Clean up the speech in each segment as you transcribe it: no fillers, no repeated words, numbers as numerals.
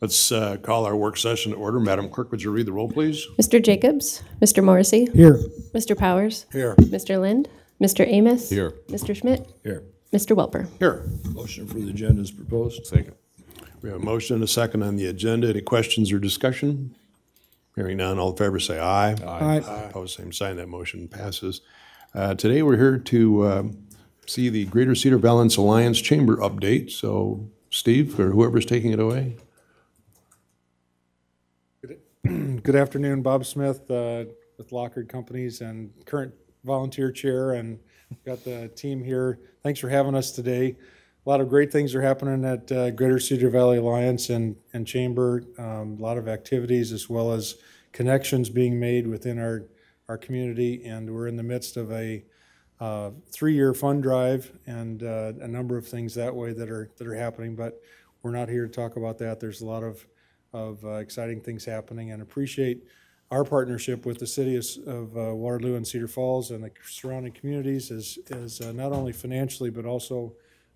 Let's call our work session to order. Madam Clerk, would you read the roll, please? Mr. Jacobs, Mr. Morrissey. Here. Mr. Powers. Here. Mr. Lind, Mr. Amos. Here. Mr. Schmitt. Here. Mr. Welper. Here. Motion for the agenda is proposed. Second. We have a motion and a second on the agenda. Any questions or discussion? Hearing none, all in favor say aye. Aye. Opposed, same sign. That motion passes. Today we're here to see the Greater Cedar Valence Alliance Chamber update. So Steve, or whoever's taking it away. Good afternoon, Bob Smith with Lockard Companies and current volunteer chair, and got the team here. Thanks for having us today. A lot of great things are happening at Greater Cedar Valley Alliance and Chamber. A lot of activities as well as connections being made within our community, and we're in the midst of a 3-year fund drive and a number of things that way that are happening, but we're not here to talk about that. There's a lot of exciting things happening, and appreciate our partnership with the city of Waterloo and Cedar Falls and the surrounding communities is not only financially but also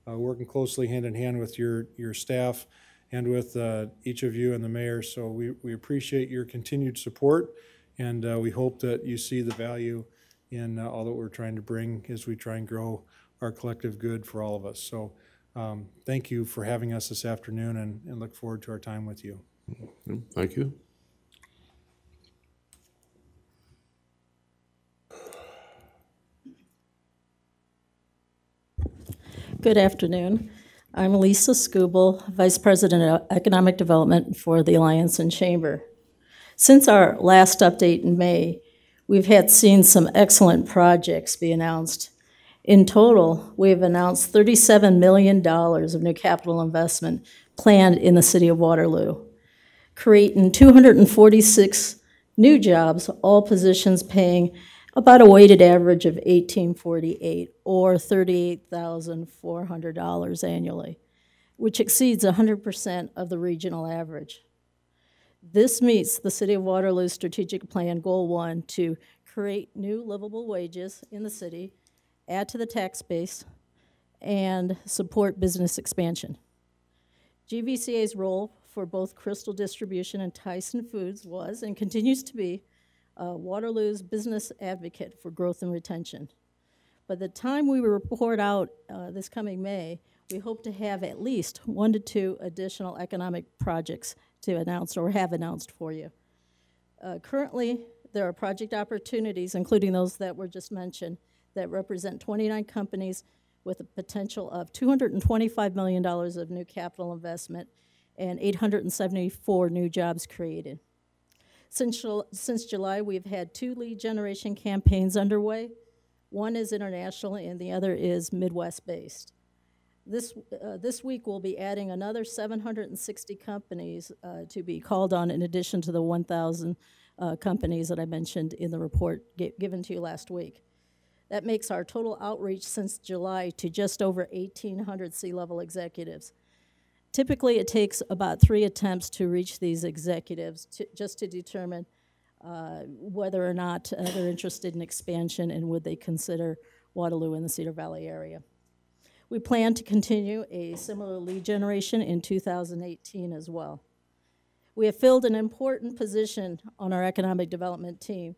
working closely hand in hand with your staff and with each of you and the mayor. So we appreciate your continued support, and we hope that you see the value in all that we're trying to bring as we try and grow our collective good for all of us. So thank you for having us this afternoon, and look forward to our time with you. Thank you. Good afternoon. I'm Lisa Skubel, Vice President of Economic Development for the Alliance and Chamber. Since our last update in May, we've seen some excellent projects be announced. In total, we have announced $37 million of new capital investment planned in the city of Waterloo, creating 246 new jobs, all positions paying about a weighted average of $18.48 or $38,400 annually, which exceeds 100% of the regional average. This meets the City of Waterloo's strategic plan, Goal 1, to create new livable wages in the city, add to the tax base, and support business expansion. GVCA's role for both Crystal Distribution and Tyson Foods was and continues to be Waterloo's business advocate for growth and retention. By the time we report out this coming May, we hope to have at least 1 to 2 additional economic projects to announce or have announced for you. Currently, there are project opportunities, including those that were just mentioned, that represent 29 companies with a potential of $225 million of new capital investment and 874 new jobs created. Since July, we've had 2 lead generation campaigns underway. One is international and the other is Midwest-based. This week we'll be adding another 760 companies to be called on, in addition to the 1,000 companies that I mentioned in the report given to you last week. That makes our total outreach since July to just over 1,800 C-level executives. Typically, it takes about 3 attempts to reach these executives just to determine whether or not they're interested in expansion and would they consider Waterloo in the Cedar Valley area. We plan to continue a similar lead generation in 2018 as well. We have filled an important position on our economic development team.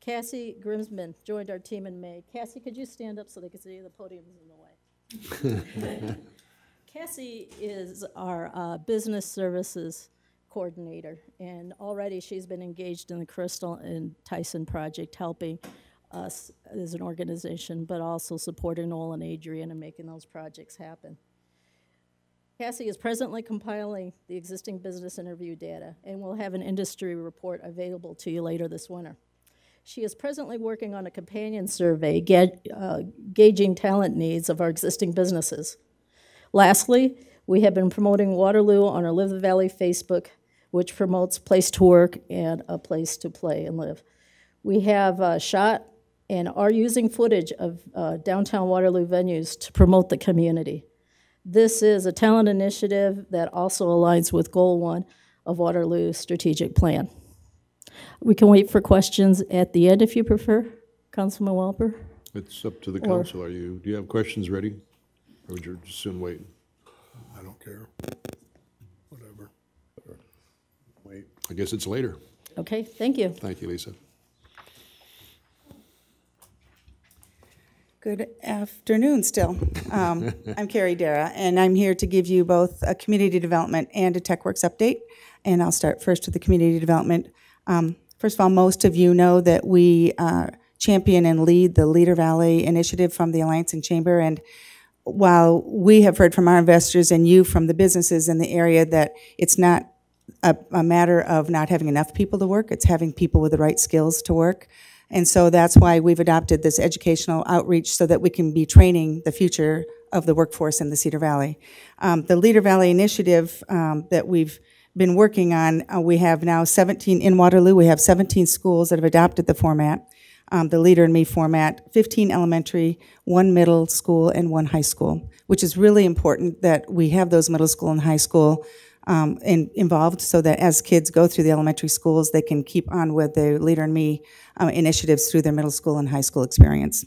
Cassie Grimsman joined our team in May. Cassie, could you stand up so they can see you? The podium's in the way. Cassie is our business services coordinator, and already she's been engaged in the Crystal and Tyson project, helping us as an organization, but also supporting Noel and Adrian and making those projects happen. Cassie is presently compiling the existing business interview data, and we'll have an industry report available to you later this winter. She is presently working on a companion survey gauging talent needs of our existing businesses. Lastly, we have been promoting Waterloo on our Live the Valley Facebook, which promotes place to work and a place to play and live. We have shot and are using footage of downtown Waterloo venues to promote the community. This is a talent initiative that also aligns with Goal 1 of Waterloo's strategic plan. We can wait for questions at the end if you prefer, Councilman Welper. It's up to the council. Do you have questions ready? Or would you just soon wait? I don't care. Whatever. I guess it's later. Okay, thank you. Thank you, Lisa. Good afternoon still. I'm Carrie Dara, and I'm here to give you both a community development and a TechWorks update. And I'll start first with the community development. First of all, most of you know that we champion and lead the Leader Valley initiative from the Alliance and Chamber. And while we have heard from our investors and you from the businesses in the area that it's not a matter of not having enough people to work, it's having people with the right skills to work. And so that's why we've adopted this educational outreach so that we can be training the future of the workforce in the Cedar Valley. The Leader Valley initiative that we've been working on, we have now 17, in Waterloo, we have 17 schools that have adopted the format, the Leader and Me format, 15 elementary, 1 middle school, and 1 high school, which is really important that we have those middle school and high school involved so that as kids go through the elementary schools, they can keep on with the Leader and Me initiatives through their middle school and high school experience.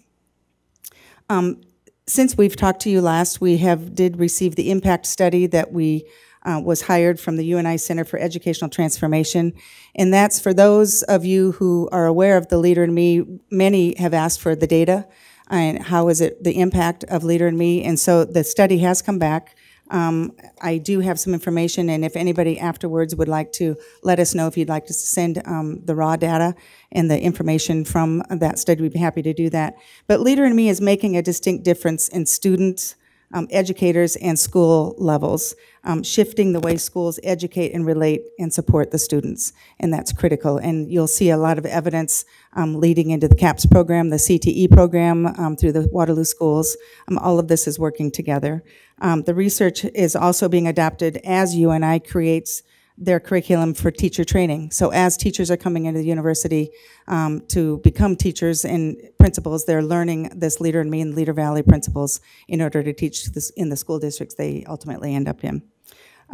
Since we've talked to you last, we did receive the impact study that was hired from the UNI Center for Educational Transformation. And that's for those of you who are aware of the Leader and Me. Many have asked for the data and how is it the impact of Leader and Me. And so the study has come back. I do have some information, and if anybody afterwards would like to let us know if you'd like to send the raw data and the information from that study, we'd be happy to do that. But Leader and Me is making a distinct difference in students, educators, and school levels, shifting the way schools educate and relate and support the students, and that's critical. And you'll see a lot of evidence leading into the CAPS program, the CTE program through the Waterloo schools. All of this is working together. The research is also being adopted as UNI creates their curriculum for teacher training. So as teachers are coming into the university to become teachers and principals, they're learning this Leader and Me and Leader Valley principles in order to teach this in the school districts they ultimately end up in.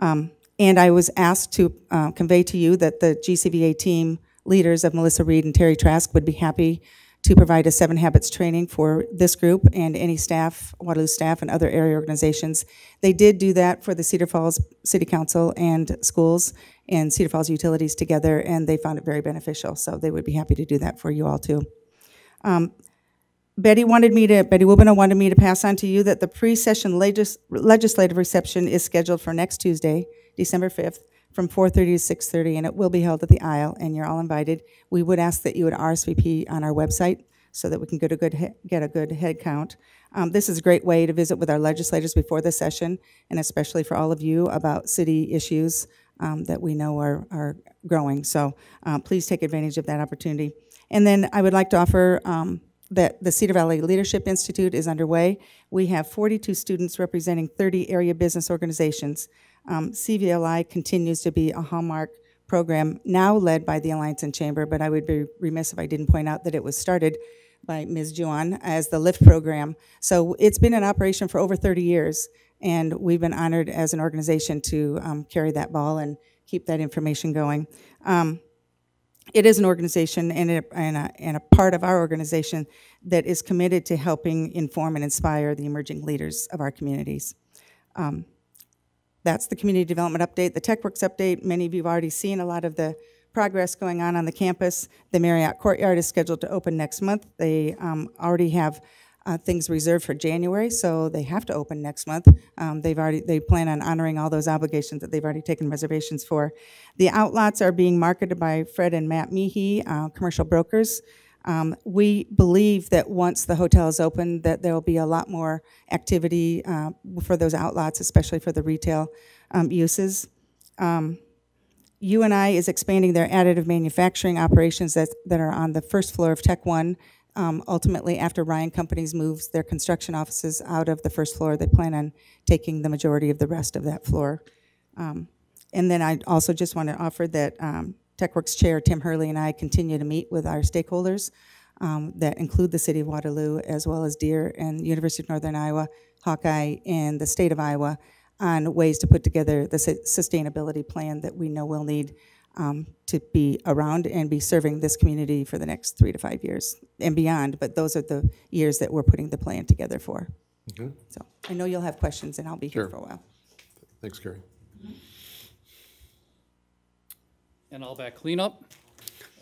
And I was asked to convey to you that the GCVA team leaders of Melissa Reed and Terry Trask would be happy to provide a 7 Habits training for this group and any staff, Waterloo staff and other area organizations. They did do that for the Cedar Falls City Council and schools and Cedar Falls Utilities together, and they found it very beneficial, so they would be happy to do that for you all too. Betty Wubina wanted me to pass on to you that the pre-session legislative reception is scheduled for next Tuesday, December 5th, from 4:30 to 6:30, and it will be held at the aisle, and you're all invited. We would ask that you would RSVP on our website so that we can get a good head count. This is a great way to visit with our legislators before the session, and especially for all of you about city issues that we know are growing. So please take advantage of that opportunity. And then I would like to offer that the Cedar Valley Leadership Institute is underway. We have 42 students representing 30 area business organizations. CVLI continues to be a hallmark program now led by the Alliance and Chamber, but I would be remiss if I didn't point out that it was started by Ms. Juan as the LIFT program. So it's been in operation for over 30 years, and we've been honored as an organization to carry that ball and keep that information going. It is an organization and a part of our organization that is committed to helping inform and inspire the emerging leaders of our communities. That's the community development update. The TechWorks update, many of you have already seen a lot of the progress going on the campus. The Marriott Courtyard is scheduled to open next month. They already have things reserved for January, so they have to open next month. They plan on honoring all those obligations that they've already taken reservations for. The outlots are being marketed by Fred and Matt Meehee, commercial brokers. We believe that once the hotel is open, that there will be a lot more activity for those outlots, especially for the retail uses. UNI is expanding their additive manufacturing operations that are on the first floor of Tech One. Ultimately, after Ryan Companies moves their construction offices out of the first floor, they plan on taking the majority of the rest of that floor. And then I also just want to offer that TechWorks Chair Tim Hurley and I continue to meet with our stakeholders that include the City of Waterloo, as well as Deere and University of Northern Iowa, Hawkeye, and the state of Iowa on ways to put together the sustainability plan that we know we'll need to be around and be serving this community for the next 3 to 5 years and beyond, but those are the years that we're putting the plan together for. Okay. So I know you'll have questions, and I'll be here Sure. for a while. Thanks, Carrie. and all that cleanup.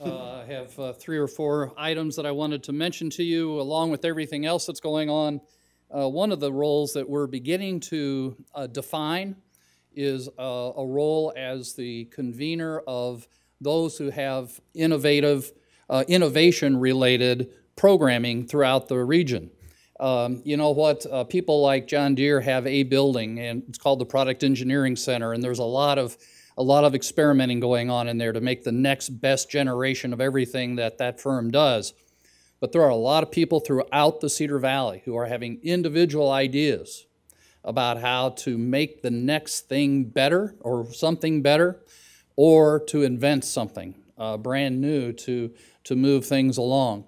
I have 3 or 4 items that I wanted to mention to you, along with everything else that's going on. One of the roles that we're beginning to define is a role as the convener of those who have innovation-related programming throughout the region. You know what, people like John Deere have a building, and it's called the Product Engineering Center, and there's a lot of experimenting going on in there to make the next best generation of everything that firm does. But there are a lot of people throughout the Cedar Valley who are having individual ideas about how to make the next thing better or something better, or to invent something brand new to move things along.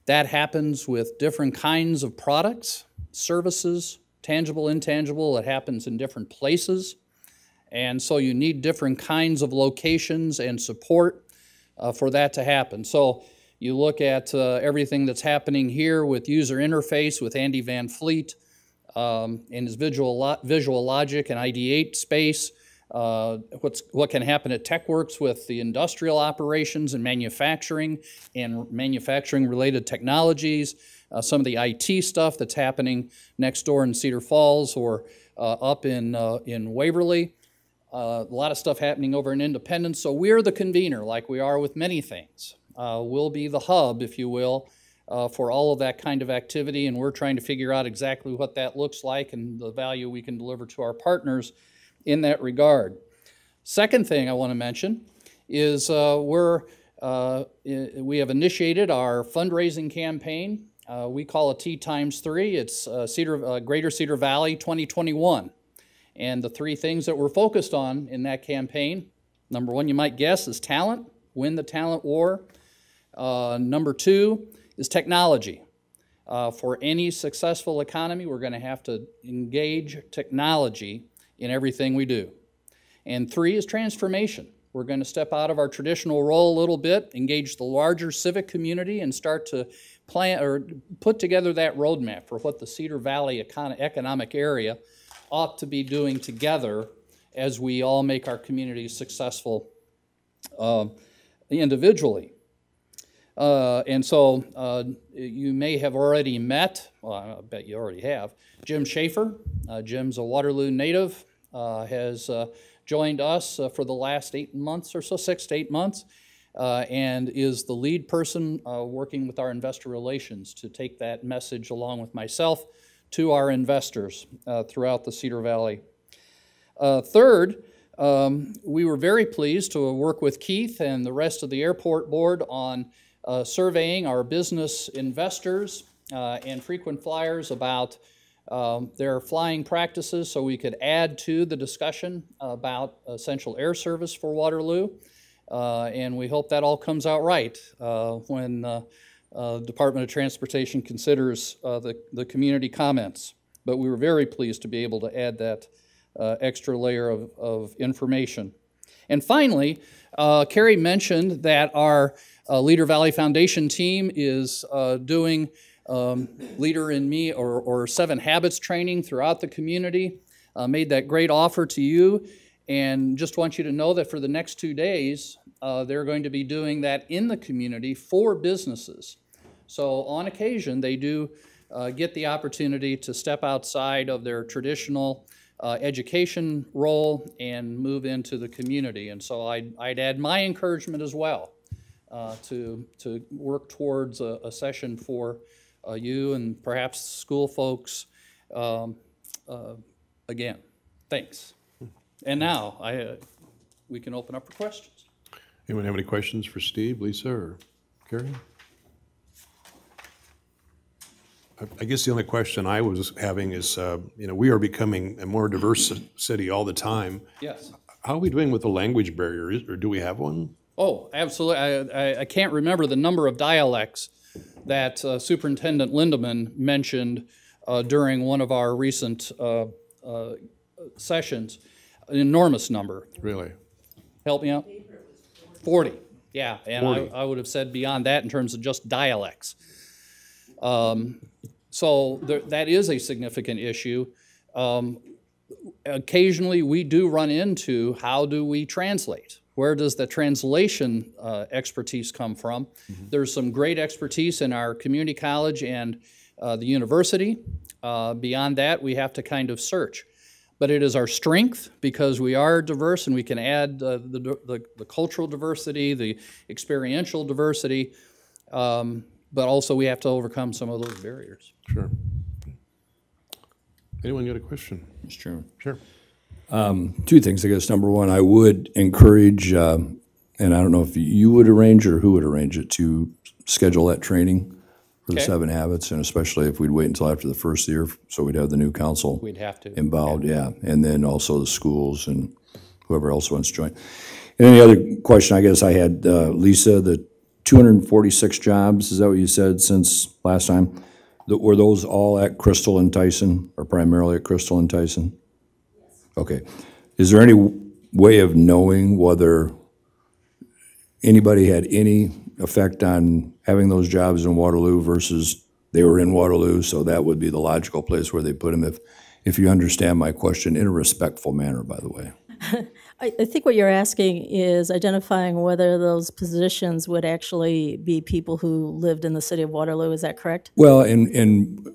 That happens with different kinds of products, services, tangible, intangible. It happens in different places. And so you need different kinds of locations and support for that to happen. So you look at everything that's happening here with user interface with Andy Van Fleet and his visual logic and ID8 space, what can happen at TechWorks with the industrial operations and manufacturing related technologies, some of the IT stuff that's happening next door in Cedar Falls or up in Waverly. A lot of stuff happening over in Independence. So we're the convener, like we are with many things. We'll be the hub, if you will, for all of that kind of activity, and we're trying to figure out exactly what that looks like and the value we can deliver to our partners in that regard. Second thing I want to mention is we have initiated our fundraising campaign. We call it T×3. It's Greater Cedar Valley 2021. And the 3 things that we're focused on in that campaign, number 1, you might guess, is talent, win the talent war. Number 2 is technology. For any successful economy, we're going to have to engage technology in everything we do. And 3 is transformation. We're going to step out of our traditional role a little bit, engage the larger civic community, and start to plan or put together that roadmap for what the Cedar Valley economic area ought to be doing together as we all make our communities successful individually. And so you may have already met, well, I bet you already have, Jim Schaefer. Jim's a Waterloo native, has joined us for the last 8 months or so, 6 to 8 months, and is the lead person working with our investor relations to take that message along with myself to our investors throughout the Cedar Valley. Third, we were very pleased to work with Keith and the rest of the airport board on surveying our business investors and frequent flyers about their flying practices so we could add to the discussion about essential air service for Waterloo. And we hope that all comes out right when Department of Transportation considers the community comments. But we were very pleased to be able to add that extra layer of information. And finally, Carrie mentioned that our Leader Valley Foundation team is doing Leader in Me or 7 Habits training throughout the community. Made that great offer to you, and just want you to know that for the next 2 days, they're going to be doing that in the community for businesses. So on occasion, they do get the opportunity to step outside of their traditional education role and move into the community. And so I'd add my encouragement as well to work towards a session for you and perhaps school folks again. Thanks. And now we can open up for questions. Anyone have any questions for Steve, Lisa, or Carrie? I guess the only question I was having is, we are becoming a more diverse city all the time. Yes. How are we doing with the language barrier, or do we have one? Oh, absolutely. I can't remember the number of dialects that Superintendent Lindeman mentioned during one of our recent sessions. An enormous number. Really? Help me out? 40. Yeah, and 40. I would have said beyond that in terms of just dialects. So that is a significant issue. Occasionally we do run into how do we translate? Where does the translation expertise come from? There's some great expertise in our community college and the university. Beyond that, we have to kind of search. But it is our strength because we are diverse and we can add the cultural diversity, the experiential diversity, but also we have to overcome some of those barriers. Sure. Anyone got a question? Mr. Chairman. Sure. Two things, I guess. Number one, I would encourage, and I don't know if you would arrange or who would arrange it, to schedule that training for the Okay. 7 habits, and especially if we'd wait until after the first year, so we'd have the new council We'd have to. involved, yeah. And then also the schools and whoever else wants to join. And then the other question I guess I had, Lisa, the 246 jobs, is that what you said since last time? Were those all at Crystal and Tyson, or primarily at Crystal and Tyson? Okay. Is there any way of knowing whether anybody had any effect on having those jobs in Waterloo versus they were in Waterloo, so that would be the logical place where they put them, if you understand my question, in a respectful manner, by the way? I think what you're asking is identifying whether those positions would actually be people who lived in the city of Waterloo. Is that correct? Well, and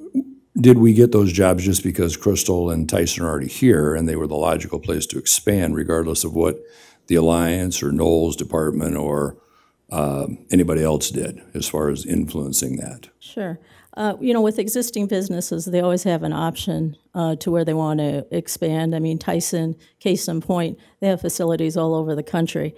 did we get those jobs just because Crystal and Tyson are already here and they were the logical place to expand regardless of what the Alliance or Noel's department or anybody else did as far as influencing that? Sure. With existing businesses, they always have an option to where they want to expand. I mean, Tyson, case in point, they have facilities all over the country,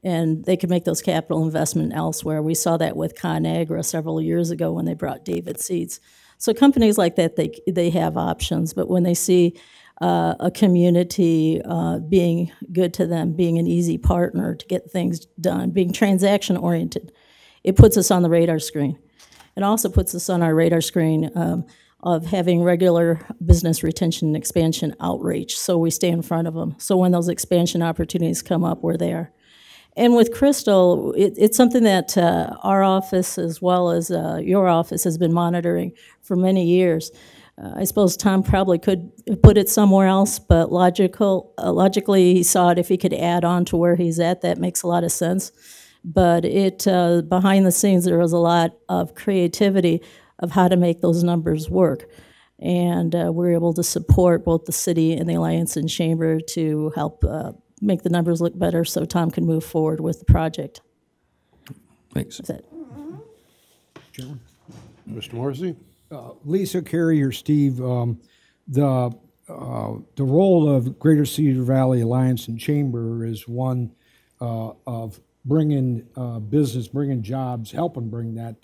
and they could make those capital investment elsewhere. We saw that with ConAgra several years ago when they brought David Seeds. So companies like that, they have options, but when they see a community being good to them, being an easy partner to get things done, being transaction-oriented, it puts us on the radar screen. It also puts us on our radar screen of having regular business retention and expansion outreach, so we stay in front of them. So when those expansion opportunities come up, we're there. And with Crystal, it's something that our office, as well as your office, has been monitoring for many years. I suppose Tom probably could put it somewhere else, but logically he saw it if he could add on to where he's at. That makes a lot of sense. But behind the scenes, there was a lot of creativity of how to make those numbers work. And we're able to support both the city and the Alliance and Chamber to help make the numbers look better so Tom can move forward with the project. Thanks. That's it. Mr. Morrissey? Lisa, Carey, or Steve, the role of Greater Cedar Valley Alliance and Chamber is one of bringing business, bringing jobs, helping bring that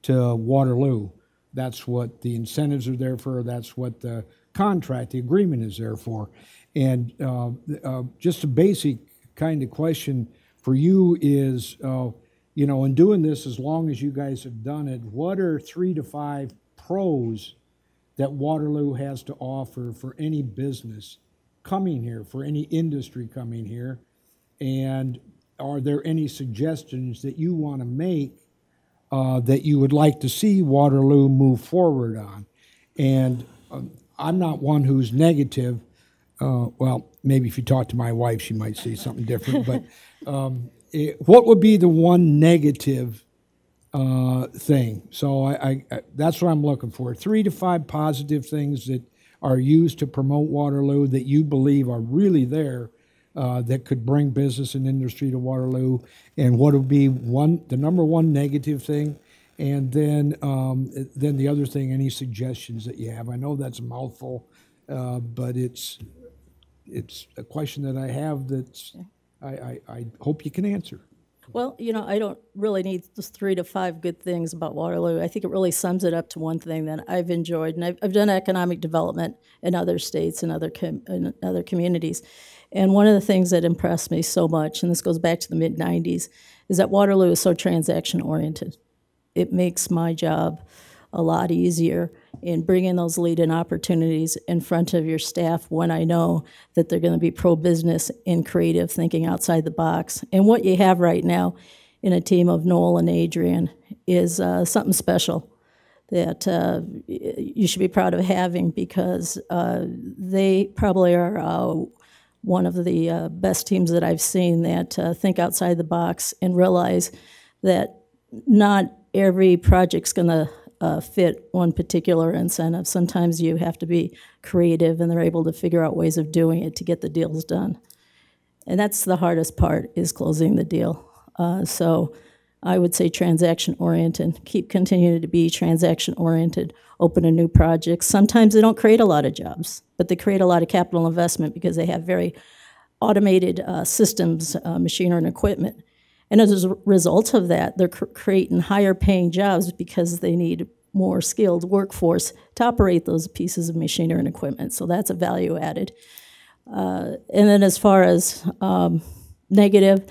to Waterloo. That's what the incentives are there for. That's what the contract, the agreement is there for. And just a basic kind of question for you is, in doing this, as long as you guys have done it, what are 3 to 5 pros that Waterloo has to offer for any business coming here, for any industry coming here? And are there any suggestions that you want to make that you would like to see Waterloo move forward on? And I'm not one who's negative. Well, maybe if you talk to my wife, she might say something different. But what would be the one negative thing? So I that's what I'm looking for. 3 to 5 positive things that are used to promote Waterloo that you believe are really there that could bring business and industry to Waterloo. And what would be the number one negative thing? And then the other thing, any suggestions that you have? I know that's a mouthful, but it's a question that I have that's I hope you can answer. Well, I don't really need just 3 to 5 good things about Waterloo. I think it really sums it up to one thing that I've enjoyed, and I've done economic development in other states and other communities. And one of the things that impressed me so much, and this goes back to the mid-'90s, is that Waterloo is so transaction-oriented. It makes my job a lot easier in bringing those lead-in opportunities in front of your staff when I know that they're going to be pro-business and creative, thinking outside the box. And what you have right now in a team of Noel and Adrian is something special that you should be proud of having, because they probably are one of the best teams that I've seen that think outside the box and realize that not every project's going to fit one particular incentive. Sometimes you have to be creative, and they're able to figure out ways of doing it to get the deals done. And that's the hardest part, is closing the deal. So I would say transaction-oriented. Keep continuing to be transaction-oriented, open to new projects. Sometimes they don't create a lot of jobs, but they create a lot of capital investment because they have very automated systems, machinery and equipment. And as a result of that, they're creating higher paying jobs because they need more skilled workforce to operate those pieces of machinery and equipment. So that's a value added. And then as far as negative,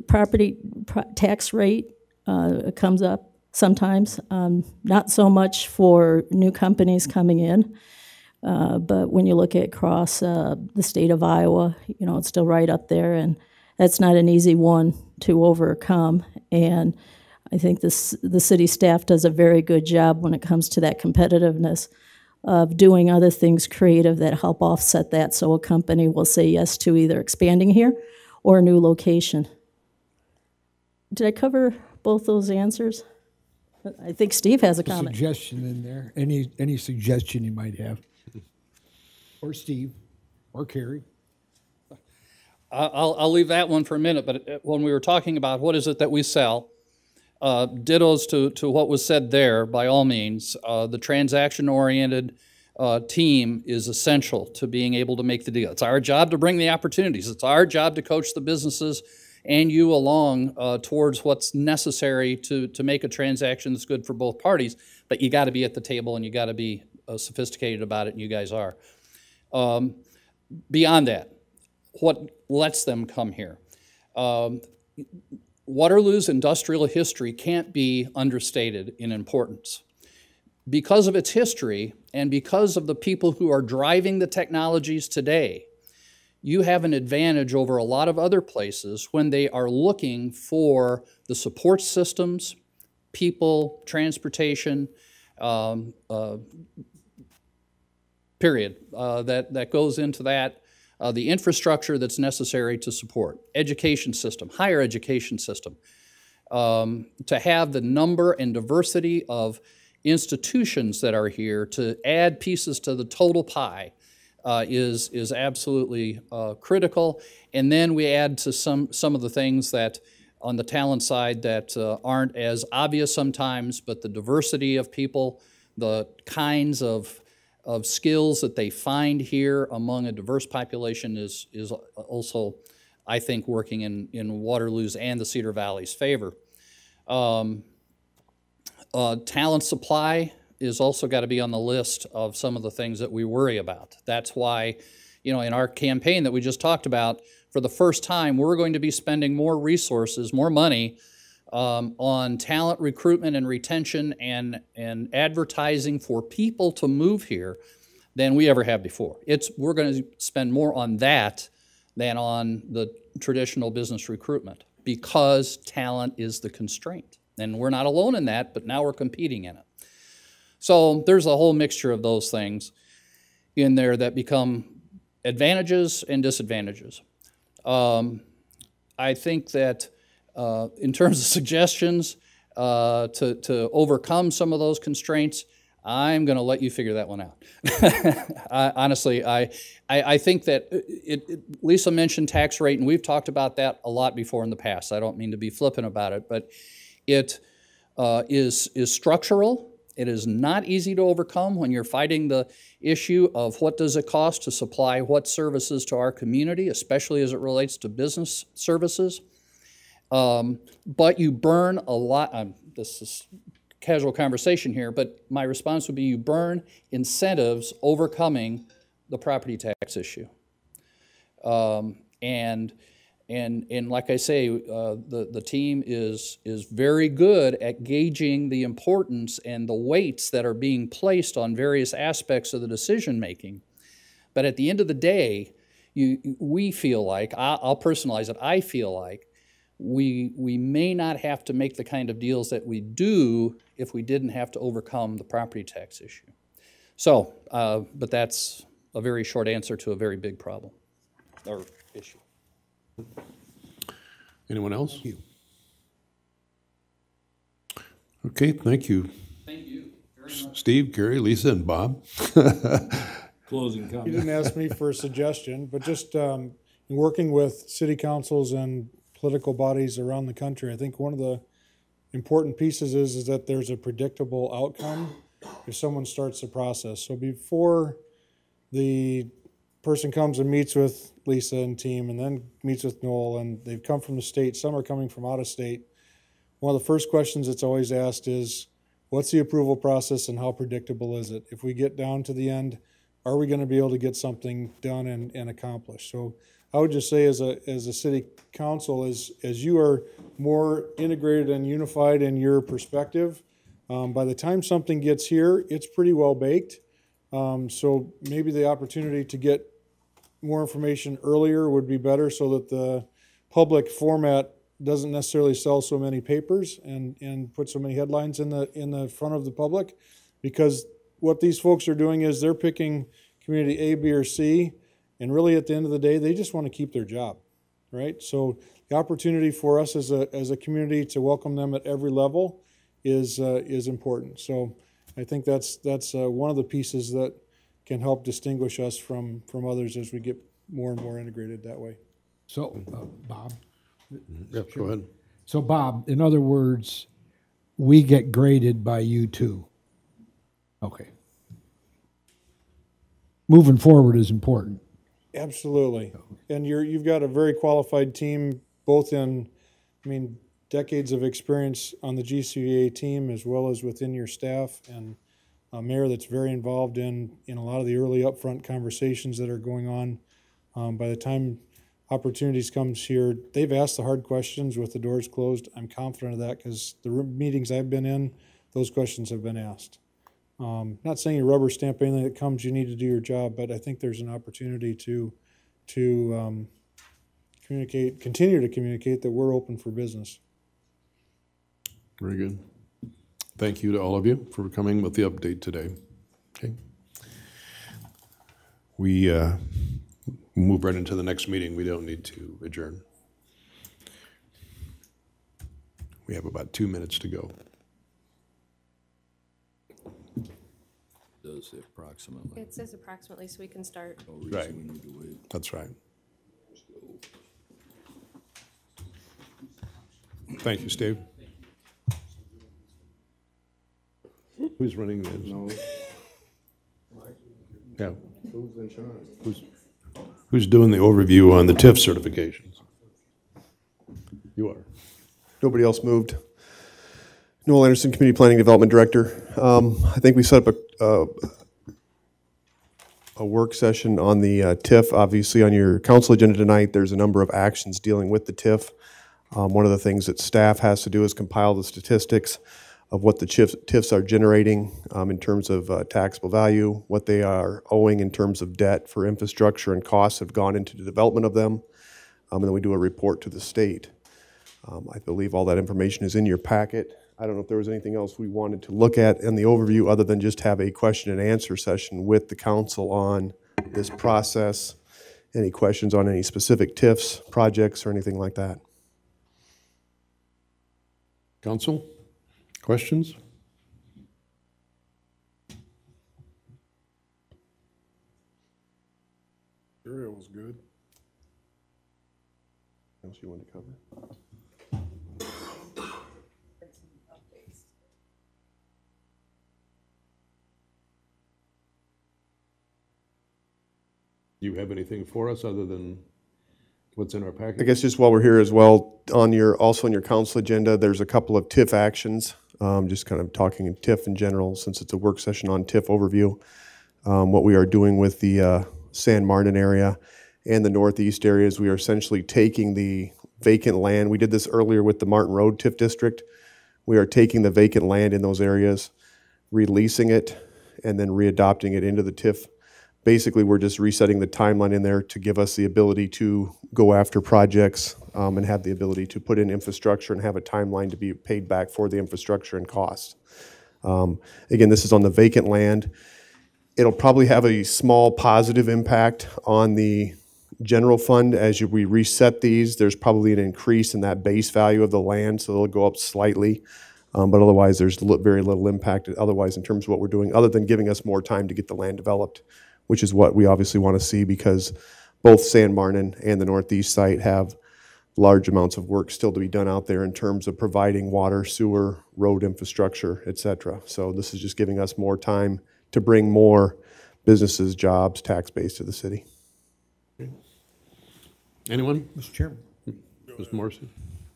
property tax rate comes up sometimes, not so much for new companies coming in, but when you look at across the state of Iowa, you know, it's still right up there, and that's not an easy one to overcome. And I think the city staff does a very good job when it comes to that competitiveness of doing other things creative that help offset that, so a company will say yes to either expanding here or a new location. Did I cover both those answers? I think Steve has a comment. Suggestion in there. Any suggestion you might have? Or Steve, or Carrie. I'll leave that one for a minute, but when we were talking about what is it that we sell, dittos to what was said there, by all means. The transaction-oriented team is essential to being able to make the deal. It's our job to bring the opportunities. It's our job to coach the businesses and you along towards what's necessary to make a transaction that's good for both parties, but you got to be at the table and you got to be sophisticated about it, and you guys are. Beyond that, what lets them come here? Waterloo's industrial history can't be understated in importance. Because of its history and because of the people who are driving the technologies today, you have an advantage over a lot of other places when they are looking for the support systems, people, transportation, period, that goes into that. The infrastructure that's necessary to support, education system, higher education system, to have the number and diversity of institutions that are here to add pieces to the total pie is absolutely critical. And then we add to some of the things that on the talent side that aren't as obvious sometimes, but the diversity of people, the kinds of skills that they find here among a diverse population is also, I think, working in Waterloo's and the Cedar Valley's favor. Talent supply is also got to be on the list of some of the things that we worry about. That's why, you know, in our campaign that we just talked about, for the first time, we're going to be spending more resources, more money on talent recruitment and retention and advertising for people to move here than we ever have before. We're going to spend more on that than on the traditional business recruitment because talent is the constraint. And we're not alone in that, but now we're competing in it. So there's a whole mixture of those things in there that become advantages and disadvantages. I think that in terms of suggestions to overcome some of those constraints, I'm going to let you figure that one out. Honestly, I think that Lisa mentioned tax rate, and we've talked about that a lot before in the past. I don't mean to be flippant about it, but it is structural. It is not easy to overcome when you're fighting the issue of what does it cost to supply what services to our community, especially as it relates to business services. But you burn a lot. This is casual conversation here, but my response would be you burn incentives overcoming the property tax issue. And like I say, the team is very good at gauging the importance and the weights that are being placed on various aspects of the decision making. But at the end of the day, we feel like, I'll personalize it, I feel like we may not have to make the kind of deals that we do if we didn't have to overcome the property tax issue. So, but that's a very short answer to a very big problem. or issue. Anyone else? Okay, thank you. Thank you very much. Steve, Carrie, Lisa, and Bob. Closing You comment. didn't ask me for a suggestion, but just in working with city councils and political bodies around the country, I think one of the important pieces is that there's a predictable outcome if someone starts the process. So before the person comes and meets with Lisa and team and then meets with Noel, and they've come from the state, some are coming from out of state, one of the first questions that's always asked is, what's the approval process and how predictable is it? If we get down to the end, are we going to be able to get something done and accomplished? So I would just say as a city council, as you are more integrated and unified in your perspective, by the time something gets here, it's pretty well baked. So maybe the opportunity to get more information earlier would be better so that the public format doesn't necessarily sell so many papers and put so many headlines in the front of the public, because what these folks are doing is they're picking community A, B, or C, and really at the end of the day, they just want to keep their job, right? So the opportunity for us as a community to welcome them at every level is important. So I think that's one of the pieces that can help distinguish us from others as we get more and more integrated that way. So, Bob? Yep, go ahead. So, Bob, in other words, we get graded by you too. Okay. Moving forward is important. Absolutely. And you've got a very qualified team, both in, decades of experience on the GCA team as well as within your staff, and a mayor that's very involved in a lot of the early upfront conversations that are going on. By the time opportunities comes here, they've asked the hard questions with the doors closed. I'm confident of that because the meetings I've been in, those questions have been asked. Not saying you rubber stamp anything that comes, you need to do your job, but I think there's an opportunity to continue to communicate that we're open for business. Very good. Thank you to all of you for coming with the update today. Okay. We move right into the next meeting. We don't need to adjourn. We have about 2 minutes to go. Does say approximately. It says approximately, so we can start. No reason Right. we need to wait. That's right. Thank you, Steve. Who's running this? Yeah. Who's doing the overview on the TIF certifications? You are. Nobody else moved. Noel Anderson, Community Planning Development Director. I think we set up a work session on the TIF. Obviously, on your council agenda tonight, there's a number of actions dealing with the TIF. One of the things that staff has to do is compile the statistics of what the TIFs are generating in terms of taxable value, what they are owing in terms of debt for infrastructure and costs have gone into the development of them, and then we do a report to the state. I believe all that information is in your packet. I don't know if there was anything else we wanted to look at in the overview other than just have a question and answer session with the council on this process. Any questions on any specific TIFs, projects, or anything like that? Council, questions? Sure, it was good. What else you want to cover? Do you have anything for us other than what's in our package? I guess just while we're here as well, also on your council agenda, there's a couple of TIF actions, just kind of talking in TIF in general, since it's a work session on TIF overview. What we are doing with the San Martin area and the northeast areas, we are essentially taking the vacant land. We did this earlier with the Martin Road TIF district. We are taking the vacant land in those areas, releasing it, and then readopting it into the TIF. Basically, we're just resetting the timeline in there to give us the ability to go after projects and have the ability to put in infrastructure and have a timeline to be paid back for the infrastructure and costs. Again, this is on the vacant land. It'll probably have a small positive impact on the general fund. We reset these, there's probably an increase in that base value of the land, so they'll go up slightly. But otherwise, there's very little impact otherwise in terms of what we're doing, other than giving us more time to get the land developed, which is what we obviously want to see, because both San Martin and the Northeast site have large amounts of work still to be done out there in terms of providing water, sewer, road infrastructure, et cetera. So this is just giving us more time to bring more businesses, jobs, tax base to the city. Anyone? Mr. Chairman. Mr. Morrissey?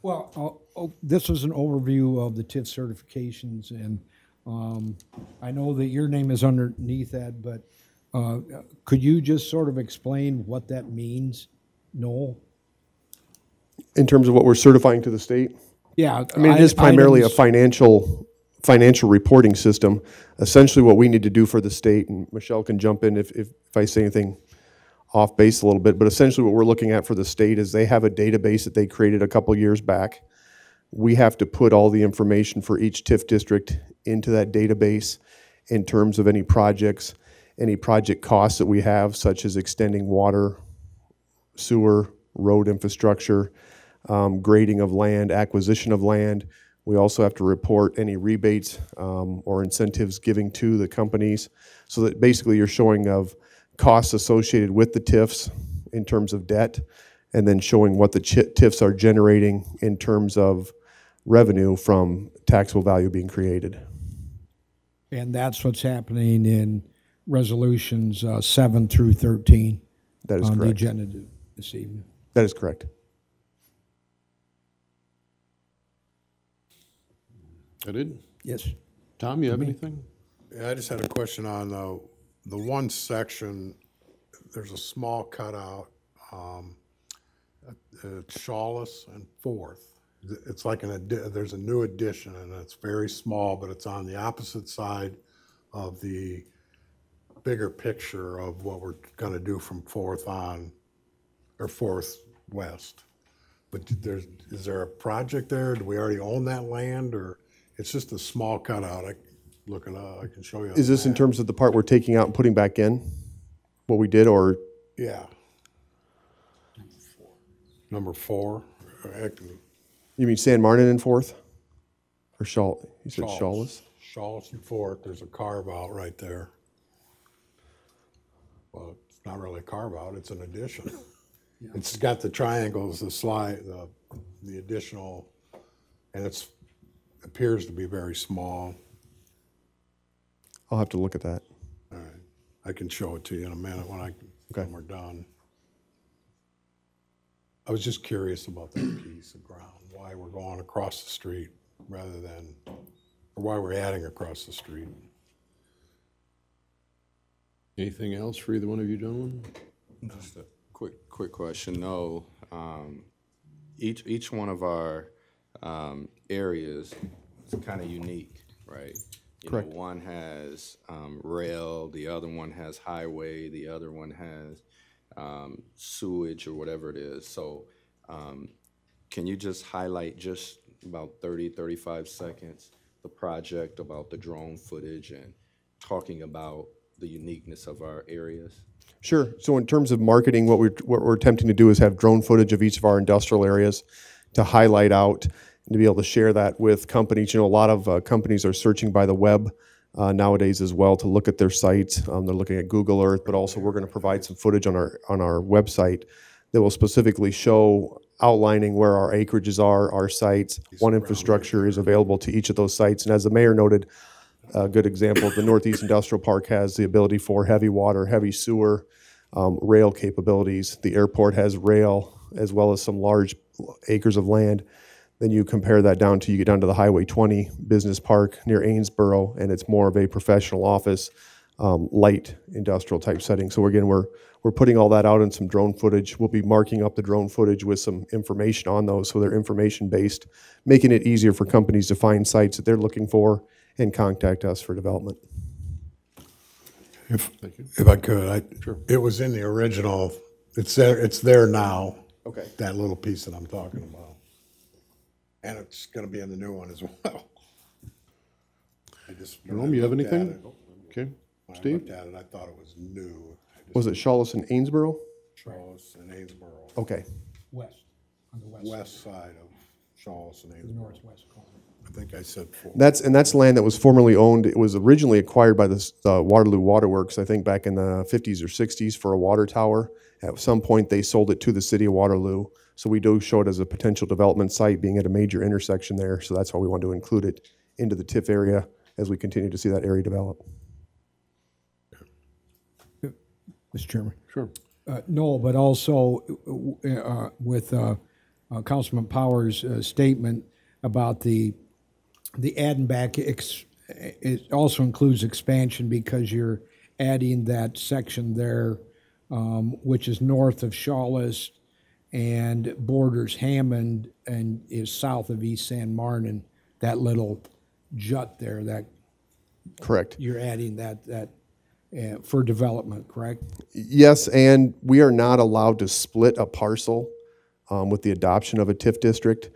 Well, this is an overview of the TIF certifications, and I know that your name is underneath that, but could you just sort of explain what that means, Noel? In terms of what we're certifying to the state? Yeah. I mean, it is primarily a financial reporting system. Essentially what we need to do for the state, and Michelle can jump in if I say anything off base a little bit, but essentially what we're looking at for the state is they have a database that they created a couple years back. We have to put all the information for each TIF district into that database in terms of any projects, any project costs that we have, such as extending water, sewer, road infrastructure, grading of land, acquisition of land. We also have to report any rebates or incentives giving to the companies, so that basically you're showing of costs associated with the TIFs in terms of debt, and then showing what the TIFs are generating in terms of revenue from taxable value being created. And that's what's happening in resolutions 7 through 13. That is on correct. the agenda this evening. That is correct. I did. Yes. Tom, you have anything? Yeah, I just had a question on the one section. There's a small cutout at Shawless and Fourth. It's like there's a new addition, and it's very small, but it's on the opposite side of the bigger picture of what we're going to do from Fourth on, or Fourth West. But is there a project there? Do we already own that land, or it's just a small cutout? I can show you. Is this in terms of the part we're taking out and putting back in? What we did, or? Yeah. Number four. You mean San Martin and Fourth? Or you said Shawless? Shawless and Fourth. There's a carve out right there. Well, it's not really a carve out, it's an addition. Yeah. It's got the triangles, the additional, and it appears to be very small. I'll have to look at that. All right. I can show it to you in a minute when we're done. I was just curious about that piece of ground, why we're going across the street rather than, or why we're adding across the street. Anything else for either one of you gentlemen? Just a quick question. No, each one of our areas is kind of unique, right? Correct. One has rail, the other one has highway, the other one has sewage or whatever it is. So can you just highlight just about 35 seconds the project, about the drone footage, and talking about the uniqueness of our areas? Sure. So in terms of marketing, what we're attempting to do is have drone footage of each of our industrial areas to highlight out and to be able to share that with companies. You know, a lot of companies are searching by the web nowadays as well to look at their sites. They're looking at Google Earth, but also we're going to provide some footage on our website that will specifically show outlining where our acreages are, our sites, what infrastructure is available to each of those sites. And as the mayor noted, a good example, the Northeast Industrial Park has the ability for heavy water, heavy sewer, rail capabilities. The airport has rail as well as some large acres of land. Then you compare that down to, you get down to the Highway 20 Business Park near Amesboro, and it's more of a professional office, light industrial type setting. So again, we're putting all that out in some drone footage. We'll be marking up the drone footage with some information on those, so they're information based, making it easier for companies to find sites that they're looking for and contact us for development. If I could, sure. It was in the original. It's there now. Okay. That little piece that I'm talking about, and it's going to be in the new one as well. Jerome, you have anything? Okay, When Steve? I looked at it, I thought it was new. Was it Shawless and Amesboro? Shawless and Amesboro. Okay. West, on the West side of Shawless and Amesboro. northwest corner. I think I said 4. That's land that was formerly owned. It was originally acquired by the Waterloo Waterworks, I think back in the 50s or 60s for a water tower. At some point, they sold it to the city of Waterloo. So we do show it as a potential development site being at a major intersection there. So that's why we want to include it into the TIF area as we continue to see that area develop. Mr. Chairman. Sure. No, but also with Councilman Powers' statement about the adding back, it also includes expansion because you're adding that section there, which is north of Shawless and borders Hammond and is south of East San Martin. That little jut there, that Correct. you're adding that for development, correct? Yes, and we are not allowed to split a parcel with the adoption of a TIF district.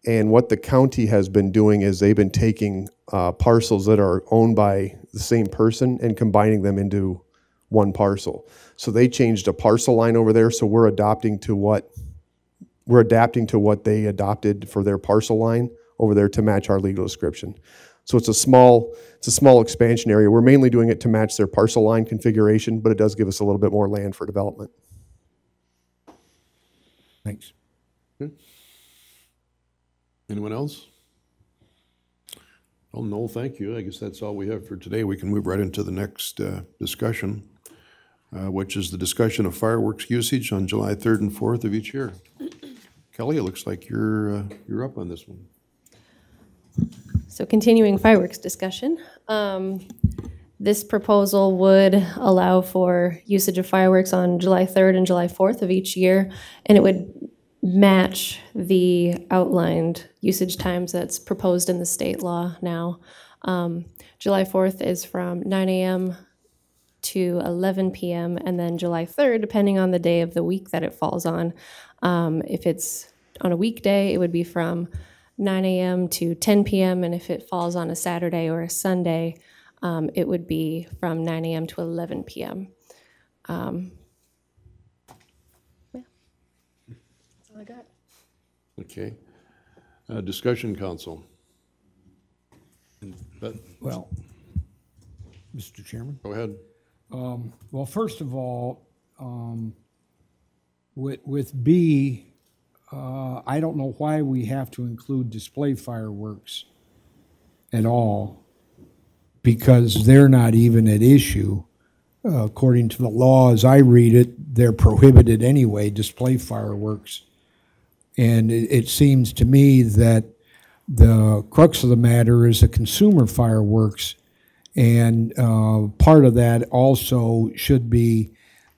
And what the county has been doing is they've been taking parcels that are owned by the same person and combining them into one parcel. So they changed a parcel line over there, so we're adapting to what they adopted for their parcel line over there to match our legal description. So it's a small expansion area. We're mainly doing it to match their parcel line configuration, but it does give us a little bit more land for development. Thanks. Anyone else? Well, Noel, thank you. I guess that's all we have for today. We can move right into the next discussion, which is the discussion of fireworks usage on July 3rd and 4th of each year. Kelley, it looks like you're up on this one. So continuing fireworks discussion. This proposal would allow for usage of fireworks on July 3rd and July 4th of each year, and it would match the outlined usage times that's proposed in the state law now. July 4th is from 9 a.m. to 11 p.m., and then July 3rd, depending on the day of the week that it falls on. If it's on a weekday, it would be from 9 a.m. to 10 p.m., and if it falls on a Saturday or a Sunday, it would be from 9 a.m. to 11 p.m. That's all I got. Okay. Discussion council. Well, Mr. Chairman. Go ahead. Well, first of all, with B, I don't know why we have to include display fireworks at all, because they're not even at issue. According to the law, as I read it, they're prohibited anyway, display fireworks. And it seems to me that the crux of the matter is the consumer fireworks. And part of that also should be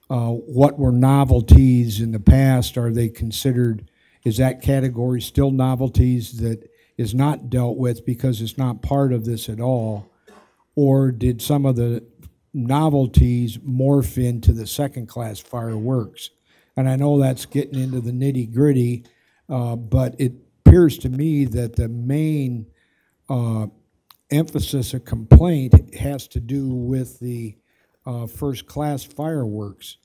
what were novelties in the past? Are they considered, is that category still novelties that is not dealt with because it's not part of this at all? Or did some of the novelties morph into the second-class fireworks? And I know that's getting into the nitty-gritty, but it appears to me that the main emphasis of complaint has to do with the first-class fireworks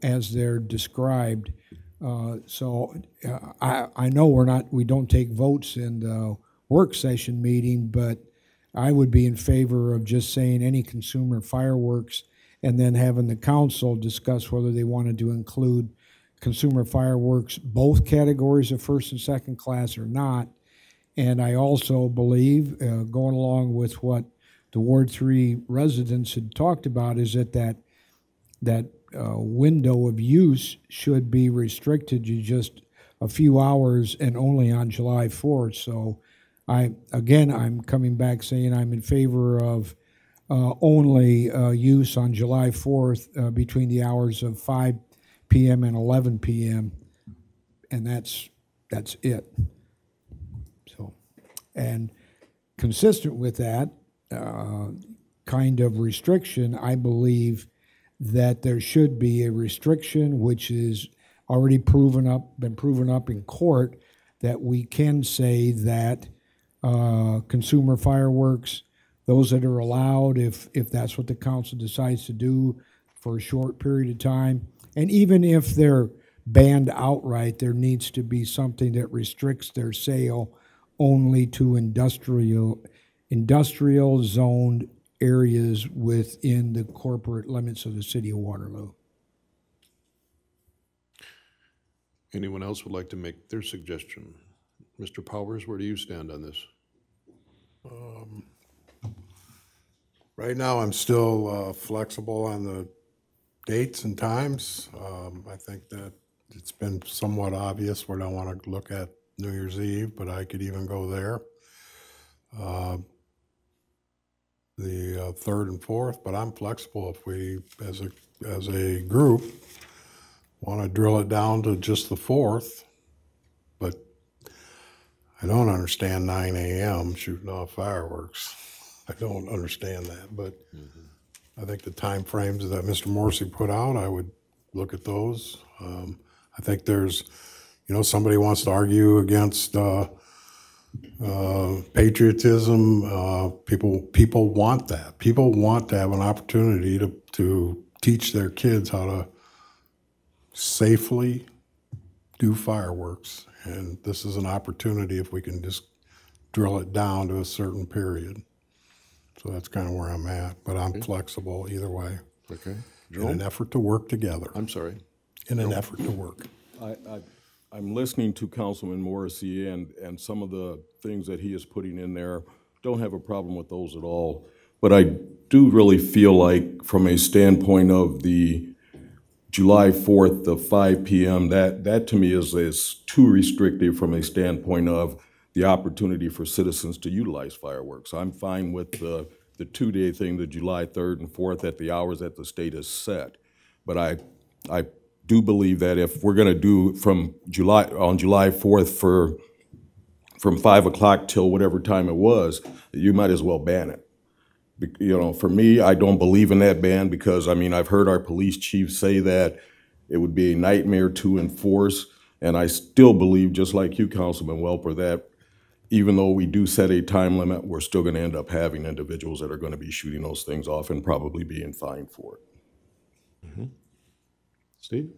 as they're described. So I know we don't take votes in the work session meeting, but I would be in favor of just saying any consumer fireworks and then having the council discuss whether they wanted to include consumer fireworks, both categories of first and second class or not. And I also believe, going along with what the Ward 3 residents had talked about, is that window of use should be restricted to just a few hours and only on July 4th. So I'm coming back saying I'm in favor of only use on July 4th between the hours of 5 p.m. and 11 p.m. And that's it. So, and consistent with that kind of restriction, I believe that there should be a restriction which is already been proven up in court, that we can say that consumer fireworks, those that are allowed, if that's what the council decides to do for a short period of time, And even if they're banned outright, there needs to be something that restricts their sale only to industrial zoned areas within the corporate limits of the city of Waterloo. Anyone else would like to make their suggestion? Mr. Powers, where do you stand on this? Right now, I'm still flexible on the dates and times. I think that it's been somewhat obvious. We don't want to look at New Year's Eve, but I could even go there. The 3rd and 4th, but I'm flexible if we, as a group, want to drill it down to just the 4th. But I don't understand 9 a.m. shooting off fireworks. I don't understand that, but I think the time frames that Mr. Morrissey put out, I would look at those. I think there's, somebody wants to argue against patriotism. People want that. People want to have an opportunity to teach their kids how to safely do fireworks. And this is an opportunity if we can just drill it down to a certain period. So that's kind of where I'm at, but I'm flexible either way. Okay. In an effort to work together. I'm sorry. In an effort to work. I'm listening to Councilman Morrissey and some of the things that he is putting in there. Don't have a problem with those at all. But I do really feel like from a standpoint of the July 4th, the 5 p.m., that to me is too restrictive from a standpoint of the opportunity for citizens to utilize fireworks. I'm fine with the 2-day thing, the July 3rd and 4th at the hours that the state has set. But I do believe that if we're going to do on July 4th from 5 o'clock till whatever time it was, you might as well ban it. For me, I don't believe in that ban because, I've heard our police chief say that it would be a nightmare to enforce, and I still believe, just like you, Councilman Welper, that even though we do set a time limit, we're still going to end up having individuals that are going to be shooting those things off and probably being fined for it. Mm-hmm. Steve?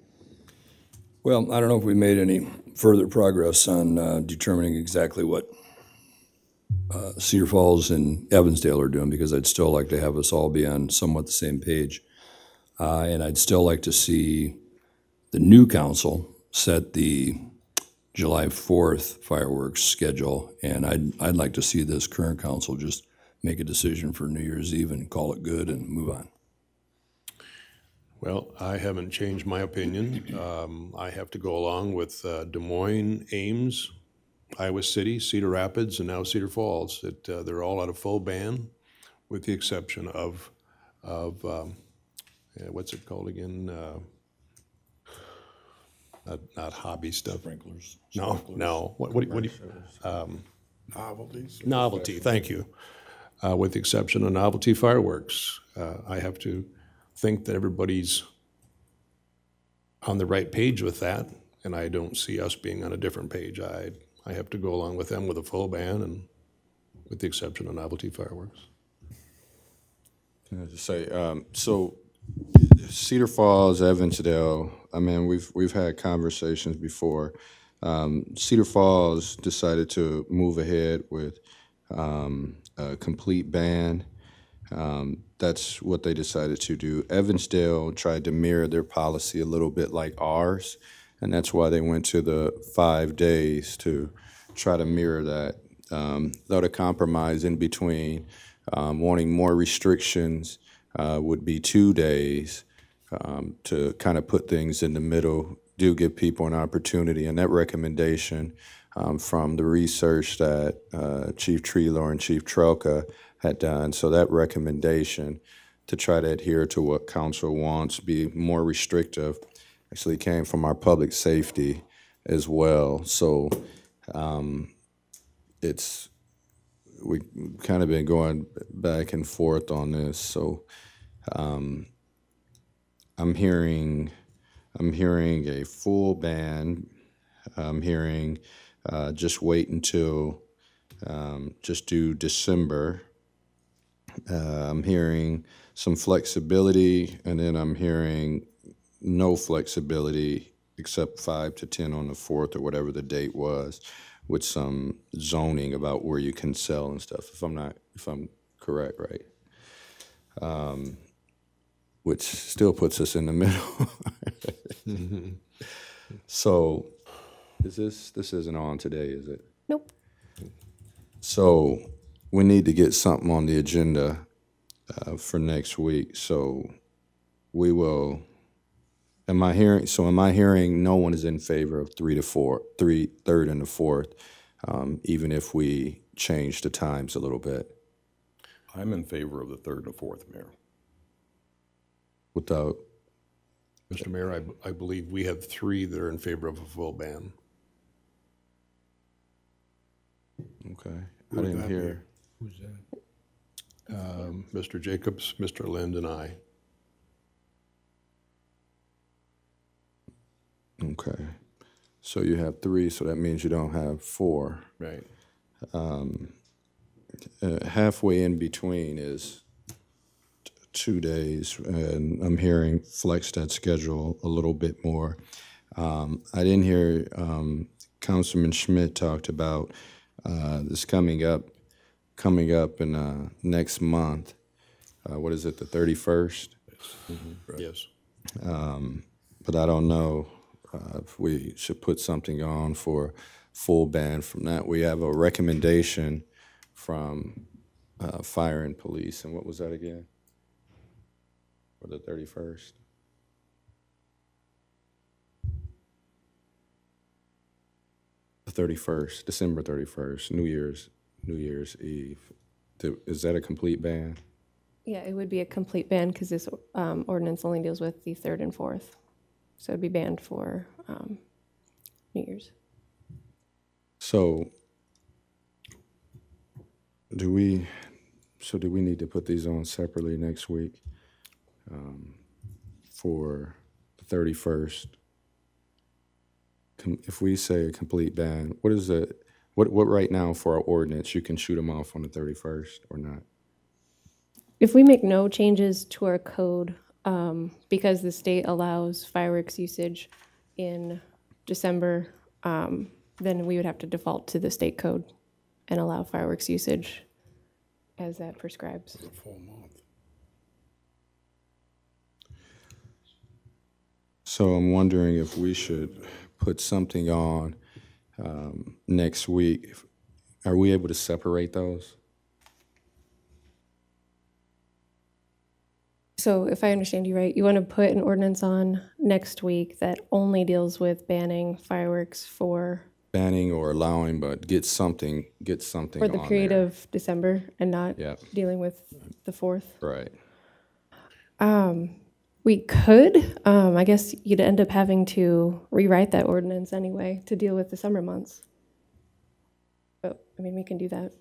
Well, I don't know if we made any further progress on determining exactly what Cedar Falls and Evansdale are doing, because I'd still like to have us all be on somewhat the same page. And I'd still like to see the new council set the July 4th fireworks schedule, and I'd like to see this current council just make a decision for New Year's Eve and call it good and move on. Well, I haven't changed my opinion. I have to go along with Des Moines, Ames, Iowa City, Cedar Rapids, and now Cedar Falls. They're all at a full ban, with the exception of what's it called again? Not hobby stuff. Sprinklers. No. What do you? Novelties. Novelty. Thank you. With the exception of novelty fireworks, I have to think that everybody's on the right page with that, and I don't see us being on a different page. I have to go along with them with a full ban, and with the exception of novelty fireworks. Can I just say, so Cedar Falls, Evansdale, we've had conversations before. Cedar Falls decided to move ahead with a complete ban. That's what they decided to do. Evansdale tried to mirror their policy a little bit like ours, and that's why they went to the 5 days to try to mirror that. Though the compromise in between, wanting more restrictions, would be 2 days to kind of put things in the middle, do give people an opportunity. And that recommendation from the research that Chief Treelor and Chief Trelka had done, so that recommendation to try to adhere to what council wants, be more restrictive, actually came from our public safety as well. So we've kind of been going back and forth on this. So I'm hearing a full ban. I'm hearing just wait until just do December. I'm hearing some flexibility, and then I'm hearing no flexibility except 5 to 10 on the 4th or whatever the date was, with some zoning about where you can sell and stuff, if I'm correct, right? Which still puts us in the middle. So, this isn't on today, is it? Nope. So, we need to get something on the agenda for next week. So, we will. Am I hearing no one is in favor of 3rd and the 4th, even if we change the times a little bit? I'm in favor of the 3rd and 4th, Mayor. Without, Mr. Mayor, I believe we have 3 that are in favor of a full ban. okay. Who I would didn't that hear. Who's that? Mr. Jacobs, Mr. Lind, and I. Okay. So you have 3, so that means you don't have 4. Right. Halfway in between is 2 days, and I'm hearing flex that schedule a little bit more. I didn't hear Councilman Schmitt talked about this coming up in next month. What is it, the 31st? Right. Yes. But I don't know if we should put something on for full ban from that. We have a recommendation from Fire and Police, and what was that again? For the 31st? The 31st, December 31st, New Year's Eve. Is that a complete ban? Yeah, it would be a complete ban because this ordinance only deals with the 3rd and 4th. So it'd be banned for New Year's. So do we need to put these on separately next week for the 31st? If we say a complete ban, what is what right now for our ordinance, you can shoot them off on the 31st or not? If we make no changes to our code, because the state allows fireworks usage in December, then we would have to default to the state code and allow fireworks usage as that prescribes. A full month. So I'm wondering if we should put something on next week. Are we able to separate those? So if I understand you right, you want to put an ordinance on next week that only deals with banning fireworks for Banning or allowing, but get something the on period there. of December and not Yeah. dealing with the 4th. Right. We could. I guess you'd end up having to rewrite that ordinance anyway to deal with the summer months. But, I mean, we can do that.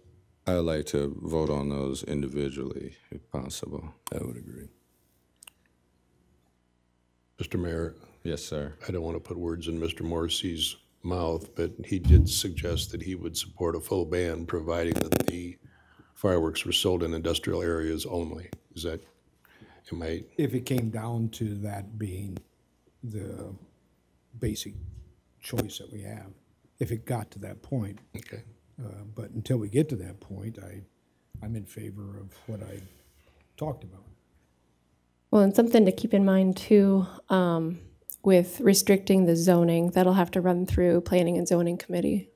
I'd like to vote on those individually, if possible. I would agree. Mr. Mayor, Yes, sir. I don't want to put words in Mr. Morrissey's mouth, but he did suggest that he would support a full ban, providing that the fireworks were sold in industrial areas only. Is that, If it came down to that being the basic choice that we have, if it got to that point. okay. But until we get to that point, I'm in favor of what I talked about. Well, and something to keep in mind too, with restricting the zoning, that'll have to run through Planning and Zoning Committee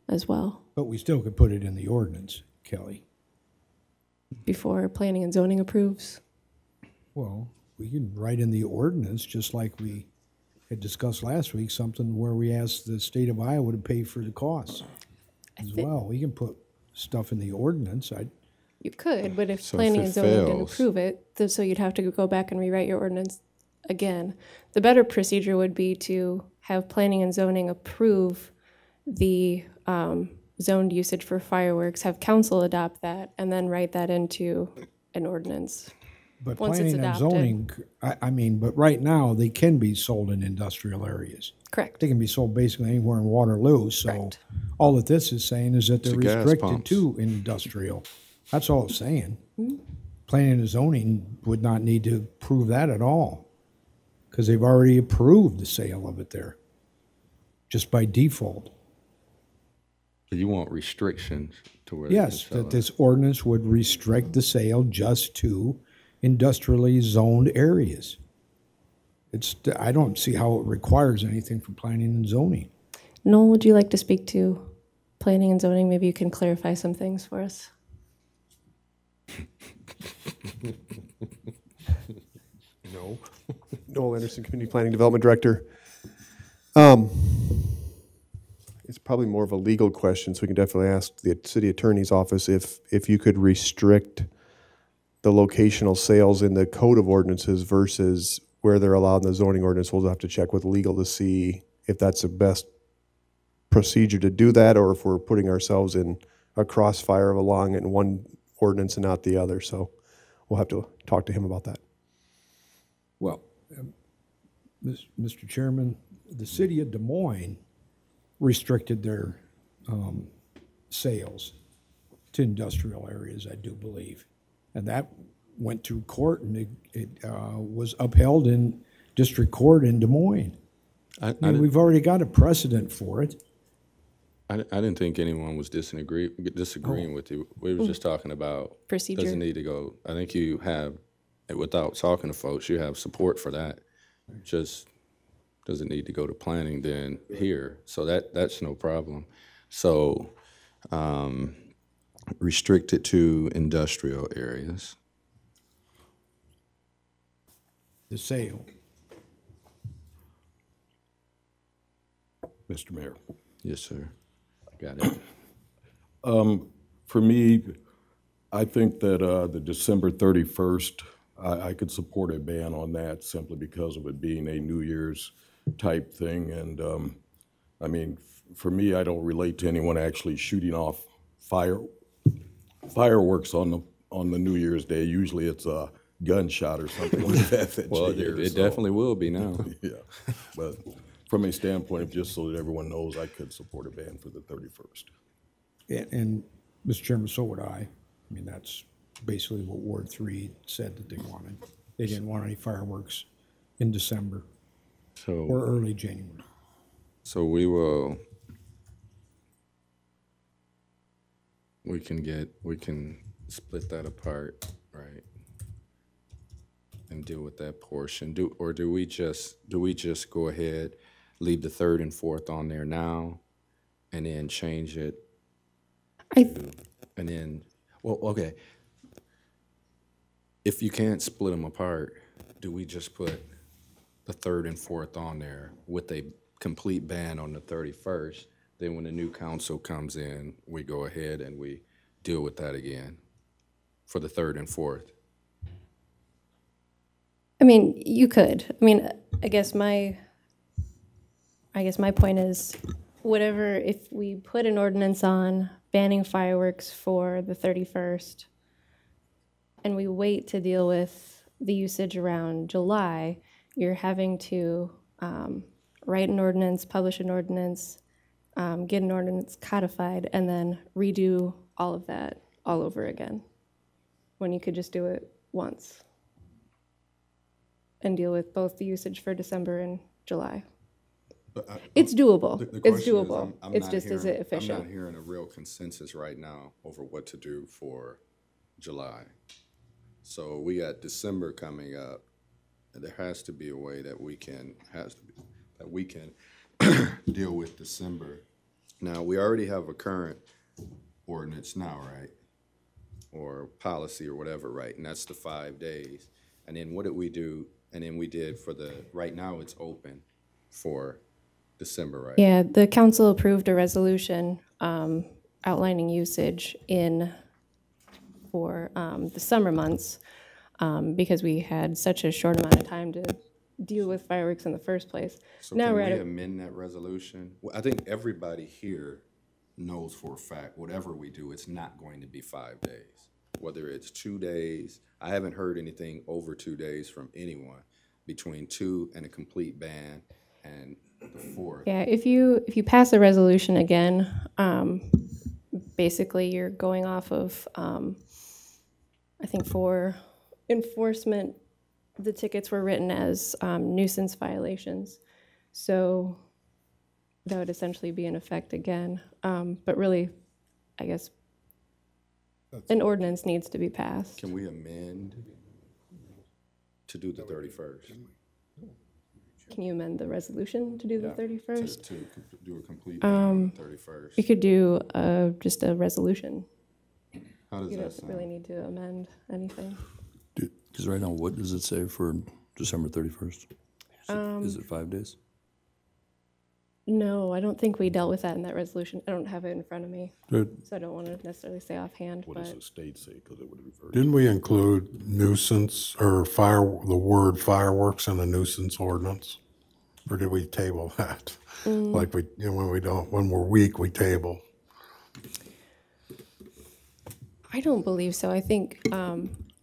as well But we still could put it in the ordinance, Kelley. before Planning and Zoning approves. Well, we can write in the ordinance, just like we had discussed last week, something where we asked the state of Iowa to pay for the costs as well. We can put stuff in the ordinance. You could, but if So if Planning it and Zoning didn't fails- approve it, so you'd have to go back and rewrite your ordinance again. The better procedure would be to have Planning and Zoning approve the zoned usage for fireworks, have council adopt that, and then write that into an ordinance. But Once it's planning and adopted. zoning, I mean, but right now, they can be sold in industrial areas. Correct. They can be sold basically anywhere in Waterloo, so Correct. all that this is saying is that they're To gas restricted pumps. to industrial. That's all it's saying. Mm-hmm. Planning and zoning would not need to prove that at all. because they've already approved the sale of it there, just by default. So you want restrictions to where they can Yes, sell that it? this ordinance would restrict the sale just to industrially zoned areas. I don't see how it requires anything for planning and zoning. Noel, would you like to speak to planning and zoning? Maybe you can clarify some things for us. No. Noel Anderson, Community Planning Development Director. It's probably more of a legal question, so we can definitely ask the city attorney's office if you could restrict the locational sales in the code of ordinances versus where they're allowed in the zoning ordinance. We'll have to check with legal to see if that's the best procedure to do that, or if we're putting ourselves in a crossfire of allowing it in one ordinance and not the other. So we'll have to talk to him about that. Well, Mr. Chairman, the city of Des Moines restricted their sales to industrial areas, I do believe. And that went through court, and it was upheld in district court in Des Moines. I mean, we've already got a precedent for it. I didn't think anyone was disagreeing with you. We were just talking about Procedure. doesn't need to go. I think you have, without talking to folks, you have support for that. Just doesn't need to go to planning then here. So that's no problem. So restrict it to industrial areas. The sale. Mr. Mayor. Yes, sir. Got it. For me, I think that the December 31st, I could support a ban on that simply because of it being a New Year's type thing. And I mean, for me, I don't relate to anyone actually shooting off fireworks on the New Year's Day. Usually it's a gunshot or something like that. Well, it definitely will be now. Yeah, but from a standpoint of just so that everyone knows, I could support a ban for the 31st. And Mr. Chairman, so would I. I mean, that's basically what Ward 3 said that they wanted. They didn't want any fireworks in December or early January. So we can split that apart, right? And deal with that portion. Do we just go ahead, leave the 3rd and 4th on there now, and then change it? Okay. If you can't split them apart, do we just put the 3rd and 4th on there with a complete ban on the 31st? Then when the new council comes in, we go ahead and we deal with that again for the 3rd and 4th. I mean, you could. I mean, I guess my point is, whatever, if we put an ordinance on banning fireworks for the 31st, and we wait to deal with the usage around July, you're having to write an ordinance, publish an ordinance, get an ordinance codified, and then redo all of that all over again, when you could just do it once and deal with both the usage for December and July. It's doable. It's doable. It's just, is it efficient? I'm not hearing a real consensus right now over what to do for July. So we got December coming up, and there has to be a way that we can deal with December. Now, we already have a current ordinance now, right? Or policy or whatever, right? And that's the 5 days. And then what did we do? And then we did right now it's open for December, right? Yeah, the council approved a resolution outlining usage for the summer months because we had such a short amount of time to deal with fireworks in the first place. So now can we're we at amend that resolution? Well, I think everybody here knows for a fact, whatever we do, it's not going to be 5 days. Whether it's 2 days, I haven't heard anything over 2 days from anyone between 2 and a complete ban and the 4th. Yeah, if you pass a resolution again, basically you're going off of, I think for enforcement the tickets were written as nuisance violations. So that would essentially be in effect again. But really, I guess an ordinance needs to be passed. Can we amend to do the 31st? Can you amend the resolution to do the 31st? To do a complete ban on the 31st. You could do just a resolution. How does You that don't sound? really need to amend anything. Because right now, what does it say for December 31st? Is it 5 days? No, I don't think we dealt with that in that resolution. I don't have it in front of me, Did- so I don't want to necessarily say offhand, What does but the state say? Because it would be very. Didn't we include nuisance or the word fireworks in the nuisance ordinance? Or did we table that? Like when we're weak, we table. I don't believe so. I think,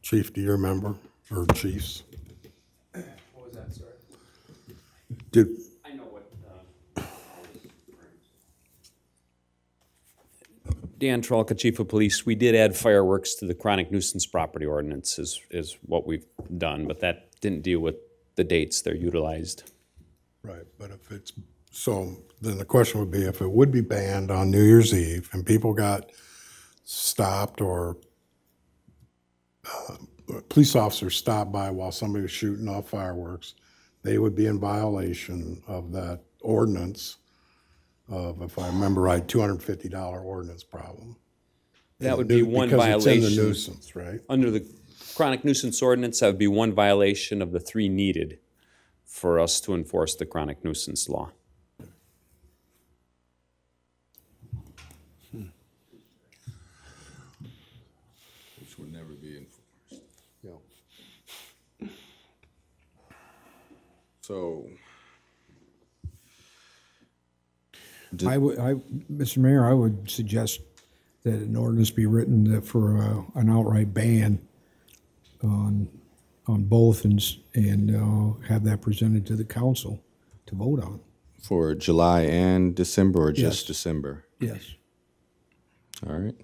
Chief, do you remember? Or chiefs? What was that, sorry? Did, I know what, Dan Trolka, Chief of Police, we did add fireworks to the chronic nuisance property ordinance is what we've done, but that didn't deal with the dates they're utilized. right, but if it's, so then the question would be if it would be banned on New Year's Eve and people got stopped or police officers stopped by while somebody was shooting off fireworks, they would be in violation of that ordinance of, if I remember right, $250 ordinance problem. That would be one Because it's in the violation. nuisance, right? Under the chronic nuisance ordinance, that would be one violation of the 3 needed for us to enforce the chronic nuisance law. Which would never be enforced. Yeah. So, Mr. Mayor, I would suggest that an ordinance be written that for an outright ban on both and have that presented to the council to vote on. for July and December or just Yes. December? Yes. All right.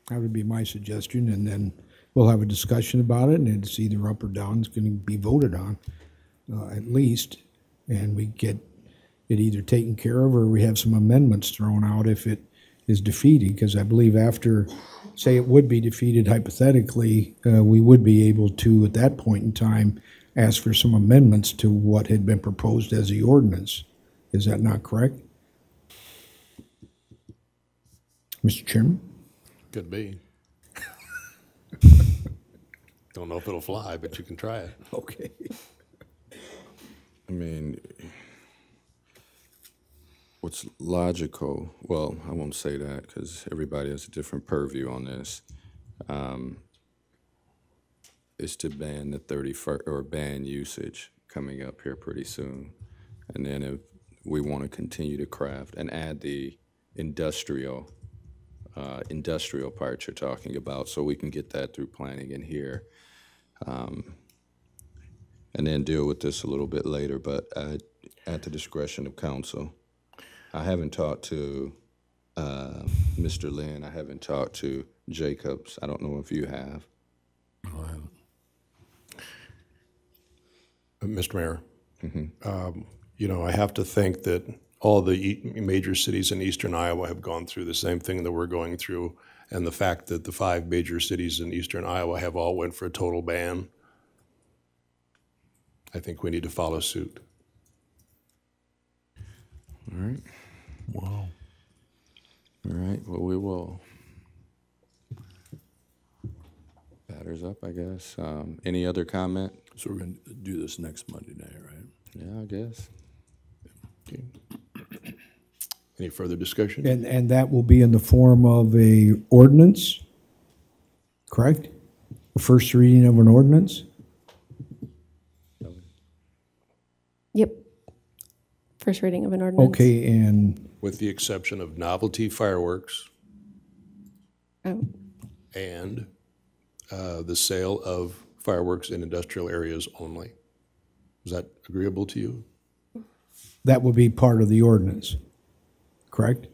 That would be my suggestion, and then we'll have a discussion about it, and it's either up or down, it's gonna be voted on, at least, and we get it either taken care of, or we have some amendments thrown out if it is defeated, because I believe after, say it would be defeated hypothetically, we would be able to, at that point in time, ask for some amendments to what had been proposed as the ordinance. Is that not correct? Mr. Chairman? Could be. Don't know if it'll fly, but you can try it. Okay. I mean, what's logical, well, I won't say that because everybody has a different purview on this, is to ban the 31st, or ban usage coming up here pretty soon. And then if we want to continue to craft and add the industrial part you're talking about, so we can get that through planning in here. And then deal with this a little bit later, but at the discretion of council. I haven't talked to Mr. Lynn. I haven't talked to Jacobs. I don't know if you have. No, I haven't. Mr. Mayor, you know, I have to think that all the major cities in eastern Iowa have gone through the same thing that we're going through, and the fact that the 5 major cities in eastern Iowa have all went for a total ban, I think we need to follow suit. All right. Wow. All right, well, we will. Batter's up, I guess. Any other comment? So we're going to do this next Monday night, right? Yeah, I guess. Okay. Any further discussion? And that will be in the form of a ordinance, correct? A first reading of an ordinance? Yep. First reading of an ordinance. Okay, and With the exception of novelty fireworks Oh. and the sale of fireworks in industrial areas only. Is that agreeable to you? that will be part of the ordinance, correct?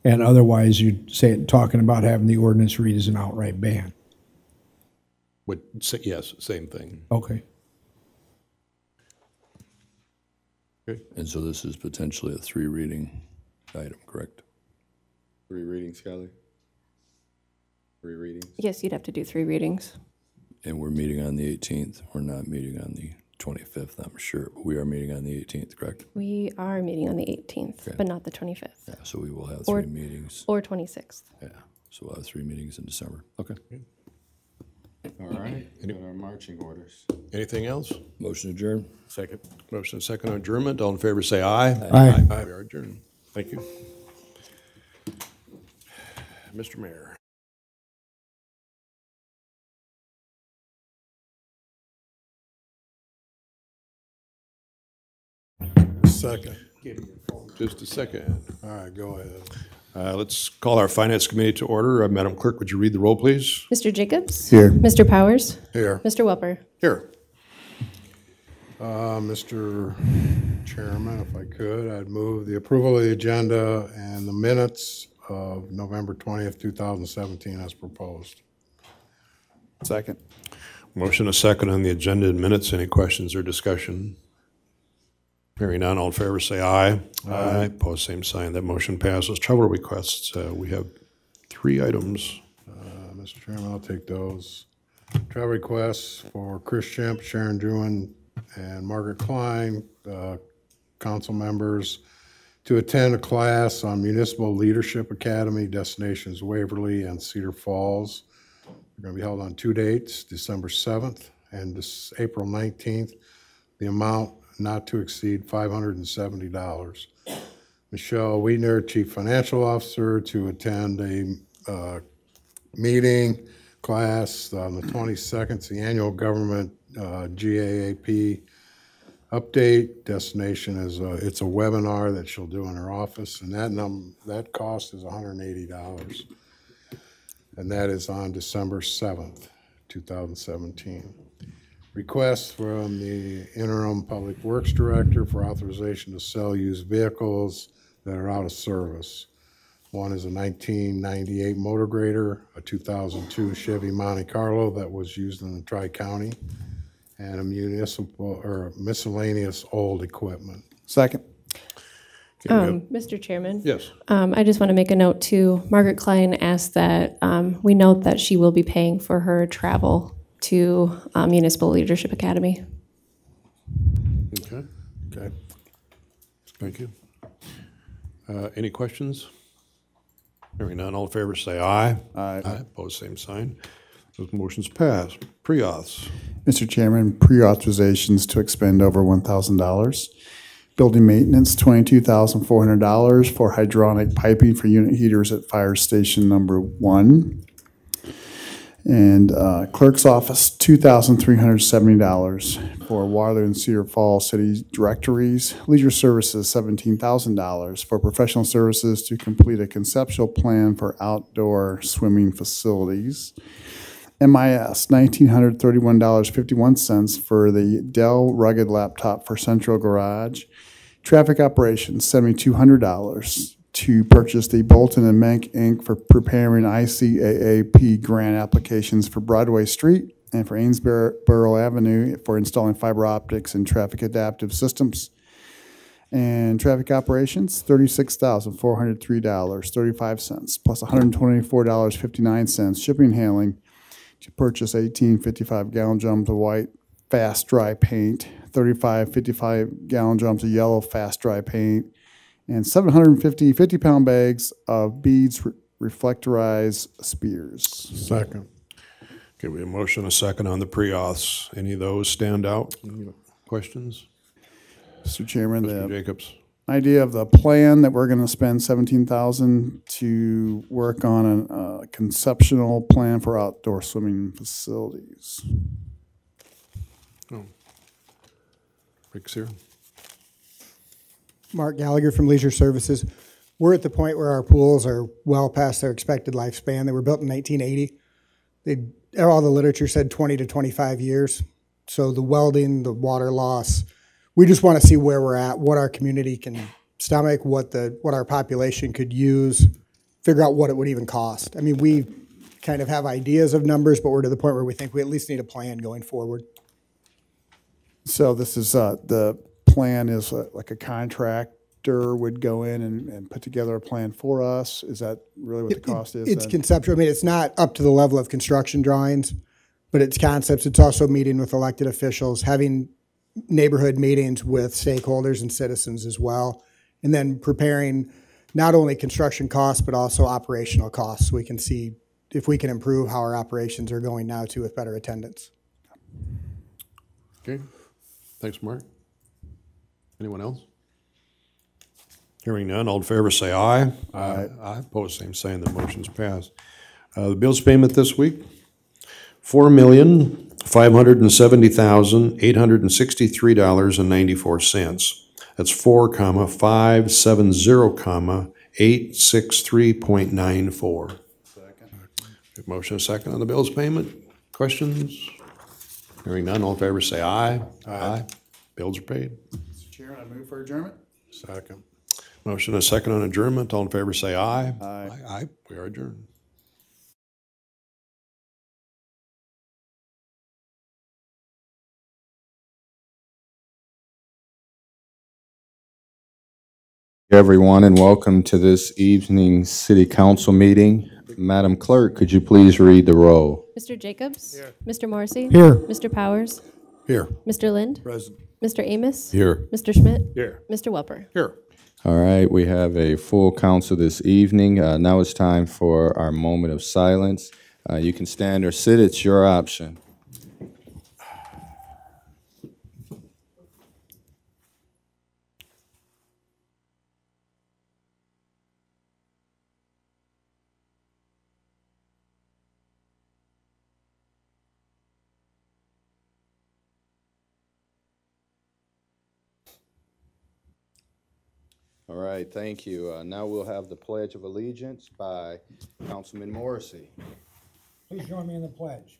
And otherwise, you'd say, talking about having the ordinance read as an outright ban. Yes, same thing. Okay. And so this is potentially a 3-reading item, correct? 3 readings, Kelley? 3 readings? Yes, you'd have to do 3 readings. And we're meeting on the 18th. We're not meeting on the 25th, I'm sure, but we are meeting on the 18th, correct? We are meeting on the 18th, but not the 25th. Yeah, so we will have Or- 3 meetings. Or 26th. Yeah, so we'll have 3 meetings in December. Okay. All right, got our marching orders. Anything else? Motion adjourned. Second. Motion and second on adjournment. All in favor say aye. Aye. Aye. We are adjourned. Thank you. Mr. Mayor. Second. Just a second. All right, go ahead. Let's call our Finance Committee to order. Madam Clerk, would you read the roll, please? Mr. Jacobs? Here. Mr. Powers? Here. Mr. Welper? Here. Mr. Chairman, if I could, I'd move the approval of the agenda and the minutes of November 20th, 2017 as proposed. Second. Motion a second on the agenda and minutes. Any questions or discussion? Hearing none, all in favor say aye. Aye. Opposed, same sign. That motion passes. Travel requests, we have 3 items. Mr. Chairman, I'll take those. Travel requests for Chris Schmitt, Sharon Druin, and Margaret Klein, council members, to attend a class on Municipal Leadership Academy, destinations Waverly and Cedar Falls. They're going to be held on 2 dates, December 7th and April 19th. The amount not to exceed $570. Michelle Wiedner, Chief Financial Officer, to attend a meeting class on the 22nd, it's the annual government GAAP update. Destination is it's a webinar that she'll do in her office, and that cost is $180, and that is on December 7th, 2017. Request from the interim Public Works Director for authorization to sell used vehicles that are out of service. One is a 1998 motor grader, a 2002 Chevy Monte Carlo that was used in the Tri-County, and a municipal or miscellaneous old equipment. Second. Mr. Chairman? Yes. I just want to make a note too. Margaret Klein asked that we note that she will be paying for her travel to Municipal Leadership Academy. Okay. Okay. Thank you. Any questions? Hearing none, all in favor say aye. Aye. Aye. Opposed, same sign. Those motions pass. Pre-auths. Mr. Chairman, pre-authorizations to expend over $1,000. Building maintenance, $22,400 for hydronic piping for unit heaters at fire station number 1. And clerk's office, $2,370 for Waterloo and Cedar Falls city directories. Leisure services, $17,000 for professional services to complete a conceptual plan for outdoor swimming facilities. MIS, $1,931.51 for the Dell rugged laptop for central garage. Traffic operations, $7,200 to purchase the Bolton and Menk Inc. for preparing ICAAP grant applications for Broadway Street and for Amesboro Avenue for installing fiber optics and traffic adaptive systems. And traffic operations, $36,403.35 plus $124.59 shipping and handling to purchase 18 55-gallon drums of white fast dry paint, 35 55-gallon drums of yellow fast dry paint, and 750 50-pound bags of beads reflectorized spears. Second. Okay, we have a motion, a second on the pre-auths. Any of those stand out? Any questions? Mr. Chairman, Mr. the Jacobs. idea of the plan that we're going to spend $17,000 to work on a conceptual plan for outdoor swimming facilities. Oh. Rick's here. Mark Gallagher from Leisure Services. We're at the point where our pools are well past their expected lifespan. They were built in 1980. All the literature said 20 to 25 years. So the welding, the water loss, we just want to see where we're at, what our community can stomach, what our population could use, figure out what it would even cost. I mean, we kind of have ideas of numbers, but we're to the point where we think we at least need a plan going forward. So this is, the plan is like a contractor would go in and put together a plan for us? Is that really what the cost is? It's then? conceptual. I mean, it's not up to the level of construction drawings, but it's concepts. It's also meeting with elected officials, having neighborhood meetings with stakeholders and citizens as well, and then preparing not only construction costs, but also operational costs. So we can see if we can improve how our operations are going now too with better attendance. Okay, thanks, Mark. Anyone else? Hearing none, all in favor say aye. Aye. Aye, opposed, same sign, the motion's passed. The bills payment this week, $4,570,863.94. That's 4,570,863.94. Second. Motion and second on the bills payment. Questions? Hearing none, all in favor say aye. Aye. Bills are paid. Mr. Chairman, I move for adjournment. Second. Motion and second on adjournment. All in favor say aye. Aye. Aye. We are adjourned. Everyone, and welcome to this evening's City Council meeting. Madam Clerk, could you please read the roll? Mr. Jacobs? Here. Mr. Morrissey? Here. Mr. Powers? Here. Mr. Lind? Present. Mr. Amos? Here. Mr. Schmitt? Here. Mr. Welper? Here. All right, we have a full council this evening. Now it's time for our moment of silence. You can stand or sit, it's your option. All right, thank you. Now we'll have the Pledge of Allegiance by Councilman Morrissey. Please join me in the pledge.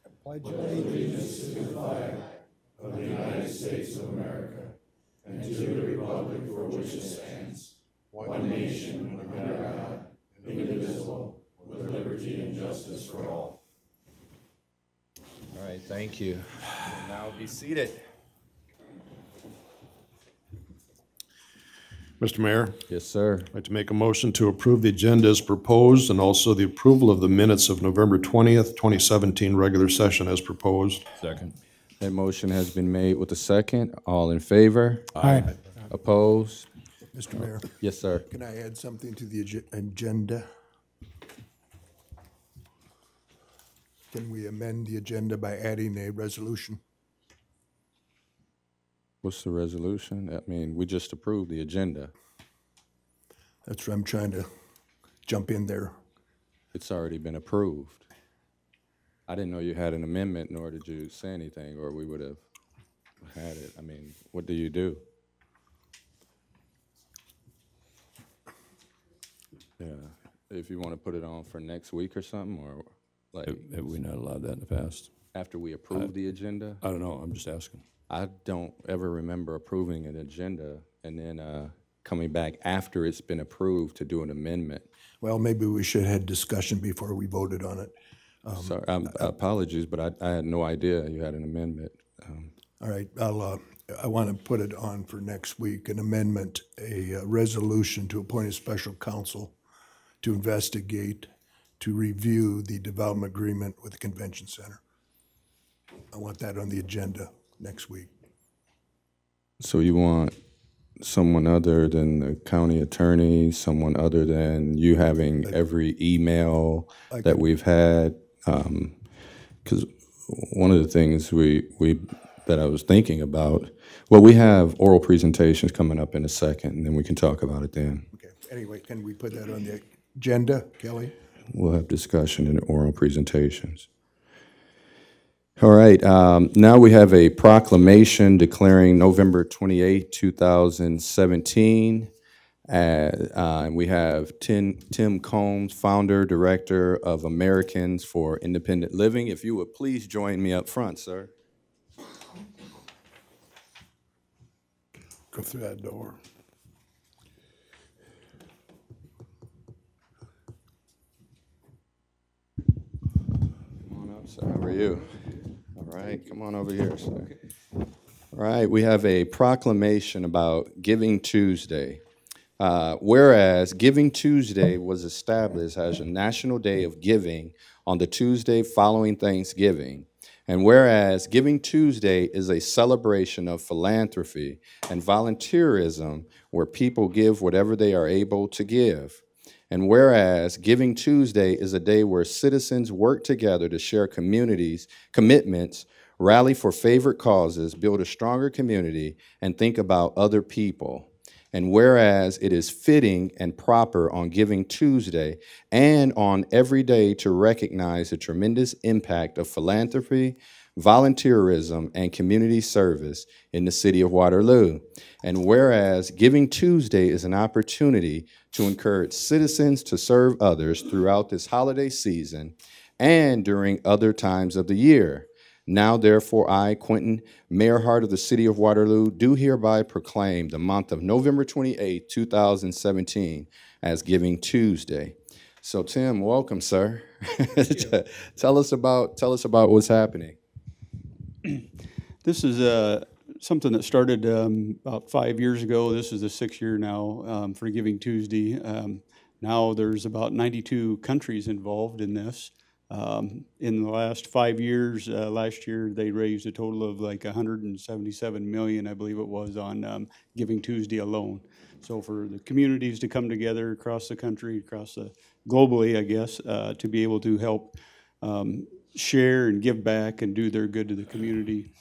I pledge allegiance to the flag of the United States of America and to the republic for which it stands, one nation under God, indivisible, with liberty and justice for all. All right, thank you. Now be seated. Mr. Mayor, Yes, sir. I'd like to make a motion to approve the agenda as proposed and also the approval of the minutes of November 20th, 2017 regular session as proposed. Second. That motion has been made with a second. All in favor? Aye. Opposed? Mr. Mayor, Yes, sir. can I add something to the agenda? Can we amend the agenda by adding a resolution? What's the resolution? I mean, we just approved the agenda. That's where I'm trying to jump in there. It's already been approved. I didn't know you had an amendment, nor did you say anything, or we would have had it. I mean, what do you do? Yeah, if you want to put it on for next week or something, or like. Have we not allowed that in the past? After we approve the agenda? I don't know, I'm just asking. I don't ever remember approving an agenda and then coming back after it's been approved to do an amendment. Well, maybe we should have had discussion before we voted on it. Sorry, apologies, but I had no idea you had an amendment. All right, I want to put it on for next week, an amendment, a resolution to appoint a special counsel to investigate, to review the development agreement with the convention center. I want that on the agenda next week. So you want someone other than the county attorney, someone other than you having every email that we've had? Because one of the things that I was thinking about, well, we have oral presentations coming up in a second, and then we can talk about it then. Okay. Anyway, can we put that on the agenda, Kelley? We'll have discussion in oral presentations. All right, now we have a proclamation declaring November 28, 2017. And we have Tim Combs, founder, director of Americans for Independent Living. If you would please join me up front, sir. Go through that door. up, sir? How are you? All right, come on over here, sir. All right, we have a proclamation about Giving Tuesday. Whereas Giving Tuesday was established as a national day of giving on the Tuesday following Thanksgiving, and whereas Giving Tuesday is a celebration of philanthropy and volunteerism where people give whatever they are able to give, and whereas Giving Tuesday is a day where citizens work together to share commitments, rally for favorite causes, build a stronger community, and think about other people. And whereas it is fitting and proper on Giving Tuesday and on every day to recognize the tremendous impact of philanthropy, volunteerism, and community service in the city of Waterloo. And whereas Giving Tuesday is an opportunity to encourage citizens to serve others throughout this holiday season and during other times of the year. Now, therefore, I, Quentin, Mayor Hart of the City of Waterloo, do hereby proclaim the month of November 28, 2017 as Giving Tuesday. So, Tim, welcome, sir. Tell us about what's happening. This is something that started about 5 years ago. This is the 6th year now for Giving Tuesday. Now there's about 92 countries involved in this. In the last 5 years, last year they raised a total of like 177 million, I believe it was, on Giving Tuesday alone. So for the communities to come together across the country, globally, I guess, to be able to help share and give back and do their good to the community,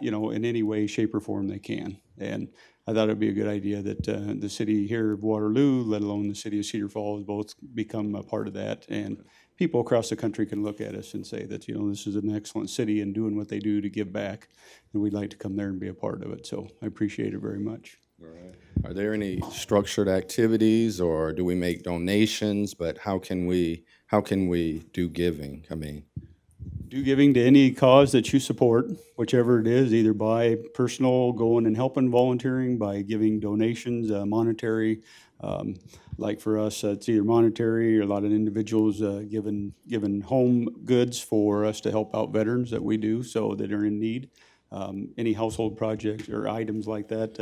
in any way, shape, or form they can. And I thought it would be a good idea that the city here of Waterloo, let alone the city of Cedar Falls, both become a part of that. And people across the country can look at us and say that, this is an excellent city and doing what they do to give back. And we'd like to come there and be a part of it. So I appreciate it very much. All right. Are there any structured activities, or do we make donations? But how can we do giving? Do giving to any cause that you support, whichever it is, either by personal going and helping, volunteering, by giving donations, monetary. Like for us, it's either monetary or a lot of individuals giving home goods for us to help out veterans that we do, so that are in need. Any household projects or items like that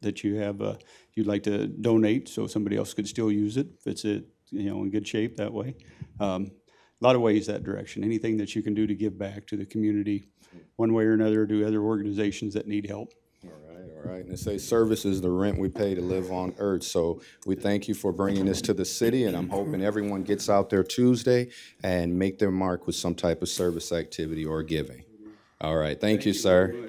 that you have you'd like to donate, so somebody else could still use it if it's in good shape that way. A lot of ways that direction. Anything that you can do to give back to the community, one way or another, to other organizations that need help. All right, and they say service is the rent we pay to live on earth. So we thank you for bringing this to the city, and I'm hoping everyone gets out there Tuesday and make their mark with some type of service activity or giving. All right, thank you, sir.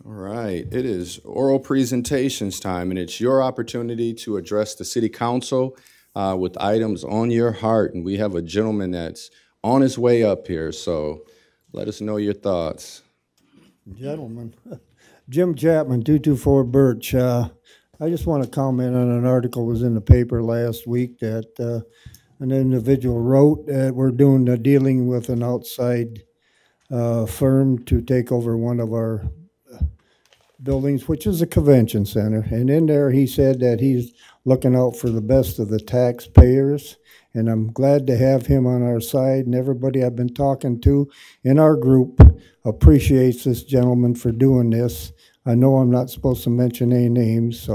All right, it is oral presentations time, and it's your opportunity to address the city council with items on your heart. And we have a gentleman that's on his way up here, so let us know your thoughts. Gentlemen, Jim Chapman, 224 Birch. I just want to comment on an article that was in the paper last week that an individual wrote that we're dealing with an outside firm to take over one of our buildings, which is a convention center. And in there he said that he's looking out for the best of the taxpayers, and I'm glad to have him on our side. And everybody I've been talking to in our group appreciates this gentleman for doing this. I know I'm not supposed to mention any names,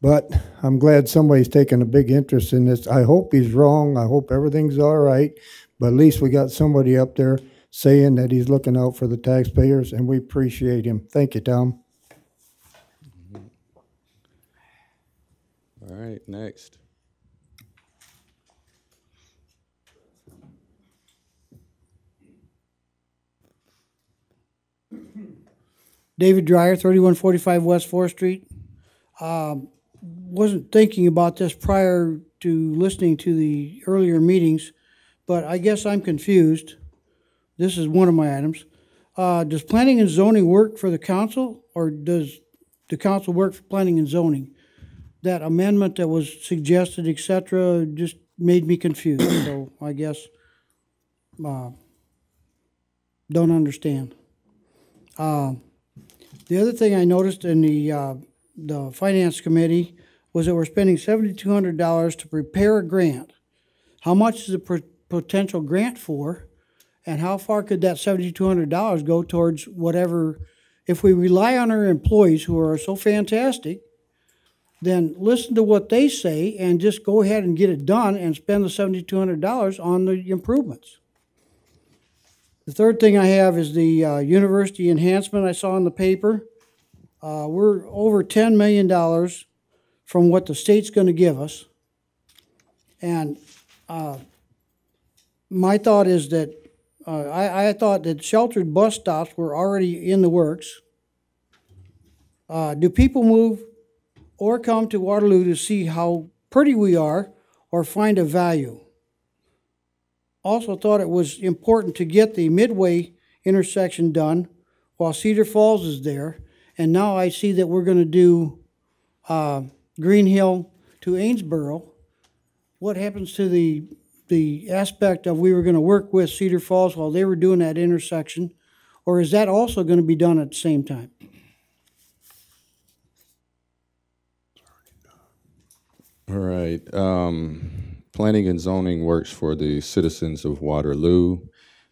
but I'm glad somebody's taking a big interest in this. I hope he's wrong. I hope everything's all right, but at least we got somebody up there saying that he's looking out for the taxpayers, and we appreciate him. Thank you, Tom. All right, next. David Dreyer, 3145 West 4th Street. Wasn't thinking about this prior to listening to the earlier meetings, but I guess I'm confused. This is one of my items. Does planning and zoning work for the council, or does the council work for planning and zoning? That amendment that was suggested, et cetera, just made me confused. So I guess Don't understand. The other thing I noticed in the finance committee was that we're spending $7,200 to prepare a grant. How much is the potential grant for, and how far could that $7,200 go towards whatever? If we rely on our employees who are so fantastic, then listen to what they say and just go ahead and get it done and spend the $7,200 on the improvements. The third thing I have is the university enhancement I saw in the paper. We're over $10 million from what the state's going to give us. And my thought is that I thought that sheltered bus stops were already in the works. Do people move or come to Waterloo to see how pretty we are or find a value? Also thought it was important to get the Midway intersection done while Cedar Falls is there. And now I see that we're going to do Green Hill to Amesboro. What happens to the aspect of we were going to work with Cedar Falls while they were doing that intersection? Or is that also going to be done at the same time? All right. Planning and zoning works for the citizens of Waterloo.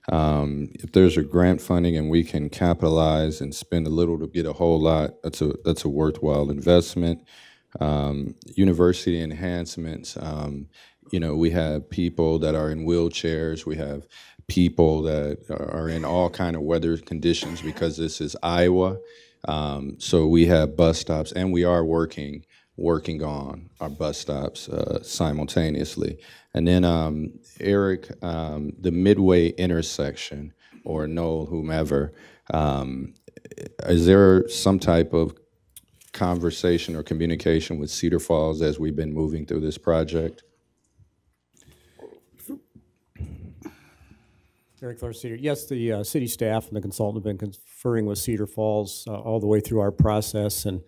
If there's a grant funding and we can capitalize and spend a little to get a whole lot, that's a worthwhile investment. University enhancements, we have people that are in wheelchairs. We have people that are in all kind of weather conditions because this is Iowa. So we have bus stops, and we are working on our bus stops simultaneously. And then Eric, the Midway intersection, or Noel, whomever, is there some type of conversation or communication with Cedar Falls as we've been moving through this project? Eric Flores, Cedar. Yes, the city staff and the consultant have been conferring with Cedar Falls all the way through our process, and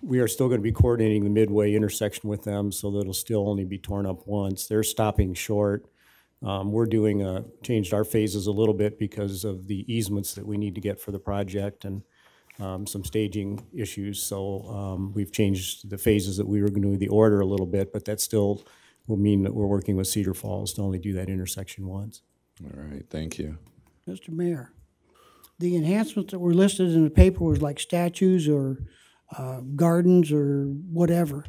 we are still going to be coordinating the Midway intersection with them, so that it'll still only be torn up once. They're stopping short. We're doing changed our phases a little bit because of the easements that we need to get for the project and some staging issues. So we've changed the phases that we were going to do, the order a little bit, but that still will mean that we're working with Cedar Falls to only do that intersection once. All right, thank you. Mr. Mayor, the enhancements that were listed in the paper was like statues or gardens or whatever.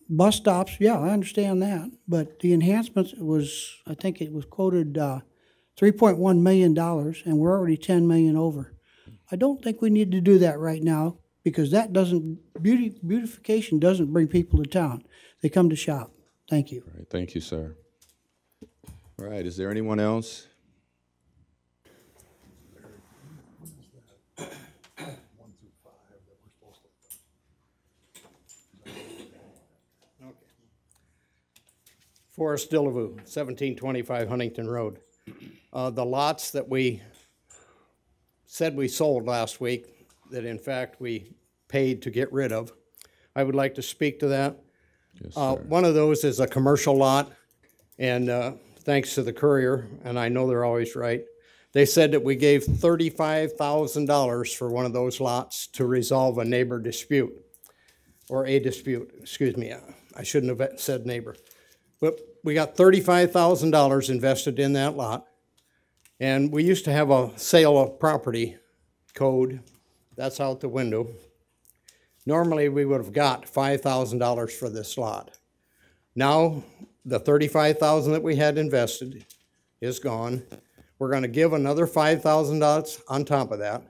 Bus stops, yeah, I understand that. But the enhancements was, I think it was quoted $3.1 million, and we're already $10 million over. I don't think we need to do that right now because that doesn't, beautification doesn't bring people to town. They come to shop. Thank you. All right, thank you, sir. All right, is there anyone else? Forrest Dillevue, 1725 Huntington Road. The lots that we said we sold last week, that in fact we paid to get rid of, I would like to speak to that. Yes, sir. One of those is a commercial lot, and thanks to the Courier, and I know they're always right, they said that we gave $35,000 for one of those lots to resolve a neighbor dispute, or a dispute, excuse me, I shouldn't have said neighbor. But we got $35,000 invested in that lot, and we used to have a sale of property code. That's out the window. Normally, we would have got $5,000 for this lot. Now, the $35,000 that we had invested is gone. We're going to give another $5,000 on top of that.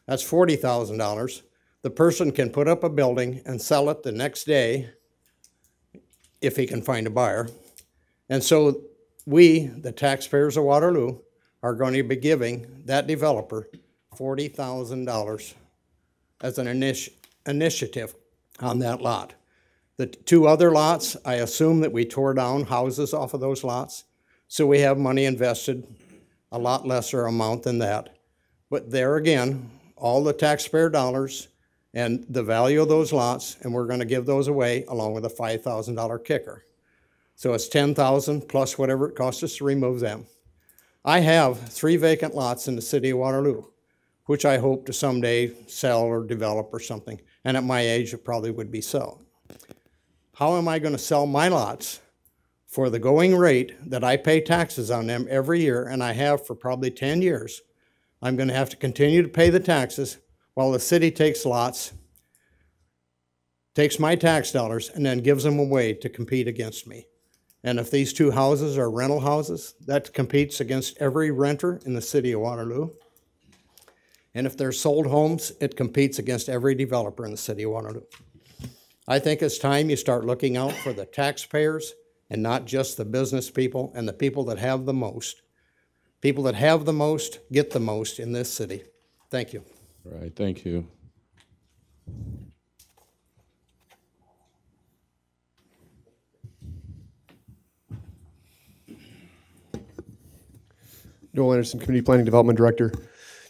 That's $40,000. The person can put up a building and sell it the next day if he can find a buyer. And so we, the taxpayers of Waterloo, are going to be giving that developer $40,000 as an initiative on that lot. The two other lots, I assume that we tore down houses off of those lots, so we have money invested, a lot lesser amount than that. But there again, all the taxpayer dollars and the value of those lots, and we're going to give those away along with a $5,000 kicker. So it's $10,000 plus whatever it costs us to remove them. I have 3 vacant lots in the city of Waterloo, which I hope to someday sell or develop or something. And at my age, it probably would be so. How am I going to sell my lots for the going rate that I pay taxes on them every year, and I have for probably 10 years? I'm going to have to continue to pay the taxes while the city takes lots, takes my tax dollars, and then gives them away to compete against me. And if these 2 houses are rental houses, that competes against every renter in the city of Waterloo. And if they're sold homes, it competes against every developer in the city of Waterloo. I think it's time you start looking out for the taxpayers and not just the business people and the people that have the most. People that have the most get the most in this city. Thank you. All right, thank you. Noel Anderson, Community Planning Development Director.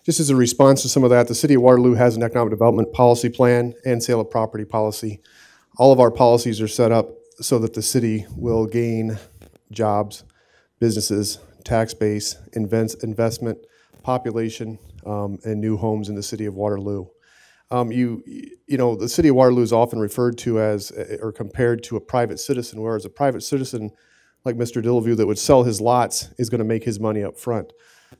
Just as a response to some of that, the City of Waterloo has an economic development policy plan and sale of property policy. All of our policies are set up so that the city will gain jobs, businesses, tax base, investment, population, and new homes in the City of Waterloo. You know, the City of Waterloo is often referred to as, or compared to a private citizen, whereas a private citizen like Mr. Dillevue that would sell his lots is going to make his money up front.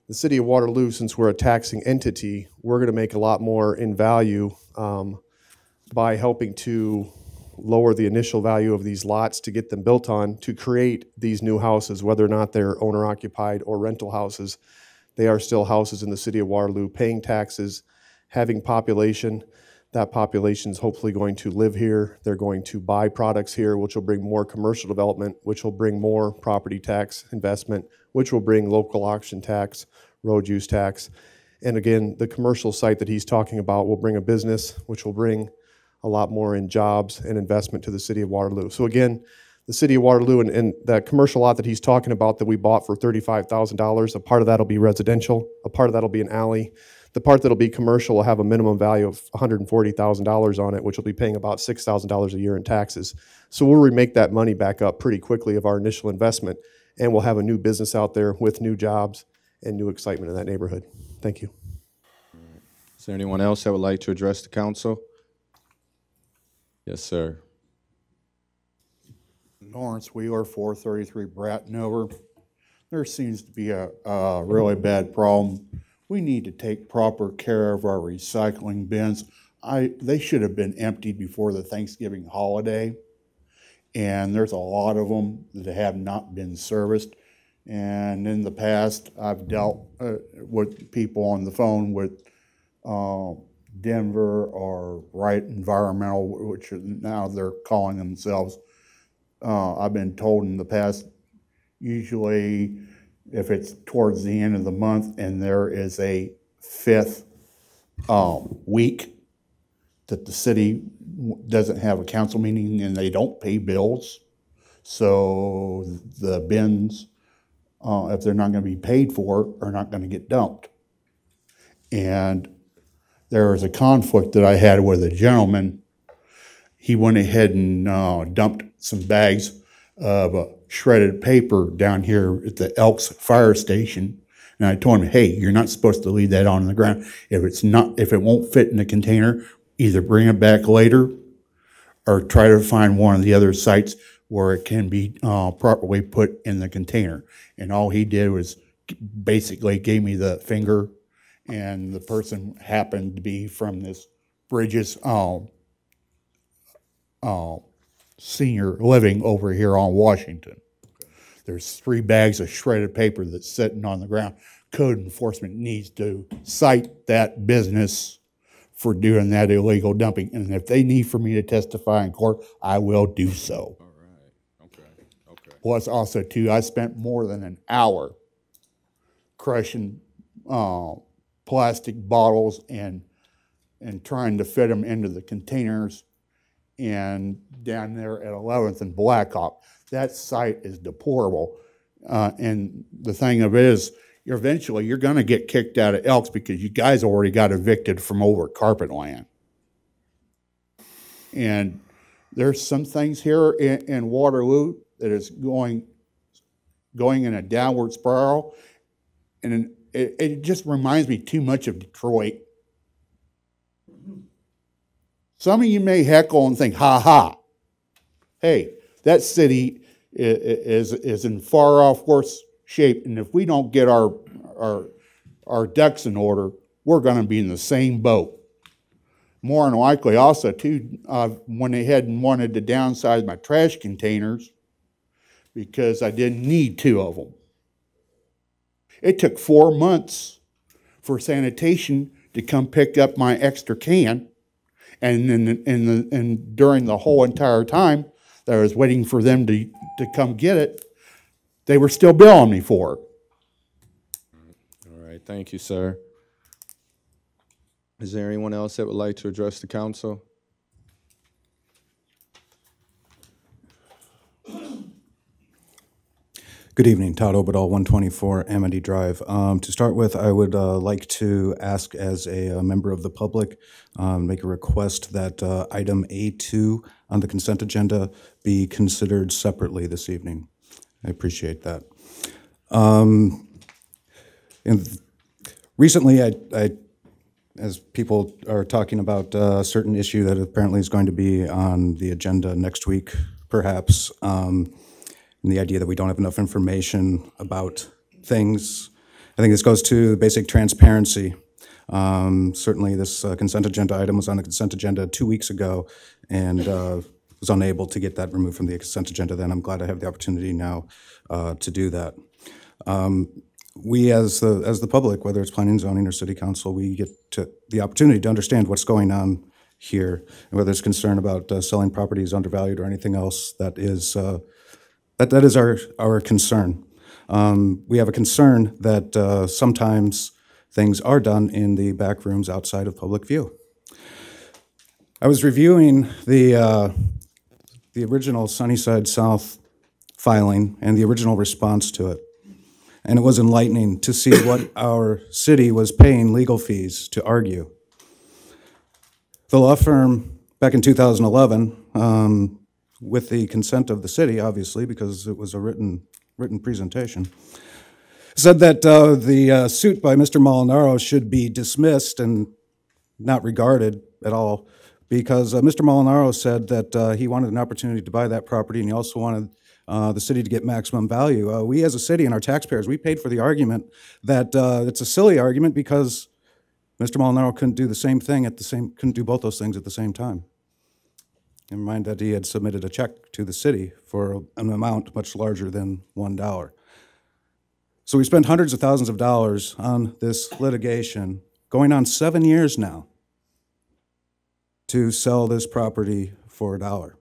The City of Waterloo, since we're a taxing entity, we're going to make a lot more in value by helping to lower the initial value of these lots to get them built on to create these new houses, whether or not they're owner-occupied or rental houses. They are still houses in the City of Waterloo, paying taxes, having population. That population is hopefully going to live here. They're going to buy products here, which will bring more commercial development, which will bring more property tax investment, which will bring local auction tax, road use tax. And again, the commercial site that he's talking about will bring a business, which will bring a lot more in jobs and investment to the City of Waterloo. So again, the City of Waterloo and that commercial lot that he's talking about that we bought for $35,000, a part of that will be residential, a part of that will be an alley. The part that'll be commercial will have a minimum value of $140,000 on it, which will be paying about $6,000 a year in taxes. So we'll remake that money back up pretty quickly of our initial investment, and we'll have a new business out there with new jobs and new excitement in that neighborhood. Thank you. Is there anyone else that would like to address the council? Yes, sir. Lawrence Wheeler, 433 Bratton over. There seems to be a really bad problem. We need to take proper care of our recycling bins. They should have been emptied before the Thanksgiving holiday, and there's a lot of them that have not been serviced. And in the past, I've dealt with people on the phone with Denver or Wright Environmental, which now they're calling themselves. I've been told in the past, usually if it's towards the end of the month and there is a 5th week that the city doesn't have a council meeting and they don't pay bills, so the bins, if they're not going to be paid for, are not going to get dumped. And there was a conflict that I had with a gentleman. He went ahead and dumped some bags of shredded paper down here at the Elks fire station. And I told him, hey, you're not supposed to leave that on the ground. If it won't fit in the container, either bring it back later or try to find one of the other sites where it can be properly put in the container. And all he did was basically gave me the finger, and the person happened to be from this Bridges senior living over here on Washington. There's 3 bags of shredded paper that's sitting on the ground. Code enforcement needs to cite that business for doing that illegal dumping. And if they need for me to testify in court, I will do so. All right. Okay. Plus also too, I spent more than an hour crushing plastic bottles and trying to fit them into the containers. And down there at 11th and Blackhawk, that site is deplorable. And the thing of it is, eventually you're going to get kicked out of Elks because you guys already got evicted from over Carpet Land. And there's some things here in Waterloo that is going in a downward spiral. And it just reminds me too much of Detroit. Some of you may heckle and think, ha ha. Hey, that city is in far off worse shape, and if we don't get our ducks in order, we're going to be in the same boat. More than likely, also too, when they had wanted to downsize my trash containers because I didn't need 2 of them. It took 4 months for sanitation to come pick up my extra can, and during the whole entire time that I was waiting for them to come get it, they were still billing me for it. All right, thank you, sir. Is there anyone else that would like to address the council? Good evening, Todd Obadal, 124 Amity Drive. To start with, I would like to ask as a member of the public, make a request that item A2 on the consent agenda be considered separately this evening. I appreciate that. Recently, I as people are talking about a certain issue that apparently is going to be on the agenda next week, perhaps, and the idea that we don't have enough information about things. I think this goes to basic transparency. Certainly this consent agenda item was on the consent agenda 2 weeks ago and was unable to get that removed from the consent agenda then. I'm glad I have the opportunity now to do that. We as the public, whether it's planning and zoning or city council, we get the opportunity to understand what's going on here, and whether it's concern about selling properties undervalued or anything else that is our concern. We have a concern that sometimes things are done in the back rooms outside of public view. I was reviewing the original Sunnyside South filing and the original response to it. And it was enlightening to see what our city was paying legal fees to argue. The law firm, back in 2011, with the consent of the city, obviously, because it was a written presentation, said that the suit by Mr. Molinaro should be dismissed and not regarded at all, because Mr. Molinaro said that he wanted an opportunity to buy that property, and he also wanted the city to get maximum value. We as a city and our taxpayers, we paid for the argument that it's a silly argument because Mr. Molinaro couldn't do the same thing couldn't do both those things at the same time. Never mind that he had submitted a check to the city for an amount much larger than $1. So we spent hundreds of thousands of dollars on this litigation, going on 7 years now, to sell this property for $1.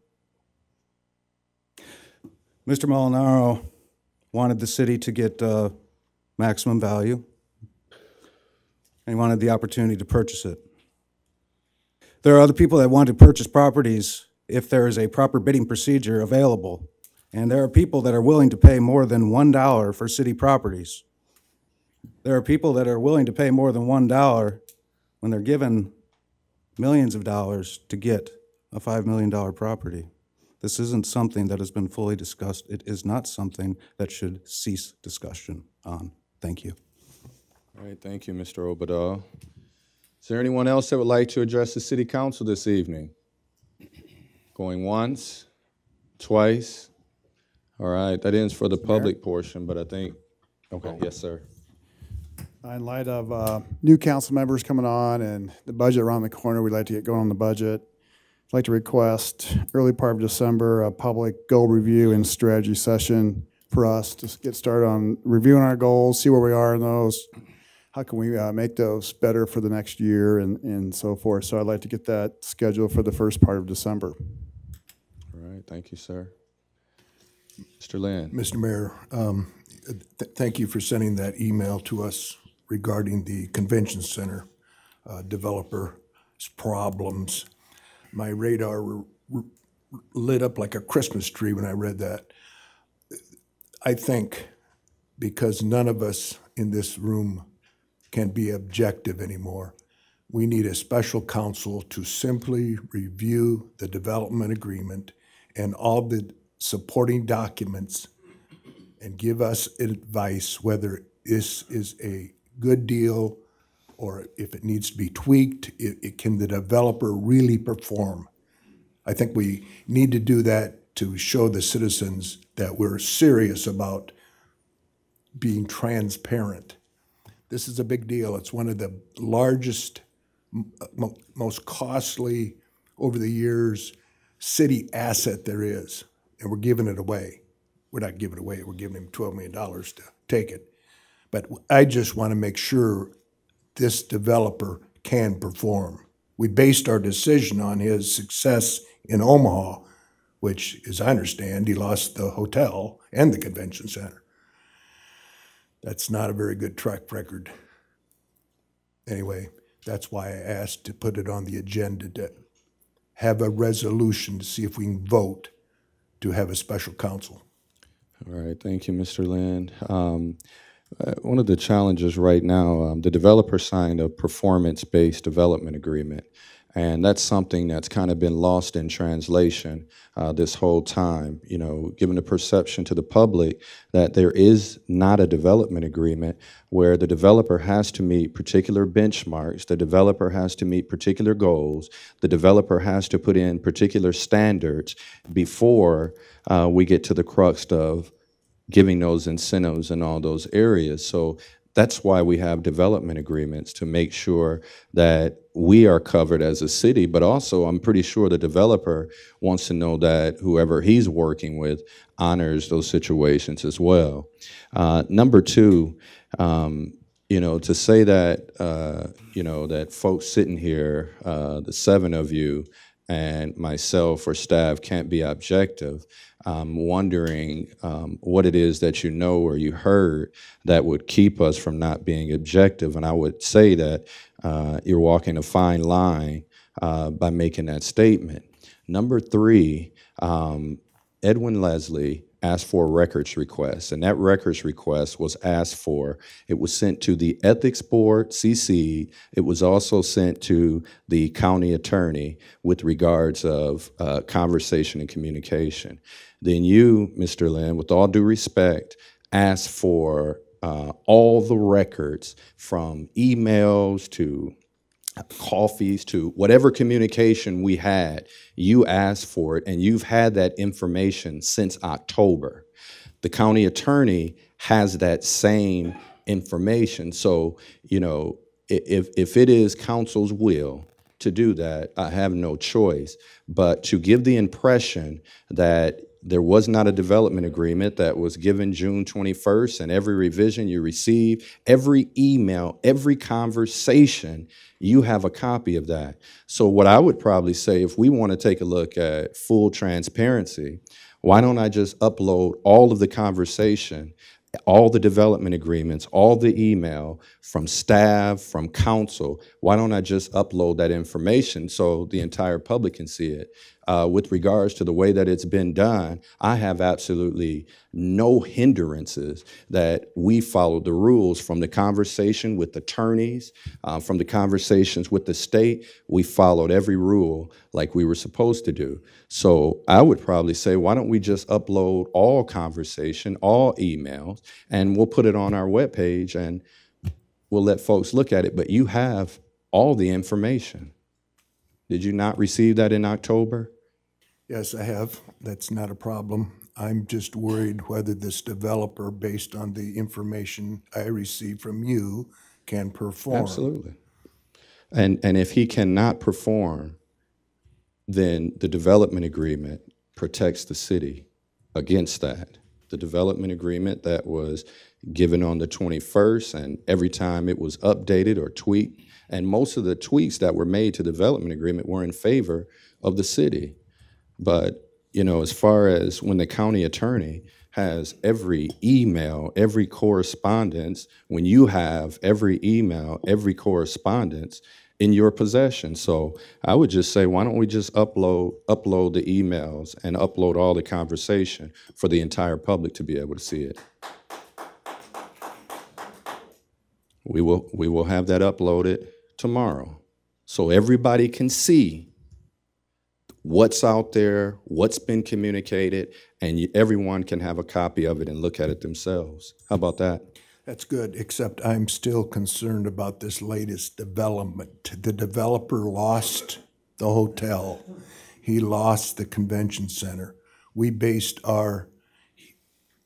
Mr. Molinaro wanted the city to get maximum value, and he wanted the opportunity to purchase it. There are other people that want to purchase properties if there is a proper bidding procedure available, and there are people that are willing to pay more than $1 for city properties. There are people that are willing to pay more than $1 when they're given millions of dollars to get a $5 million property. This isn't something that has been fully discussed. It is not something that should cease discussion on. Thank you. All right, thank you, Mr. Obadal. Is there anyone else that would like to address the city council this evening? Going once, twice. All right, that ends for the public portion, but I think, okay, yes, sir. In light of new council members coming on and the budget around the corner, we'd like to get going on the budget. I'd like to request early part of December a public goal review and strategy session for us to get started on reviewing our goals, see where we are in those, how can we make those better for the next year and so forth. So I'd like to get that scheduled for the first part of December. All right, thank you, sir. Mr. Lynn. Mr. Mayor, thank you for sending that email to us regarding the convention center developer's problems. My radar lit up like a Christmas tree when I read that. I think because none of us in this room can be objective anymore, we need a special counsel to simply review the development agreement and all the supporting documents and give us advice whether this is a good deal, or if it needs to be tweaked, can the developer really perform? I think we need to do that to show the citizens that we're serious about being transparent. This is a big deal. It's one of the largest, most costly over the years city asset there is, and we're giving it away. We're not giving it away, we're giving him $12 million to take it. But I just want to make sure this developer can perform. We based our decision on his success in Omaha, which, as I understand, he lost the hotel and the convention center. That's not a very good track record. Anyway, that's why I asked to put it on the agenda to have a resolution to see if we can vote to have a special counsel. All right, thank you, Mr. Lind. One of the challenges right now, the developer signed a performance-based development agreement, and that's something that's kind of been lost in translation this whole time, you know, given the perception to the public that there is not a development agreement where the developer has to meet particular benchmarks, the developer has to meet particular goals, the developer has to put in particular standards before we get to the crux of giving those incentives in all those areas. So that's why we have development agreements, to make sure that we are covered as a city, but also I'm pretty sure the developer wants to know that whoever he's working with honors those situations as well. Number two, you know, to say that, you know, that folks sitting here, the 7 of you and myself or staff can't be objective, I'm wondering what it is that you know or you heard that would keep us from not being objective. And I would say that you're walking a fine line by making that statement. Number 3, Edwin Leslie asked for a records request, and that records request was asked for. It was sent to the Ethics Board, CC. It was also sent to the county attorney with regards of conversation and communication. Then you, Mr. Lind, with all due respect, asked for all the records from emails to coffees to whatever communication we had. You asked for it, and you've had that information since October. The county attorney has that same information. So, you know, if it is council's will to do that, I have no choice but to give the impression that there was not a development agreement that was given June 21st, and every revision you receive, every email, every conversation, you have a copy of that. So what I would probably say, if we want to take a look at full transparency, why don't I just upload all of the conversation, all the development agreements, all the email from staff, from council? Why don't I just upload that information so the entire public can see it? With regards to the way that it's been done, I have absolutely no hindrances that we followed the rules from the conversation with attorneys, from the conversations with the state. We followed every rule like we were supposed to do. So I would probably say, why don't we just upload all conversation, all emails, and we'll put it on our webpage and we'll let folks look at it. But you have all the information. Did you not receive that in October? Yes, I have. That's not a problem. I'm just worried whether this developer, based on the information I received from you, can perform. Absolutely. And if he cannot perform, then the development agreement protects the city against that. The development agreement that was given on the 21st, and every time it was updated or tweaked, and most of the tweaks that were made to the development agreement were in favor of the city. But, you know, as far as when the county attorney has every email, every correspondence, when you have every email, every correspondence in your possession. So I would just say, why don't we just upload the emails and upload all the conversation for the entire public to be able to see it. We will have that uploaded tomorrow so everybody can see what's out there, what's been communicated, and everyone can have a copy of it and look at it themselves. How about that? That's good, except I'm still concerned about this latest development. The developer lost the hotel. He lost the convention center. We based our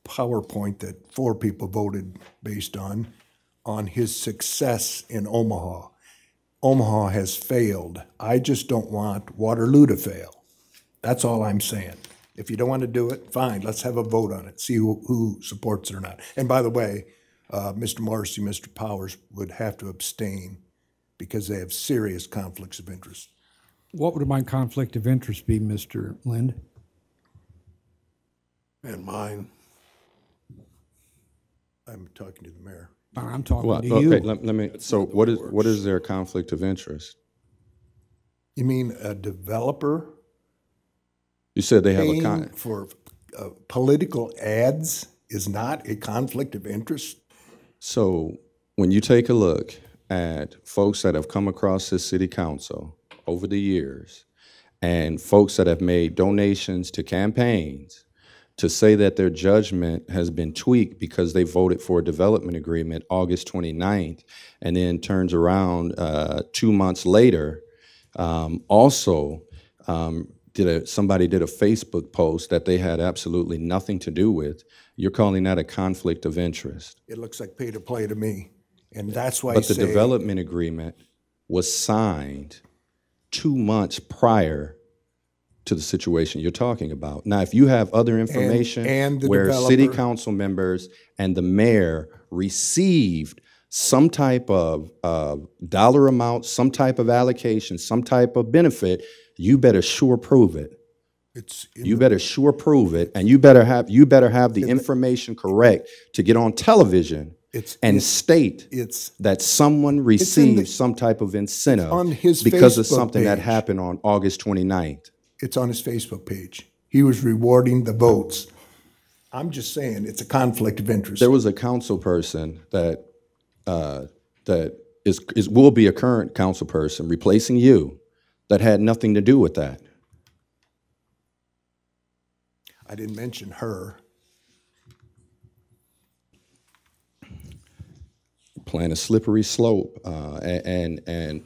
PowerPoint that 4 people voted based on his success in Omaha. Omaha has failed. I just don't want Waterloo to fail. That's all I'm saying. If you don't want to do it, fine, let's have a vote on it, see who supports it or not. And by the way, Mr. Morrissey, Mr. Powers would have to abstain because they have serious conflicts of interest. What would my conflict of interest be, Mr. Lind? And mine, I'm talking to the mayor. I'm talking Well, to you. okay, let me, so what is their conflict of interest? You mean a developer You said they have a paying for political ads is not a conflict of interest? So when you take a look at folks that have come across this city council over the years and folks that have made donations to campaigns to say that their judgment has been tweaked because they voted for a development agreement August 29th and then turns around 2 months later, somebody did a Facebook post that they had absolutely nothing to do with. You're calling that a conflict of interest. It looks like pay to play to me, and that's why But the development agreement was signed 2 months prior to the situation you're talking about. Now, if you have other information and the where developer, city council members and the mayor received some type of dollar amount, some type of allocation, some type of benefit, you better sure prove it. You better sure prove it, and you better have the information correct to get on television and state that someone received some type of incentive because of something that happened on August 29th. It's on his Facebook page. He was rewarding the votes. I'm just saying it's a conflict of interest. There was a council person that will be a current council person replacing you that had nothing to do with that. I didn't mention her. Playing a slippery slope and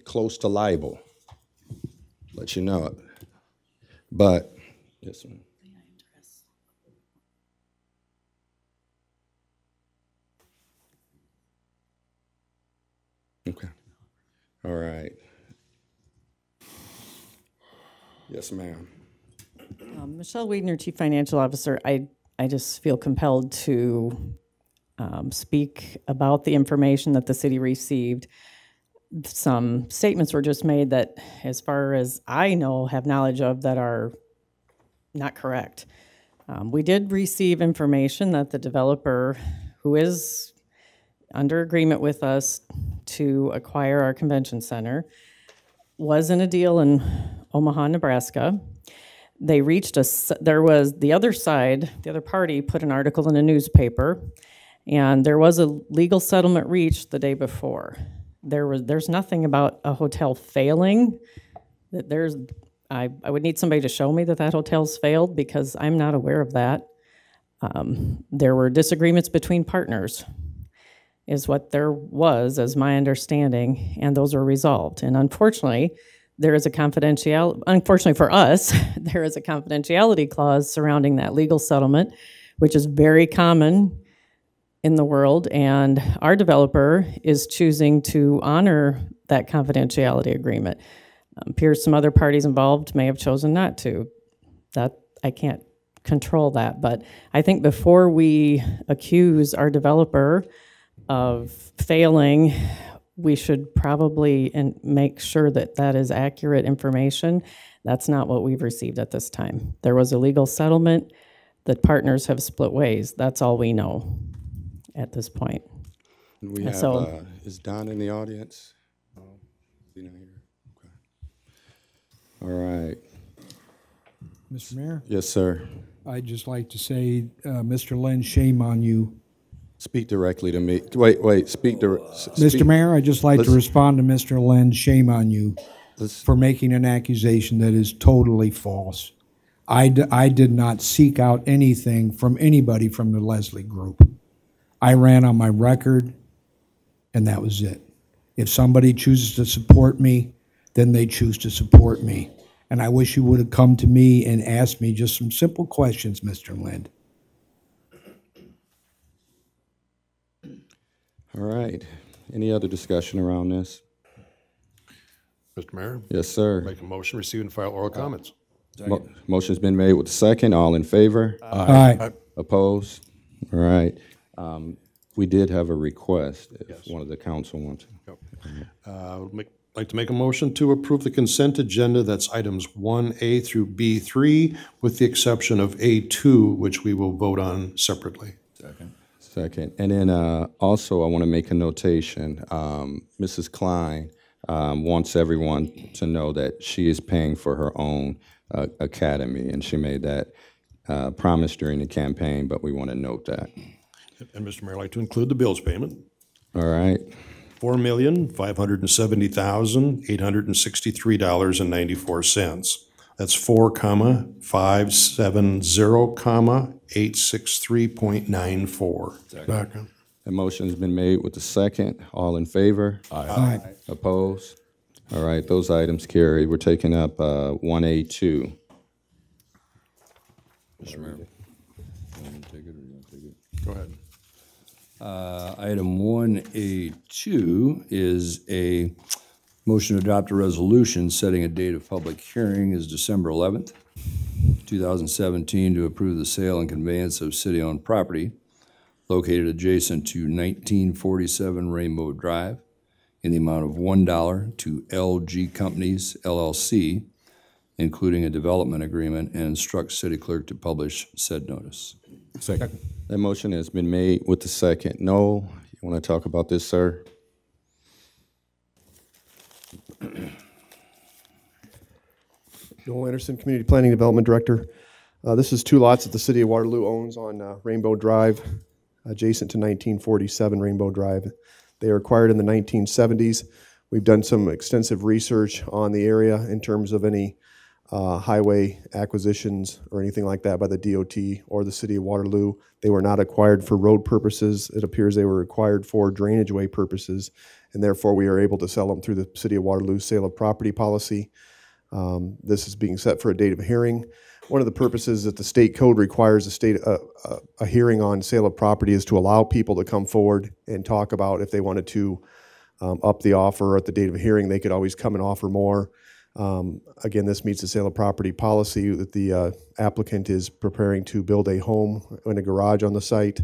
close to libel. Let you know it. But yes, ma'am. Okay. All right. Yes, ma'am. Michelle Wiedner, Chief Financial Officer. I just feel compelled to speak about the information that the city received. Some statements were just made that, as far as I know, have knowledge of, that are not correct. We did receive information that the developer, who is under agreement with us to acquire our convention center, was in a deal in Omaha, Nebraska. They reached there was the other side, the other party put an article in a newspaper, and there was a legal settlement reached the day before. There's nothing about a hotel failing. I would need somebody to show me that hotel's failed, because I'm not aware of that. There were disagreements between partners, is what there was, as my understanding, and those were resolved. And unfortunately, unfortunately for us, there is a confidentiality clause surrounding that legal settlement, which is very common in the world, and our developer is choosing to honor that confidentiality agreement. Appears some other parties involved may have chosen not to. That I can't control that, but I think before we accuse our developer of failing, we should probably make sure that that is accurate information. That's not what we've received at this time. There was a legal settlement. The partners have split ways. That's all we know at this point. We have, is Don in the audience? Is he not here? Okay. All right. Mr. Mayor? Yes, sir. I'd just like to say, Mr. Lind, shame on you. Speak directly to me. Wait, speak to... Mr. Mayor, I'd just like to respond to Mr. Lind. Shame on you for making an accusation that is totally false. I did not seek out anything from anybody from the Leslie Group. I ran on my record, and that was it. If somebody chooses to support me, then they choose to support me. And I wish you would have come to me and asked me just some simple questions, Mr. Lind. All right. Any other discussion around this? Mr. Mayor? Yes, sir. Make a motion, receive and file oral comments. Motion's been made with the second. All in favor? Aye. Opposed? All right. We did have a request if one of the council wants to. Like to make a motion to approve the consent agenda. That's items 1A through B3, with the exception of A2, which we will vote on separately. Second. And then also I want to make a notation. Mrs. Klein wants everyone to know that she is paying for her own academy, and she made that promise during the campaign, but we want to note that. And Mr. Mayor, I'd like to include the bills payment. All right. $4,570,863.94. That's 4,570,863.94. Second. The motion's been made with the second. All in favor? Aye. Opposed? All right, those items carry. We're taking up 1A2. Mr. Mayor. Go ahead. Item 1A2 is a motion to adopt a resolution setting a date of public hearing as December 11th, 2017, to approve the sale and conveyance of city-owned property located adjacent to 1947 Rainbow Drive in the amount of $1 to LG Companies, LLC, including a development agreement, and instruct city clerk to publish said notice. Second. That motion has been made with the second. Noel, you want to talk about this, sir? Noel Anderson, Community Planning Development Director. This is 2 lots that the city of Waterloo owns on Rainbow Drive, adjacent to 1947 Rainbow Drive. They were acquired in the 1970s. We've done some extensive research on the area in terms of any highway acquisitions or anything like that by the DOT or the city of Waterloo. They were not acquired for road purposes. It appears they were acquired for drainage way purposes, and therefore we are able to sell them through the city of Waterloo sale of property policy. This is being set for a date of hearing. One of the purposes that the state code requires a hearing on sale of property is to allow people to come forward and talk about if they wanted to up the offer at the date of hearing. They could always come and offer more. Again, this meets the sale of property policy that the applicant is preparing to build a home and a garage on the site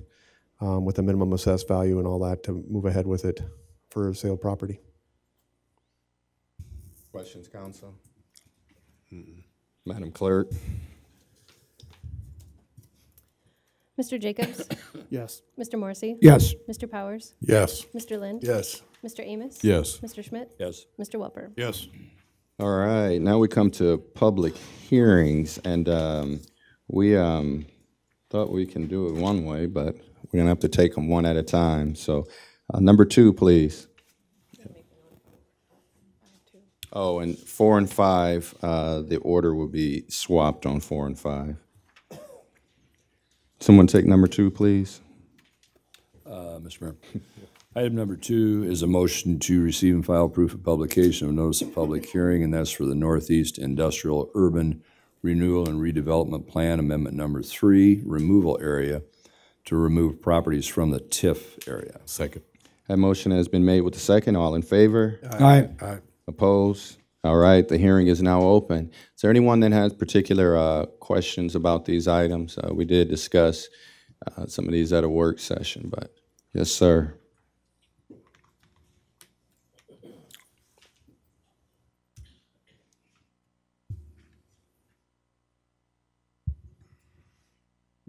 with a minimum assessed value and all that to move ahead with it for sale of property. Questions, council? Madam Clerk? Mr. Jacobs? Yes. Mr. Morrissey? Yes. Mr. Powers? Yes. Mr. Lind? Yes. Mr. Amos? Yes. Mr. Schmitt? Yes. Mr. Welper? Yes. All right, now we come to public hearings, and we thought we can do it one way, but we're gonna have to take them one at a time. So, number 2, please. Oh, and 4 and 5, the order will be swapped on 4 and 5. Someone take number 2, please. Mr. Mayor. Item number 2 is a motion to receive and file proof of publication of notice of public hearing, and that's for the Northeast Industrial Urban Renewal and Redevelopment Plan Amendment number 3, removal area to remove properties from the TIF area. Second. That motion has been made with the second. All in favor? Aye. Aye. Opposed? All right, the hearing is now open. Is there anyone that has particular questions about these items? We did discuss some of these at a work session, but yes, sir.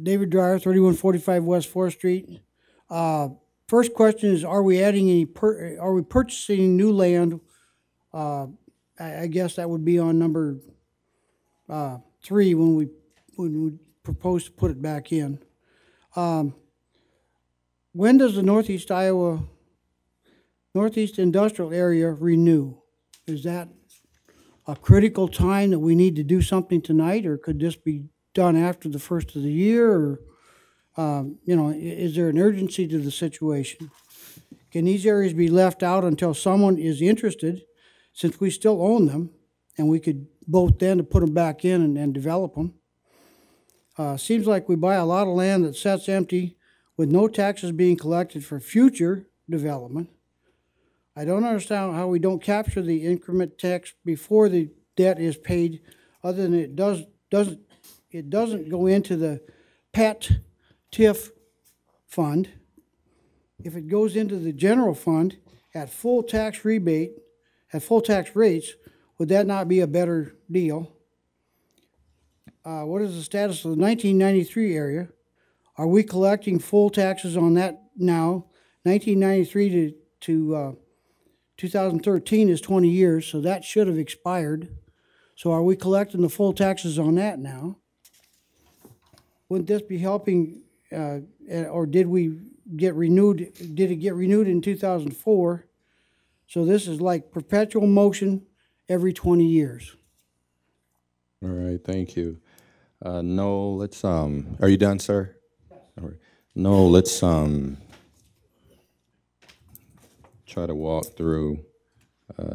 David Dreyer, 3145 West 4th Street. First question is, are we adding any, are we purchasing new land? I guess that would be on number 3 when we propose to put it back in. When does the Northeast Industrial Area renew? Is that a critical time that we need to do something tonight, or could this be done after the first of the year? Or You know, is there an urgency to the situation? Can these areas be left out until someone is interested, since we still own them, and we could vote then to put them back in and develop them? Seems like we buy a lot of land that sits empty with no taxes being collected for future development. I don't understand how we don't capture the increment tax before the debt is paid, other than it doesn't go into the PET TIF fund. If it goes into the general fund at full tax rebate, at full tax rates, would that not be a better deal? What is the status of the 1993 area? Are we collecting full taxes on that now? 1993 to 2013 is 20 years, so that should have expired. So are we collecting the full taxes on that now? Wouldn't this be helping, or did we get renewed? Did it get renewed in 2004? So this is like perpetual motion every 20 years. All right, thank you. Noel, let's, are you done, sir? Yes. All right. Noel, let's try to walk through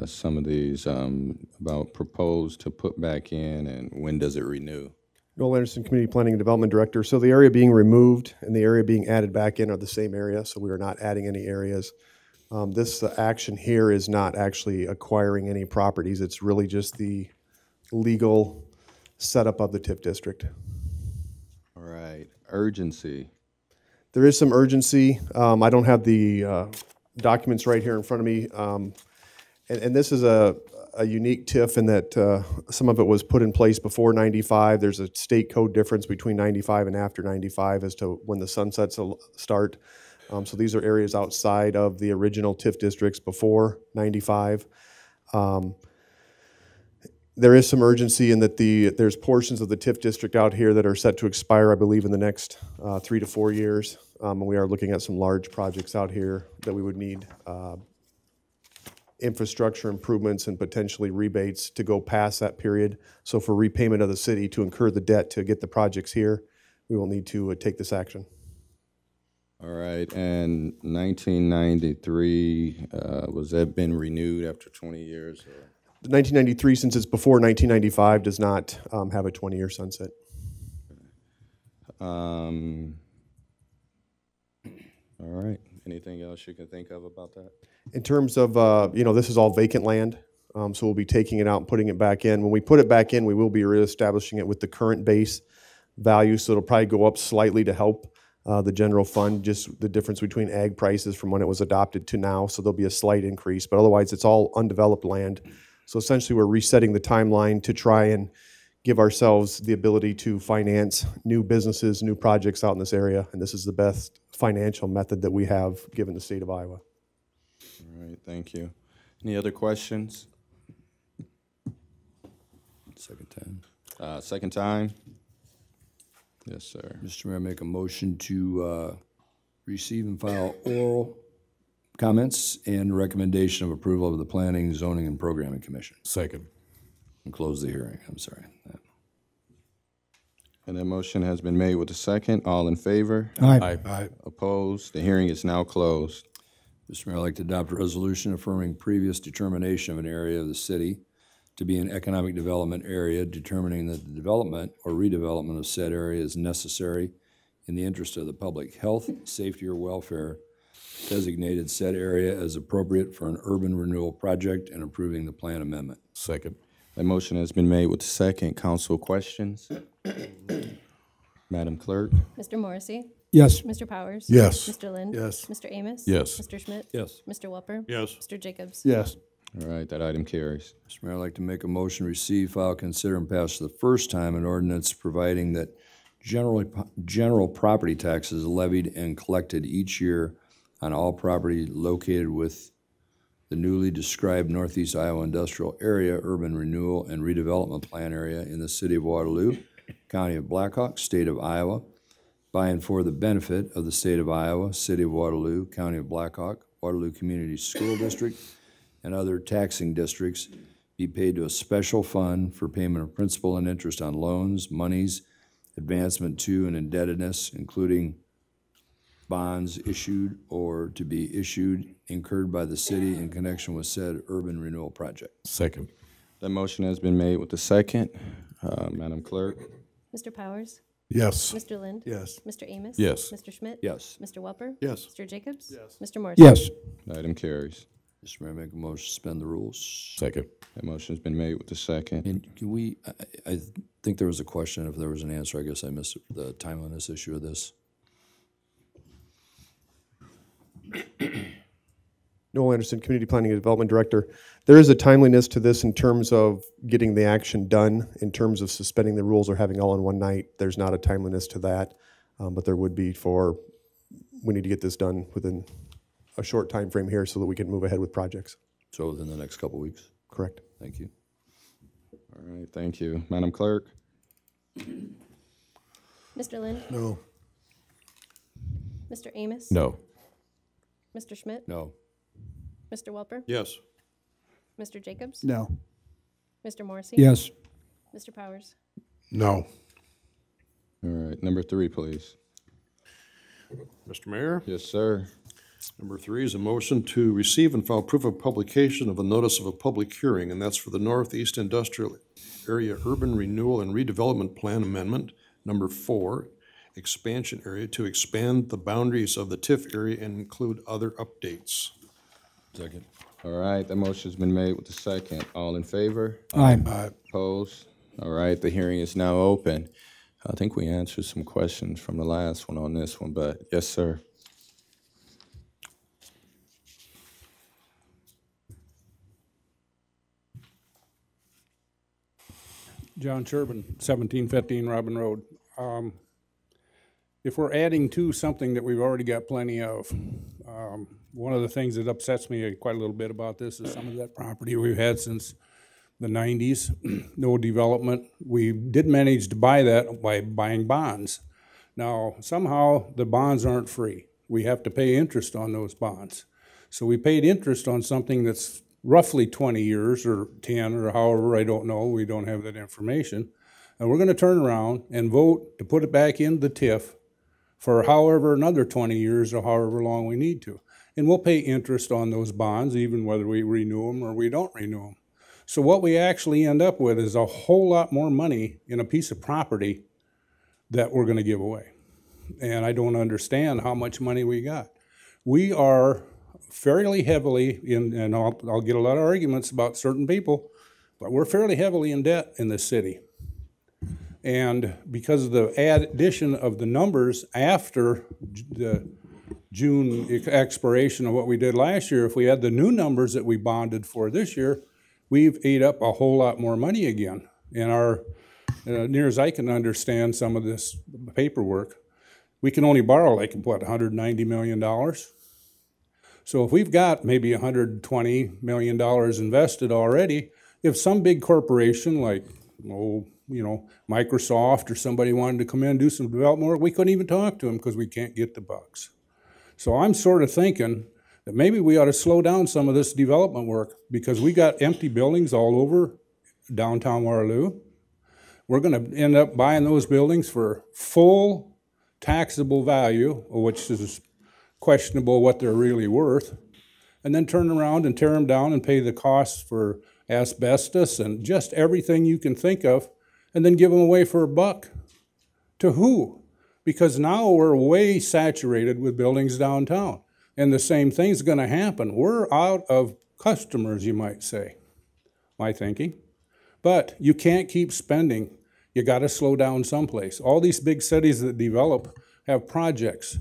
some of these about proposed to put back in and when does it renew? Noel Anderson, Community Planning and Development Director. So the area being removed and the area being added back in are the same area, so we are not adding any areas. This action here is not actually acquiring any properties. It's really just the legal setup of the TIF district. All right, urgency. There is some urgency. I don't have the documents right here in front of me. And this is a unique TIF in that some of it was put in place before 95. There's a state code difference between 95 and after 95 as to when the sunsets will start. So these are areas outside of the original TIF districts before 95. There is some urgency in that there's portions of the TIF district out here that are set to expire, I believe, in the next 3 to 4 years. And we are looking at some large projects out here that we would need infrastructure improvements and potentially rebates to go past that period. So for repayment of the city to incur the debt to get the projects here, we will need to take this action. All right, and 1993, was that been renewed after 20 years? Or? The 1993, since it's before 1995, does not have a 20-year sunset. All right. Anything else you can think of about that? In terms of, this is all vacant land, so we'll be taking it out and putting it back in. When we put it back in, we will be reestablishing it with the current base value, so it'll probably go up slightly to help the general fund, just the difference between ag prices from when it was adopted to now, so there'll be a slight increase, but otherwise it's all undeveloped land. So essentially we're resetting the timeline to try and give ourselves the ability to finance new businesses, new projects out in this area, and this is the best financial method that we have given the state of Iowa. All right, thank you. Any other questions? Second time. Second time? Yes, sir. Mr. Mayor, make a motion to receive and file oral comments and recommendation of approval of the Planning, Zoning, and Programming Commission. Second. And close the hearing. I'm sorry. And that motion has been made with a second. All in favor? Aye. Aye. Opposed? The hearing is now closed. Mr. Mayor, I'd like to adopt a resolution affirming previous determination of an area of the city to be an economic development area, determining that the development or redevelopment of said area is necessary in the interest of the public health, safety, or welfare, designated said area as appropriate for an urban renewal project, and approving the plan amendment. Second. That motion has been made with a second. Council questions? Madam Clerk? Mr. Morrissey? Yes. Mr. Powers? Yes. Mr. Lind? Yes. Mr. Amos? Yes. Mr. Schmitt? Yes. Mr. Welper? Yes. Mr. Jacobs? Yes. All right, that item carries. Mr. Mayor, I'd like to make a motion, receive, file, consider, and pass for the first time an ordinance providing that general property taxes levied and collected each year on all property located with the newly described Northeast Iowa Industrial Area, Urban Renewal and Redevelopment Plan Area in the City of Waterloo, County of Blackhawk, State of Iowa, by and for the benefit of the State of Iowa, City of Waterloo, County of Blackhawk, Waterloo Community School District, and other taxing districts, be paid to a special fund for payment of principal and interest on loans, monies, advancement to, and indebtedness, including bonds issued or to be issued incurred by the city in connection with said urban renewal project. Second. The motion has been made with the second. Madam Clerk? Mr. Powers? Yes. Mr. Lind? Yes. Mr. Amos? Yes. Mr. Schmitt? Yes. Mr. Welper? Yes. Mr. Jacobs? Yes. Mr. Morrissey? Yes. The item carries. Mr. Mayor, make a motion to suspend the rules. Second. The motion's been made with the second. And can we, I think there was a question, if there was an answer, I guess I missed the timeliness issue of this. Noel Anderson, Community Planning and Development Director. There is a timeliness to this in terms of getting the action done. In terms of suspending the rules or having all in one night, there's not a timeliness to that, but there would be we need to get this done within a short time frame here so that we can move ahead with projects. So within the next couple of weeks? Correct. Thank you. All right, thank you. Madam Clerk? Mr. Lind? No. Mr. Amos? No. Mr. Schmitt? No. Mr. Welper? Yes. Mr. Jacobs? No. Mr. Morrissey? Yes. Mr. Powers? No. All right, number 3, please. Mr. Mayor? Yes, sir. Number 3 is a motion to receive and file proof of publication of a notice of a public hearing, and that's for the Northeast Industrial Area Urban Renewal and Redevelopment Plan Amendment, number 4, expansion area to expand the boundaries of the TIF area and include other updates. Second. All right, the motion's been made with the second. All in favor? Aye. Opposed? All right, the hearing is now open. I think we answered some questions from the last one on this one, but yes, sir. John Sherman, 1715 Robin Road. If we're adding to something that we've already got plenty of, one of the things that upsets me quite a little bit about this is some of that property we've had since the 90s, no development. We did manage to buy that by buying bonds. Now, somehow the bonds aren't free. We have to pay interest on those bonds. So we paid interest on something that's roughly 20 years or 10 or however, I don't know, we don't have that information. And we're gonna turn around and vote to put it back in the TIF for however another 20 years or however long we need to. And we'll pay interest on those bonds even whether we renew them or we don't renew them. So what we actually end up with is a whole lot more money in a piece of property that we're gonna give away. And I don't understand how much money we got. We are fairly heavily in, and I'll get a lot of arguments about certain people, but we're fairly heavily in debt in this city. And because of the addition of the numbers after the June expiration of what we did last year, if we had the new numbers that we bonded for this year, we've ate up a whole lot more money again. And our, near as I can understand some of this paperwork, we can only borrow like, what, $190 million? So if we've got maybe $120 million invested already, if some big corporation like, Microsoft or somebody wanted to come in and do some development work, we couldn't even talk to them because we can't get the bucks. So I'm sort of thinking that maybe we ought to slow down some of this development work because we got empty buildings all over downtown Waterloo. We're going to end up buying those buildings for full taxable value, which is questionable what they're really worth, and then turn around and tear them down and pay the costs for asbestos and just everything you can think of, and then give them away for $1. To who? Because now we're way saturated with buildings downtown, and the same thing's gonna happen. We're out of customers, you might say, my thinking. But you can't keep spending. You gotta slow down someplace. All these big cities that develop have projects,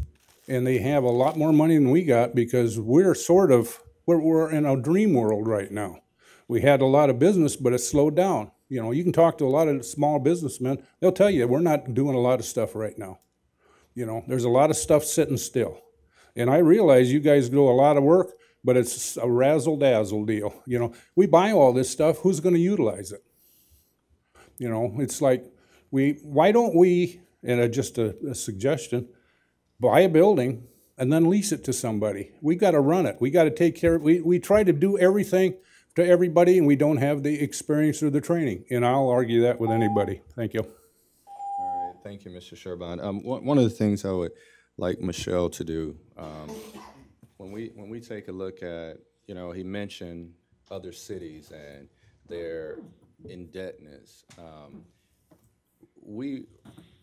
and they have a lot more money than we got because we're in a dream world right now. We had a lot of business, but it's slowed down. You can talk to a lot of small businessmen, they'll tell you we're not doing a lot of stuff right now. There's a lot of stuff sitting still. And I realize you guys do a lot of work, but it's a razzle-dazzle deal. We buy all this stuff, who's gonna utilize it? It's like, why don't we, and just a suggestion, buy a building and then lease it to somebody. We gotta run it, we gotta take care of it. We try to do everything to everybody and we don't have the experience or the training. And I'll argue that with anybody. Thank you. All right, thank you, Mr. Sherbon. One of the things I would like Michelle to do. When we take a look at, he mentioned other cities and their indebtedness.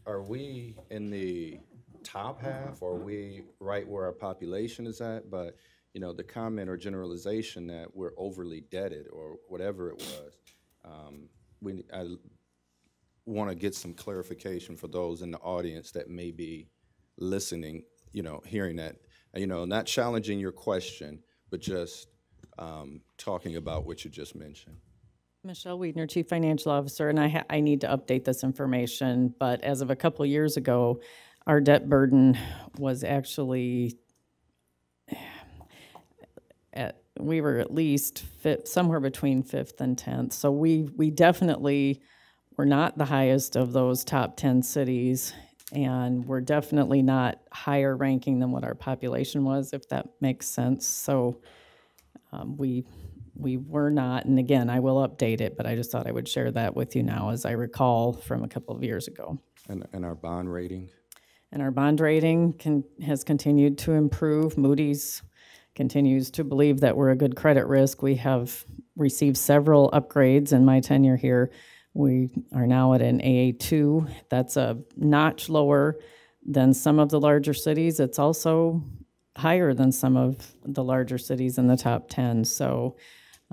Are we in the top half, or are we right where our population is at? But the comment or generalization that we're overly debted or whatever it was, I want to get some clarification for those in the audience that may be listening, hearing that, not challenging your question, but just talking about what you just mentioned. Michelle Wiedner, Chief Financial Officer, and I need to update this information, but as of a couple of years ago, our debt burden was actually, we were at least somewhere between 5th and 10th. So we definitely were not the highest of those top 10 cities, and we're definitely not higher ranking than what our population was, if that makes sense. So we were not, and again, I will update it, but I just thought I would share that with you now, as I recall from a couple of years ago. And our bond rating? And our bond rating has continued to improve. Moody's continues to believe that we're a good credit risk. We have received several upgrades in my tenure here. We are now at an AA2. That's a notch lower than some of the larger cities. It's also higher than some of the larger cities in the top 10. So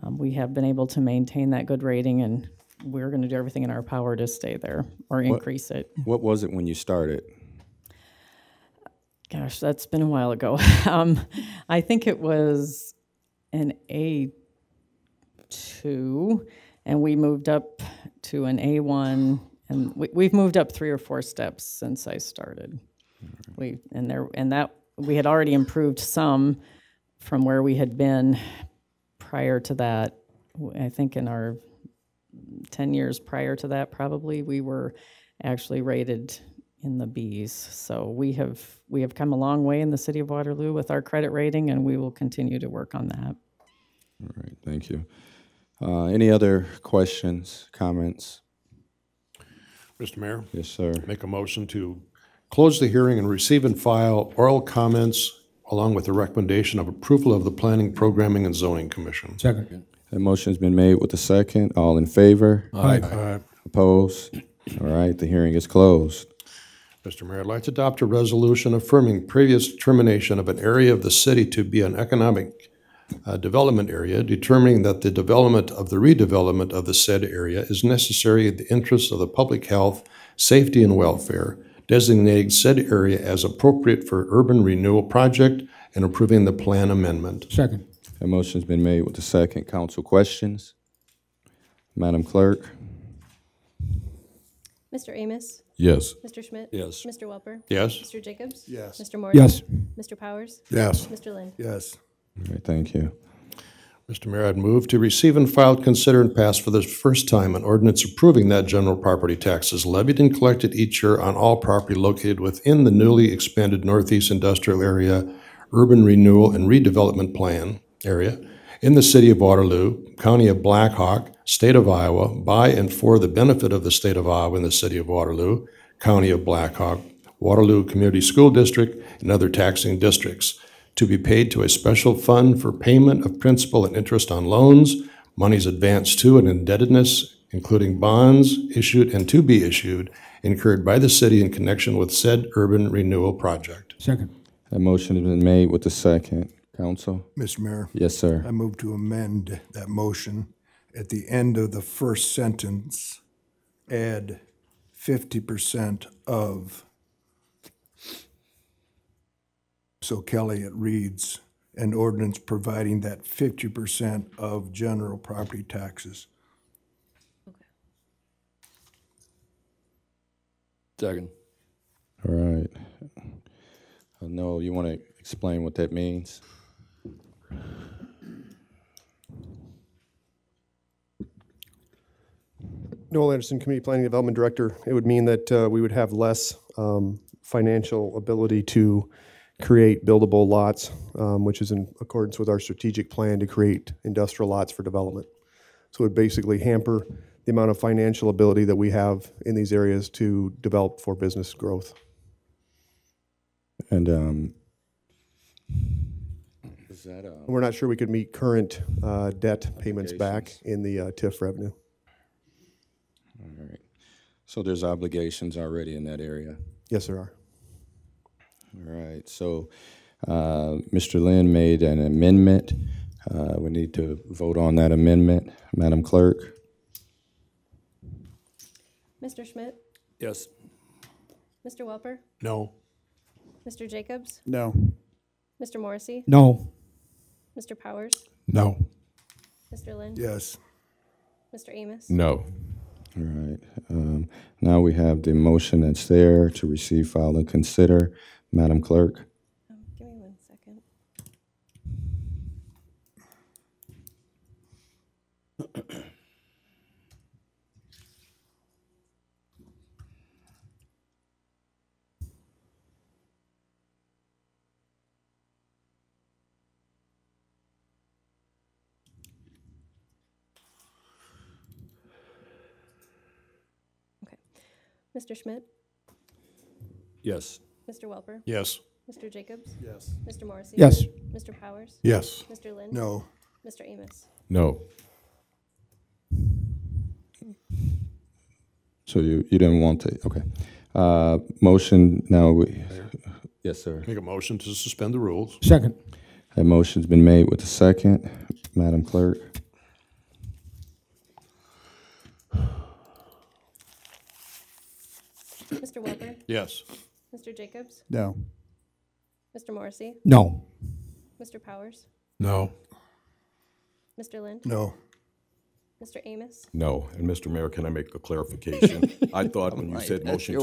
we have been able to maintain that good rating, and we're going to do everything in our power to stay there or increase it. What was it when you started? Gosh, that's been a while ago. I think it was an A2, and we moved up to an A1, and we've moved up 3 or 4 steps since I started. We had already improved some from where we had been prior to that. I think in our 10 years prior to that, probably, we were actually rated in the Bs. So we have come a long way in the city of Waterloo with our credit rating, and we will continue to work on that. All right, thank you. Any other questions, comments? Mr. Mayor? Yes, sir. Make a motion to close the hearing and receive and file oral comments along with the recommendation of approval of the Planning, Programming, and Zoning Commission. Second. That motion's been made with the second. All in favor? Aye. Aye. Opposed? All right, the hearing is closed. Mr. Mayor, I'd like to adopt a resolution affirming previous determination of an area of the city to be an economic development area, determining that the development of the redevelopment of the said area is necessary in the interests of the public health, safety, and welfare, designating said area as appropriate for urban renewal project and approving the plan amendment. Second. That motion's been made with the second. Council questions? Madam Clerk? Mr. Amos? Yes. Mr. Schmitt? Yes. Mr. Welper? Yes. Mr. Jacobs? Yes. Mr. Morrissey? Yes. Mr. Powers? Yes. Mr. Lynn? Yes. All right, thank you. Mr. Mayor, I'd move to receive and file, consider, and pass for the first time an ordinance approving that general property taxes levied and collected each year on all property located within the newly expanded Northeast Industrial Area Urban Renewal and Redevelopment Plan area in the city of Waterloo, county of Black Hawk, state of Iowa, by and for the benefit of the state of Iowa and the city of Waterloo, county of Black Hawk, Waterloo Community School District, and other taxing districts, to be paid to a special fund for payment of principal and interest on loans, monies advanced to and indebtedness, including bonds issued and to be issued, incurred by the city in connection with said urban renewal project. Second. That motion has been made with the second. Council? Mr. Mayor? Yes, sir. I move to amend that motion. At the end of the first sentence, add 50% of. So Kelley, it reads, an ordinance providing that 50% of general property taxes. Second. All right. Noel, you want to explain what that means? Noel Anderson, Community Planning Development Director. It would mean that we would have less financial ability to create buildable lots, which is in accordance with our strategic plan to create industrial lots for development. So it would basically hamper the amount of financial ability that we have in these areas to develop for business growth. And is that We're not sure we could meet current debt payments back in the TIF revenue. all right? So there's obligations already in that area. Yes, there are. All right. So Mr. Lynn made an amendment. We need to vote on that amendment. Madam Clerk? Mr. Schmitt? Yes. Mr. Welper? No. Mr. Jacobs? No. Mr. Morrissey? No. Mr. Powers? No. Mr. Lynn? Yes. Mr. Amos? No. All right. Now we have the motion that's there to receive, file, and consider. Madam Clerk? Give me 1 second. Mr. Schmitt? Yes. Mr. Welper? Yes. Mr. Jacobs? Yes. Mr. Morrissey? Yes. Mr. Powers? Yes. Mr. Lynn? No. Mr. Amos? No. So you didn't want to, okay. Motion now, yes, sir. Make a motion to suspend the rules. Second. That motion's been made with the second. Madam Clerk? Mr. Welper? Yes. Mr. Jacobs? No. Mr. Morrissey? No. Mr. Powers? No. Mr. Lynn? No. Mr. Amos? No. And Mr. Mayor, can I make a clarification? I thought when you said motion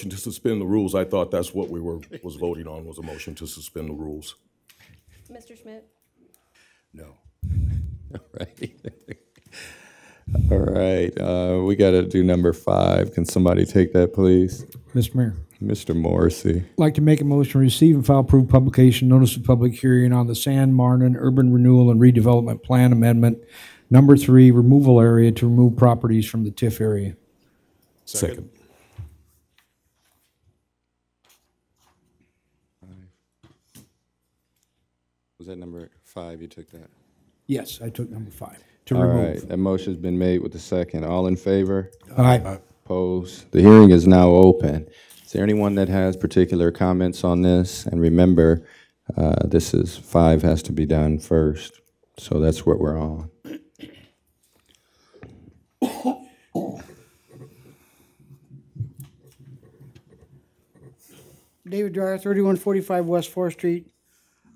to suspend the rules, I thought that's what we was voting on, was a motion to suspend the rules. Mr. Schmitt? No. All right. All right. We got to do number 5. Can somebody take that, please? Mr. Mayor. Mr. Morrissey. I'd like to make a motion to receive and file approved publication, notice of public hearing on the San Martin Urban Renewal and Redevelopment Plan Amendment, number 3, removal area to remove properties from the TIF area. Second. Was that number 5? You took that? Yes, I took number 5. To All remove. right. That motion's been made with the second. All in favor? Aye. Opposed? The hearing is now open. Is there anyone that has particular comments on this? And remember, this is 5 has to be done first. So that's what we're on. David Dwyer, 3145 West 4th Street.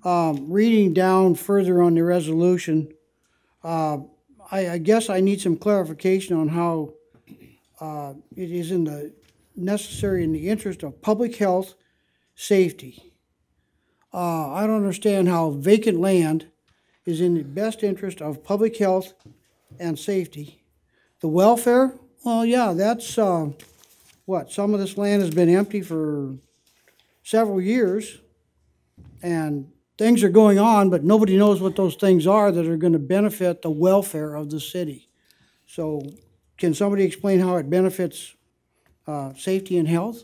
Reading down further on the resolution, I guess I need some clarification on how it is necessary in the interest of public health, safety. I don't understand how vacant land is in the best interest of public health and safety. The welfare, well, yeah, that's what, some of this land has been empty for several years, and things are going on, but nobody knows what those things are that are going to benefit the welfare of the city. So can somebody explain how it benefits safety and health?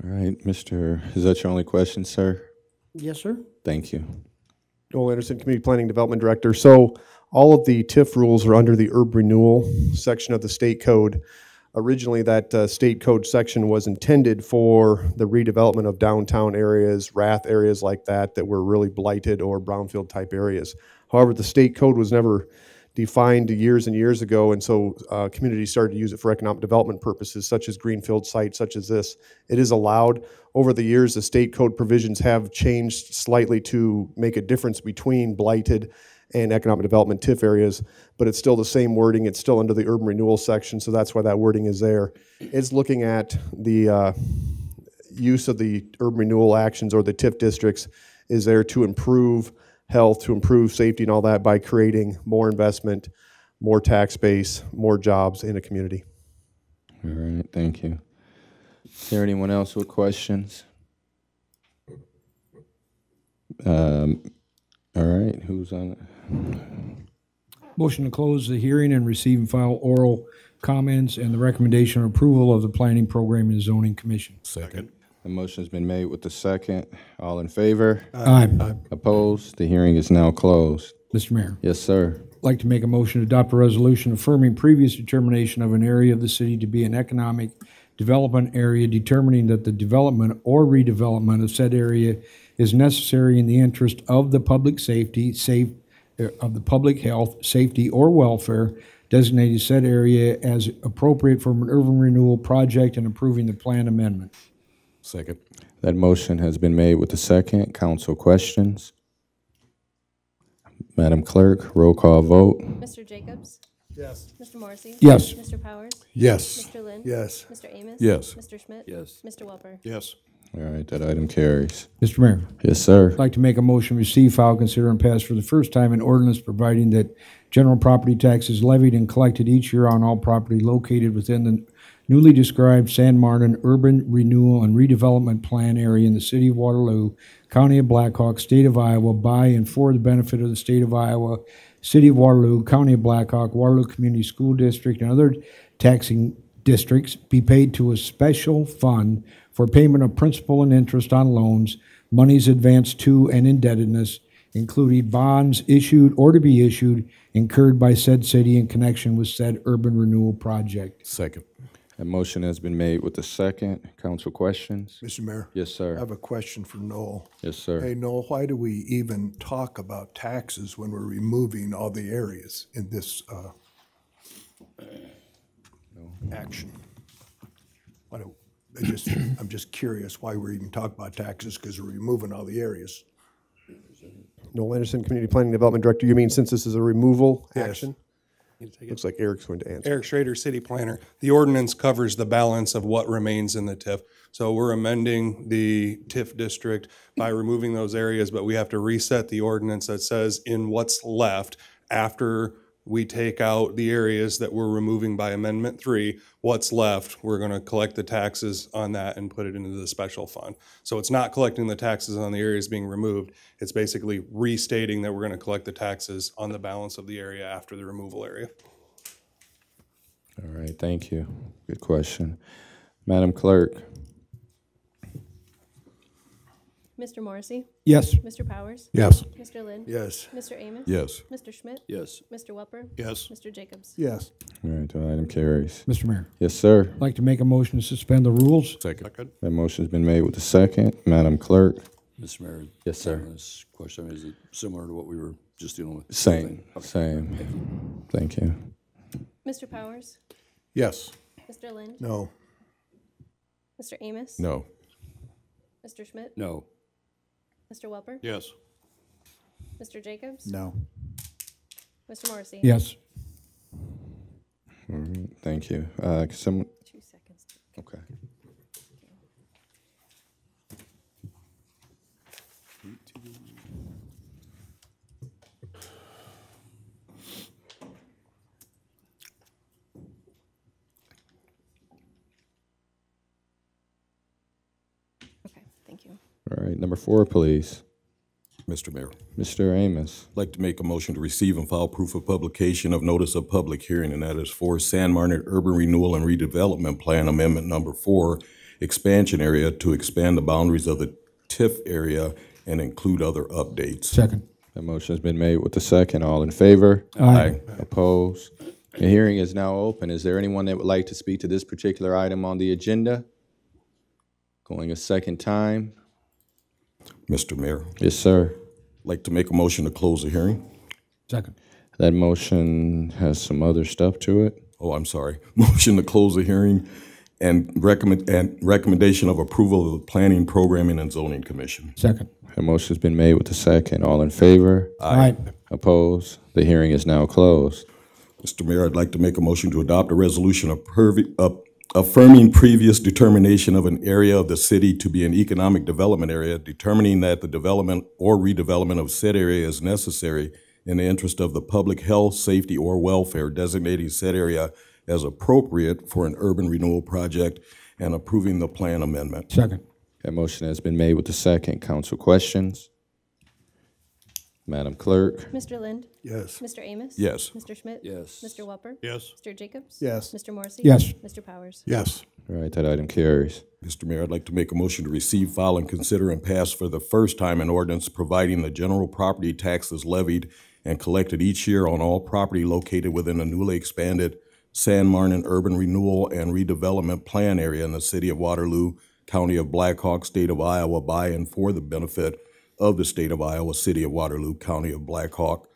All right, is that your only question, sir? Yes, sir. Thank you. Noel Anderson, Community Planning Development Director. So all of the TIF rules are under the urban renewal section of the state code. Originally, that state code section was intended for the redevelopment of downtown areas, Rath areas like that were really blighted, or brownfield type areas. However, the state code was never defined years and years ago, and so communities started to use it for economic development purposes, such as greenfield sites, such as this. It is allowed. Over the years, the state code provisions have changed slightly to make a difference between blighted and economic development TIF areas, but it's still the same wording. It's still under the urban renewal section, so that's why that wording is there. It's looking at the use of the urban renewal actions, or the TIF districts, is there to improve health, to improve safety and all that, by creating more investment, more tax base, more jobs in a community. All right, thank you. Is there anyone else with questions? All right, who's on it? Motion to close the hearing and receive and file oral comments and the recommendation of approval of the Planning Program and Zoning Commission. Second. The motion's been made with the second. All in favor? Aye. Opposed? The hearing is now closed. Mr. Mayor. Yes, sir. I'd like to make a motion to adopt a resolution affirming previous determination of an area of the city to be an economic development area, determining that the development or redevelopment of said area is necessary in the interest of the public of the public health, safety, or welfare, designating said area as appropriate for an urban renewal project and approving the plan amendment. Second. That motion has been made with the second. Council questions? Madam Clerk, roll call vote. Mr. Jacobs? Yes. Mr. Morrissey? Yes. Mr. Powers? Yes. Mr. Lind? Yes. Mr. Amos? Yes. Mr. Schmitt? Yes. Mr. Welper? Yes. All right, that item carries. Mr. Mayor. Yes, sir. I'd like to make a motion, receive, file, consider, and pass for the first time an ordinance providing that general property tax is levied and collected each year on all property located within the newly described San Martin Urban Renewal and Redevelopment Plan area in the city of Waterloo, county of Blackhawk, state of Iowa, by and for the benefit of the state of Iowa, city of Waterloo, county of Blackhawk, Waterloo Community School District, and other taxing districts be paid to a special fund for payment of principal and interest on loans, monies advanced to and indebtedness, including bonds issued or to be issued, incurred by said city in connection with said urban renewal project. Second. That motion has been made with the second. Council questions? Mr. Mayor? Yes, sir. I have a question for Noel. Yes, sir. Hey, Noel, why do we even talk about taxes when we're removing all the areas in this action? I'm just curious why we're even talking about taxes, because we're removing all the areas. Noel Anderson, Community Planning Development Director. You mean since this is a removal Yes. action? Looks like Eric's going to answer. Eric Schrader, City Planner. The ordinance covers the balance of what remains in the TIF. So we're amending the TIF district by removing those areas, but we have to reset the ordinance that says in what's left after we take out the areas that we're removing by Amendment 3, what's left, we're going to collect the taxes on that and put it into the special fund. So it's not collecting the taxes on the areas being removed. It's basically restating that we're going to collect the taxes on the balance of the area after the removal area. All right, thank you. Good question. Madam Clerk? Mr. Morrissey? Yes. Mr. Powers? Yes. Mr. Lind? Yes. Mr. Amos? Yes. Mr. Schmitt? Yes. Mr. Welper? Yes. Mr. Jacobs? Yes. All right, the item carries. Mr. Mayor. Yes, sir. I'd like to make a motion to suspend the rules. Second. That motion's been made with the second. Madam Clerk? Mr. Mayor? Yes, sir. This question, is it similar to what we were just dealing with? Same, Okay. same. Thank you. Mr. Powers? Yes. Mr. Lind? No. Mr. Amos? No. Mr. Schmitt? No. Mr. Welper? Yes. Mr. Jacobs? No. Mr. Morrissey? Yes. All right, thank you. Someone? 2 seconds. Okay. Okay, thank you. All right, number 4, please. Mr. Mayor. Mr. Amos. I'd like to make a motion to receive and file proof of publication of notice of public hearing, and that is for San Martin Urban Renewal and Redevelopment Plan Amendment Number 4, expansion area to expand the boundaries of the TIF area and include other updates. Second. The motion has been made with the second. All in favor? Aye. Opposed? The hearing is now open. Is there anyone that would like to speak to this particular item on the agenda? Going a second time. Mr. Mayor. Yes, sir. I'd like to make a motion to close the hearing. Second. That motion has some other stuff to it. Oh, I'm sorry. Motion to close the hearing and recommendation of approval of the Planning, Programming, and Zoning Commission. Second. The motion's been made with the second. All in favor? Aye. Opposed? The hearing is now closed. Mr. Mayor, I'd like to make a motion to adopt a resolution affirming previous determination of an area of the city to be an economic development area, determining that the development or redevelopment of said area is necessary in the interest of the public health, safety, or welfare, designating said area as appropriate for an urban renewal project, and approving the plan amendment. Second. That motion has been made with the second. Council questions? Madam Clerk? Mr. Lind? Yes. Mr. Amos? Yes. Mr. Schmitt? Yes. Mr. Welper? Yes. Mr. Jacobs? Yes. Mr. Morrissey? Yes. Mr. Powers? Yes. All right, that item carries. Mr. Mayor, I'd like to make a motion to receive, file, and consider and pass for the first time an ordinance providing the general property taxes levied and collected each year on all property located within a newly expanded San Martin Urban Renewal and Redevelopment Plan area in the city of Waterloo, County of Black Hawk, State of Iowa, by and for the benefit of the State of Iowa, City of Waterloo, County of Black Hawk,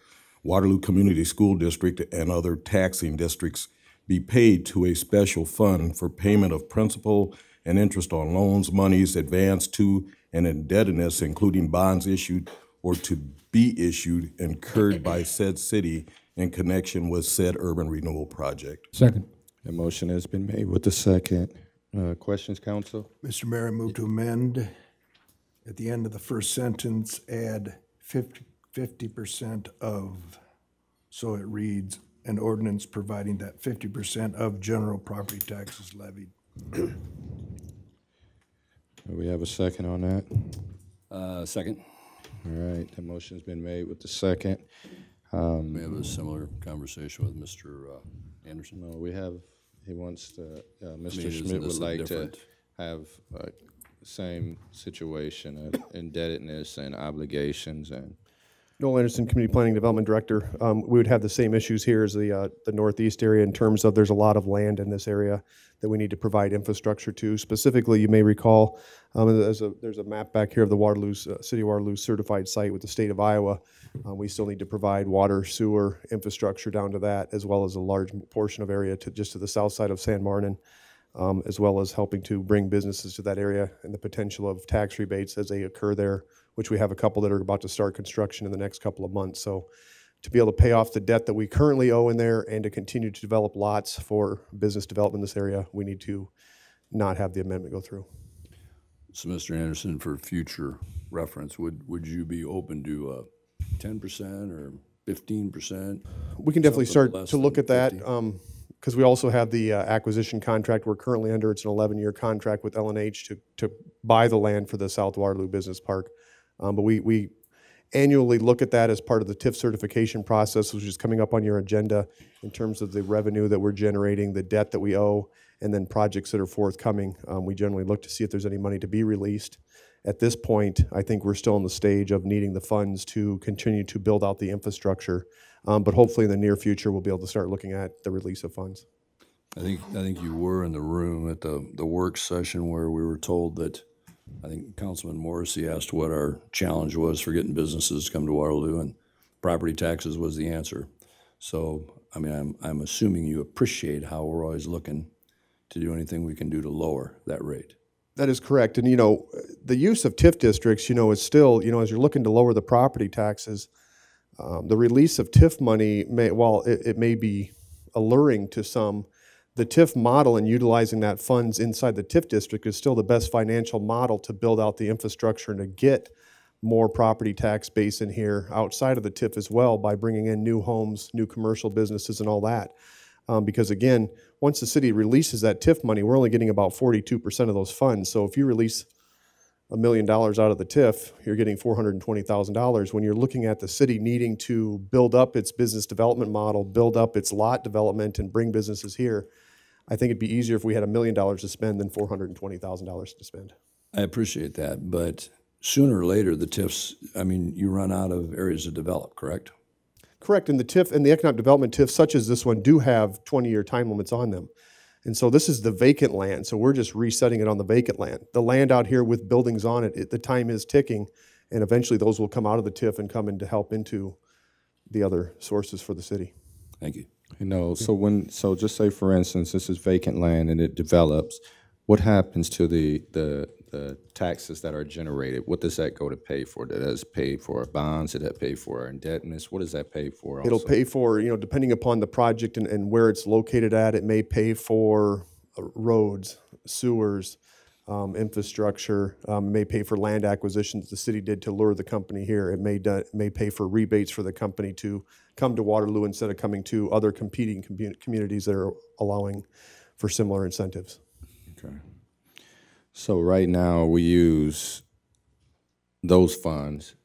Waterloo Community School District, and other taxing districts be paid to a special fund for payment of principal and interest on loans, monies advanced to, and indebtedness, including bonds issued or to be issued, incurred by said city in connection with said urban renewal project. Second. The motion has been made with the second. Questions, council? Mr. Mayor, I move to amend at the end of the first sentence, add 50% of, so it reads, an ordinance providing that 50% of general property taxes levied. Do we have a second on that? Second. All right, the motion's been made with the second. We have a similar conversation with Mr. Anderson. No, we have, he wants to, Mr. isn't Schmitt this would like different? to have same situation of indebtedness and obligations and. Noel Anderson, Community Planning Development Director. We would have the same issues here as the northeast area in terms of there's a lot of land in this area that we need to provide infrastructure to. Specifically, you may recall, there's a map back here of the Waterloo's, City of Waterloo certified site with the state of Iowa. We still need to provide water, sewer, infrastructure down to that, as well as a large portion of area just to the south side of San Martin, as well as helping to bring businesses to that area and the potential of tax rebates as they occur there, which we have a couple that are about to start construction in the next couple of months. So to be able to pay off the debt that we currently owe in there and to continue to develop lots for business development in this area, we need to not have the amendment go through. So, Mr. Anderson, for future reference, would you be open to 10% or 15%? We can definitely start less to look than at that 50? because we also have the acquisition contract we're currently under. It's an 11-year contract with L&H to buy the land for the South Waterloo Business Park. But we annually look at that as part of the TIF certification process, which is coming up on your agenda in terms of the revenue that we're generating, the debt that we owe, and then projects that are forthcoming. We generally look to see if there's any money to be released. At this point, I think we're still in the stage of needing the funds to continue to build out the infrastructure. But hopefully in the near future, we'll be able to start looking at the release of funds. I think you were in the room at the work session where we were told that I think Councilman Morrissey asked what our challenge was for getting businesses to come to Waterloo, and property taxes was the answer. So, I mean, I'm assuming you appreciate how we're always looking to do anything we can do to lower that rate. That is correct. And, the use of TIF districts, is still, as you're looking to lower the property taxes, the release of TIF money, while it may be alluring to some, the TIF model and utilizing that funds inside the TIF district is still the best financial model to build out the infrastructure and to get more property tax base in here outside of the TIF as well by bringing in new homes, new commercial businesses and all that. Because again, once the city releases that TIF money, we're only getting about 42% of those funds. So if you release $1 million out of the TIF, you're getting $420,000. When you're looking at the city needing to build up its business development model, build up its lot development and bring businesses here, I think it'd be easier if we had $1 million to spend than $420,000 to spend. I appreciate that, but sooner or later, the TIFs, you run out of areas to develop, correct? Correct, and the TIF and the economic development TIFs, such as this one, do have 20-year time limits on them. And so this is the vacant land, so we're just resetting it on the vacant land. The land out here with buildings on it, the time is ticking, and eventually those will come out of the TIF and come in to help into the other sources for the city. Thank you. So just say, for instance, this is vacant land and it develops. What happens to the taxes that are generated? What does that go to pay for? Does that pay for bonds? Does that pay for indebtedness? What does that pay for also? It'll pay for, depending upon the project and where it's located at, it may pay for roads, sewers, infrastructure, may pay for land acquisitions the city did to lure the company here. It may pay for rebates for the company to come to Waterloo instead of coming to other competing communities that are allowing for similar incentives. Okay. So right now we use those funds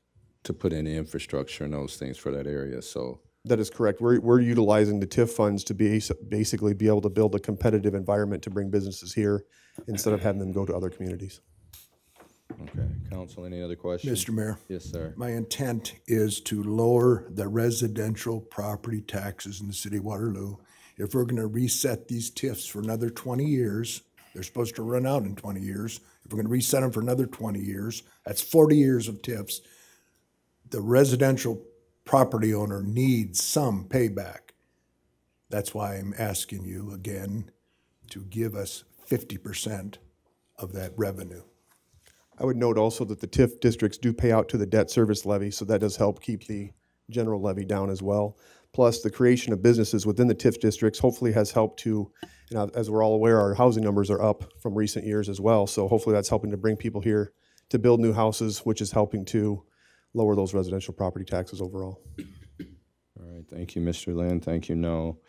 to put in infrastructure and those things for that area. So That is correct. We're utilizing the TIF funds to basically be able to build a competitive environment to bring businesses here instead of having them go to other communities. Okay, council, any other questions? Mr. Mayor? Yes, sir. My intent is to lower the residential property taxes in the city of Waterloo. If we're gonna reset these TIFs for another 20 years, they're supposed to run out in 20 years. If we're gonna reset them for another 20 years, that's 40 years of TIFs. The residential property owner needs some payback. That's why I'm asking you again to give us 50% of that revenue. I would note also that the TIF districts do pay out to the debt service levy, so that does help keep the general levy down as well. Plus, the creation of businesses within the TIF districts hopefully has helped to, as we're all aware, our housing numbers are up from recent years as well. So hopefully that's helping to bring people here to build new houses, which is helping to lower those residential property taxes overall. All right, thank you, Mr. Lynn. Thank you, Noel.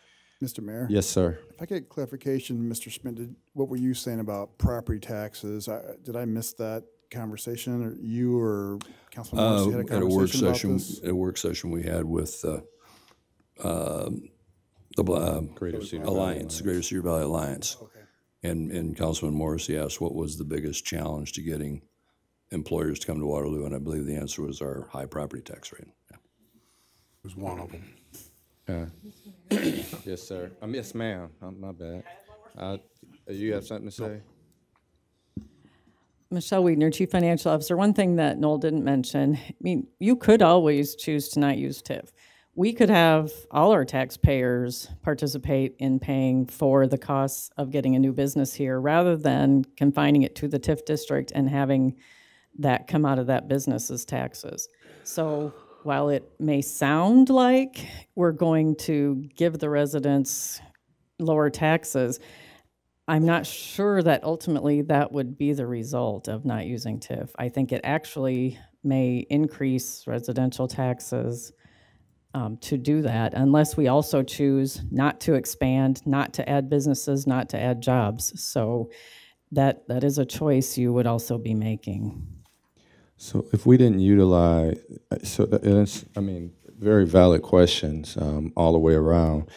Mr. Mayor? Yes, sir. If I get clarification, Mr. Schmitt, what were you saying about property taxes? Did I miss that conversation, or you or Councilman Morrissey had a conversation about this? At a work session we had with the Greater Cedar Alliance, Valley Greater Cedar Valley Alliance. Okay. And Councilman Morrissey asked what was the biggest challenge to getting employers to come to Waterloo, and I believe the answer was our high property tax rate. Yeah. It was one of them. Yes, sir. Yes, ma'am. My bad. You have something to say? Michelle Wiedner, Chief Financial Officer. One thing that Noel didn't mention, I mean, you could always choose to not use TIF. We could have all our taxpayers participate in paying for the costs of getting a new business here rather than confining it to the TIF district and having that come out of that business's taxes. So while it may sound like we're going to give the residents lower taxes, I'm not sure that ultimately that would be the result of not using TIF. I think it actually may increase residential taxes to do that, unless we also choose not to expand, not to add businesses, not to add jobs. So that is a choice you would also be making. So if we didn't utilize, so it's, I mean, very valid questions all the way around.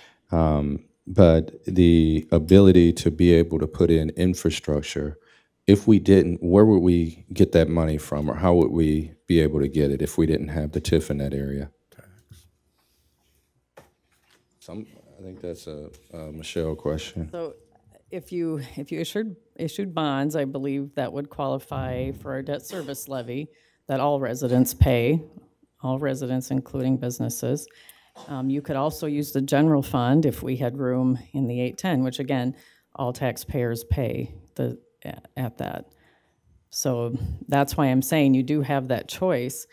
But the ability to be able to put in infrastructure, if we didn't, where would we get that money from, or how would we be able to get it if we didn't have the TIF in that area? I think that's a Michelle question. So if you issued bonds, I believe that would qualify for our debt service levy that all residents pay, all residents including businesses. You could also use the general fund if we had room in the 810, which again, all taxpayers pay at that. So that's why I'm saying you do have that choice.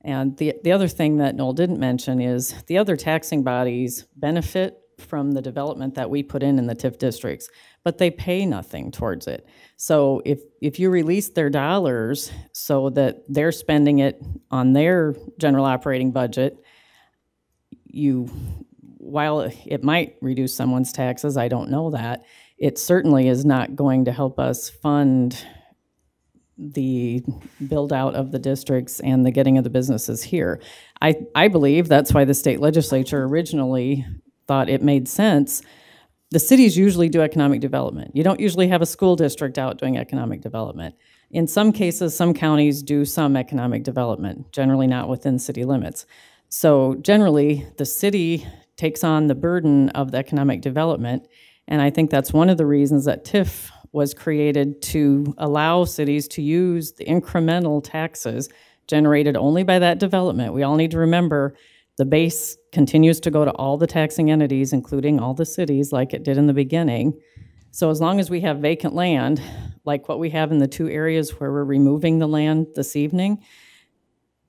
And the other thing that Noel didn't mention is the other taxing bodies benefit from the development that we put in the TIF districts, but they pay nothing towards it. So if you release their dollars so that they're spending it on their general operating budget, while it might reduce someone's taxes, I don't know that, it certainly is not going to help us fund the build out of the districts and the getting of the businesses here. I believe that's why the state legislature originally thought it made sense. The cities usually do economic development. You don't usually have a school district out doing economic development. In some cases, some counties do some economic development, generally not within city limits. So generally, the city takes on the burden of the economic development, and I think that's one of the reasons that TIF was created, to allow cities to use the incremental taxes generated only by that development. We all need to remember the base continues to go to all the taxing entities, including all the cities, like it did in the beginning. So as long as we have vacant land, like what we have in the two areas where we're removing the land this evening,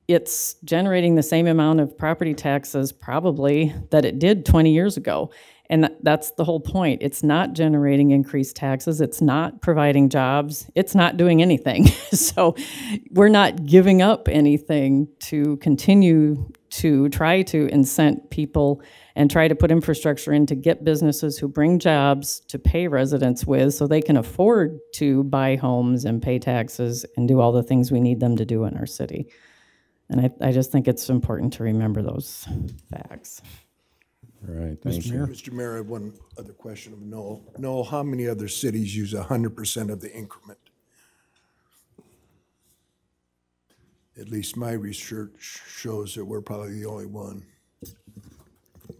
it's generating the same amount of property taxes probably that it did 20 years ago. And that's the whole point. It's not generating increased taxes. It's not providing jobs. It's not doing anything. So we're not giving up anything to continue to try to incent people and try to put infrastructure in to get businesses who bring jobs to pay residents with, so they can afford to buy homes and pay taxes and do all the things we need them to do in our city. And I just think it's important to remember those facts. All right, thank you. Mr. Mayor, I have one other question of Noel. Noel, how many other cities use 100% of the increment? At least my research shows that we're probably the only one.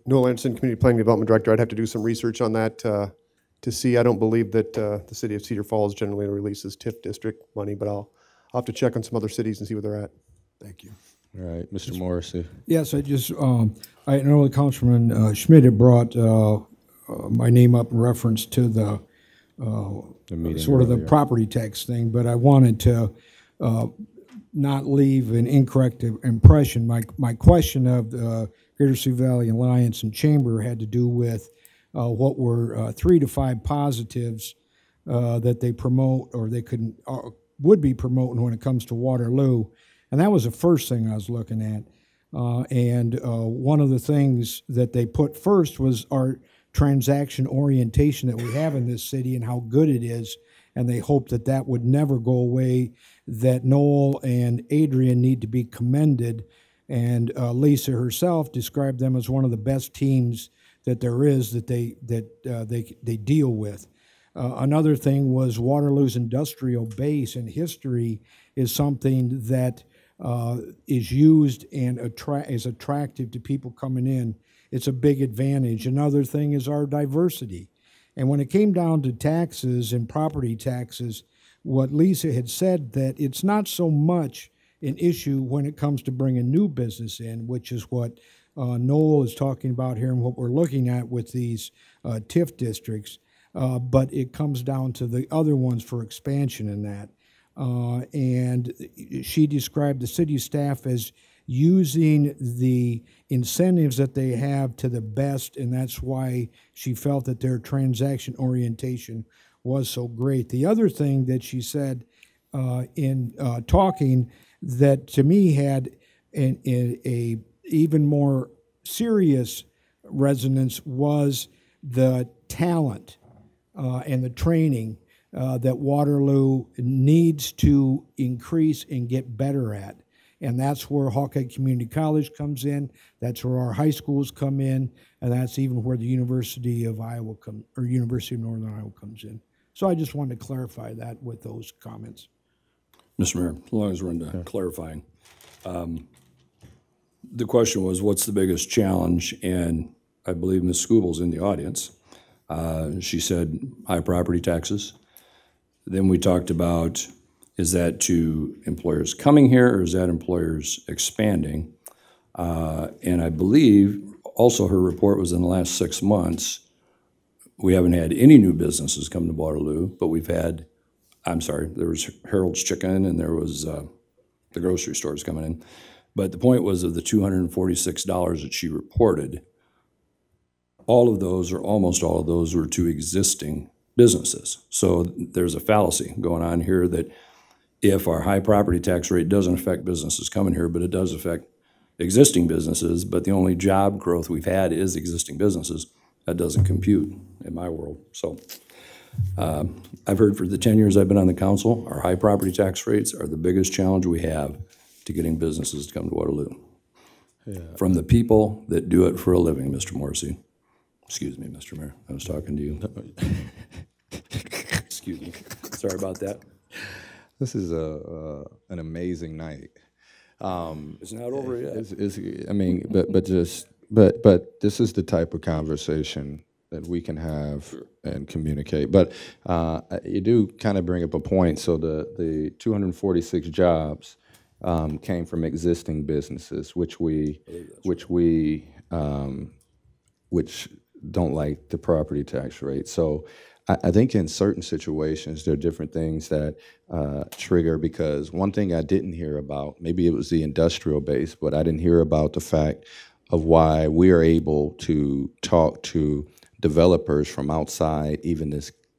Noel Anderson, Community Planning Development Director. I'd have to do some research on that to see. I don't believe that the city of Cedar Falls generally releases TIF district money, but I'll have to check on some other cities and see where they're at. Thank you. All right, Mr. Morrissey. Yes, I know the Councilman Schmitt had brought my name up in reference to the sort of the property tax thing, but I wanted to not leave an incorrect impression. My question of the Greater Sioux Valley Alliance and Chamber had to do with what were 3 to 5 positives that they promote, or they would be promoting when it comes to Waterloo. And that was the first thing I was looking at. And one of the things that they put first was our transaction orientation that we have in this city and how good it is. And they hoped that that would never go away, that Noel and Adrian need to be commended. And Lisa herself described them as one of the best teams that there is that they deal with. Another thing was Waterloo's industrial base and history is something that is used and is attractive to people coming in. It's a big advantage. Another thing is our diversity. And when it came down to taxes and property taxes, what Lisa had said, that it's not so much an issue when it comes to bringing new business in, which is what Noel is talking about here and what we're looking at with these TIF districts, but it comes down to the other ones for expansion in that. And she described the city staff as using the incentives that they have to the best, and that's why she felt that their transaction orientation was so great. The other thing that she said in talking that to me had a even more serious resonance was the talent and the training that Waterloo needs to increase and get better at. And that's where Hawkeye Community College comes in, that's where our high schools come in, and that's even where the University of Iowa or University of Northern Iowa comes in. So I just wanted to clarify that with those comments. Mr. Mayor, as long as we're into clarifying, the question was, what's the biggest challenge? And I believe Ms. Scooble's in the audience. She said high property taxes. Then we talked about, is that to employers coming here or is that employers expanding? And I believe also her report was in the last 6 months, we haven't had any new businesses come to Waterloo, but we've had, there was Harold's Chicken and there was the grocery stores coming in. But the point was of the $246 that she reported, all of those or almost all of those were to existing businesses. So there's a fallacy going on here that if our high property tax rate doesn't affect businesses coming here, but it does affect existing businesses, but the only job growth we've had is existing businesses, that doesn't compute in my world. So I've heard for the 10 years I've been on the council, our high property tax rates are the biggest challenge we have to getting businesses to come to Waterloo. Yeah. From the people that do it for a living, Mr. Morrissey. Excuse me, Mr. Mayor, I was talking to you. Excuse me, sorry about that. This is an amazing night. It's not over yet. I mean, but this is the type of conversation that we can have and communicate. But you do kind of bring up a point. So the 246 jobs came from existing businesses, which don't like the property tax rate. So I think in certain situations, there are different things that trigger, because one thing I didn't hear about, maybe it was the industrial base, but I didn't hear about the fact of why we are able to talk to developers from outside, even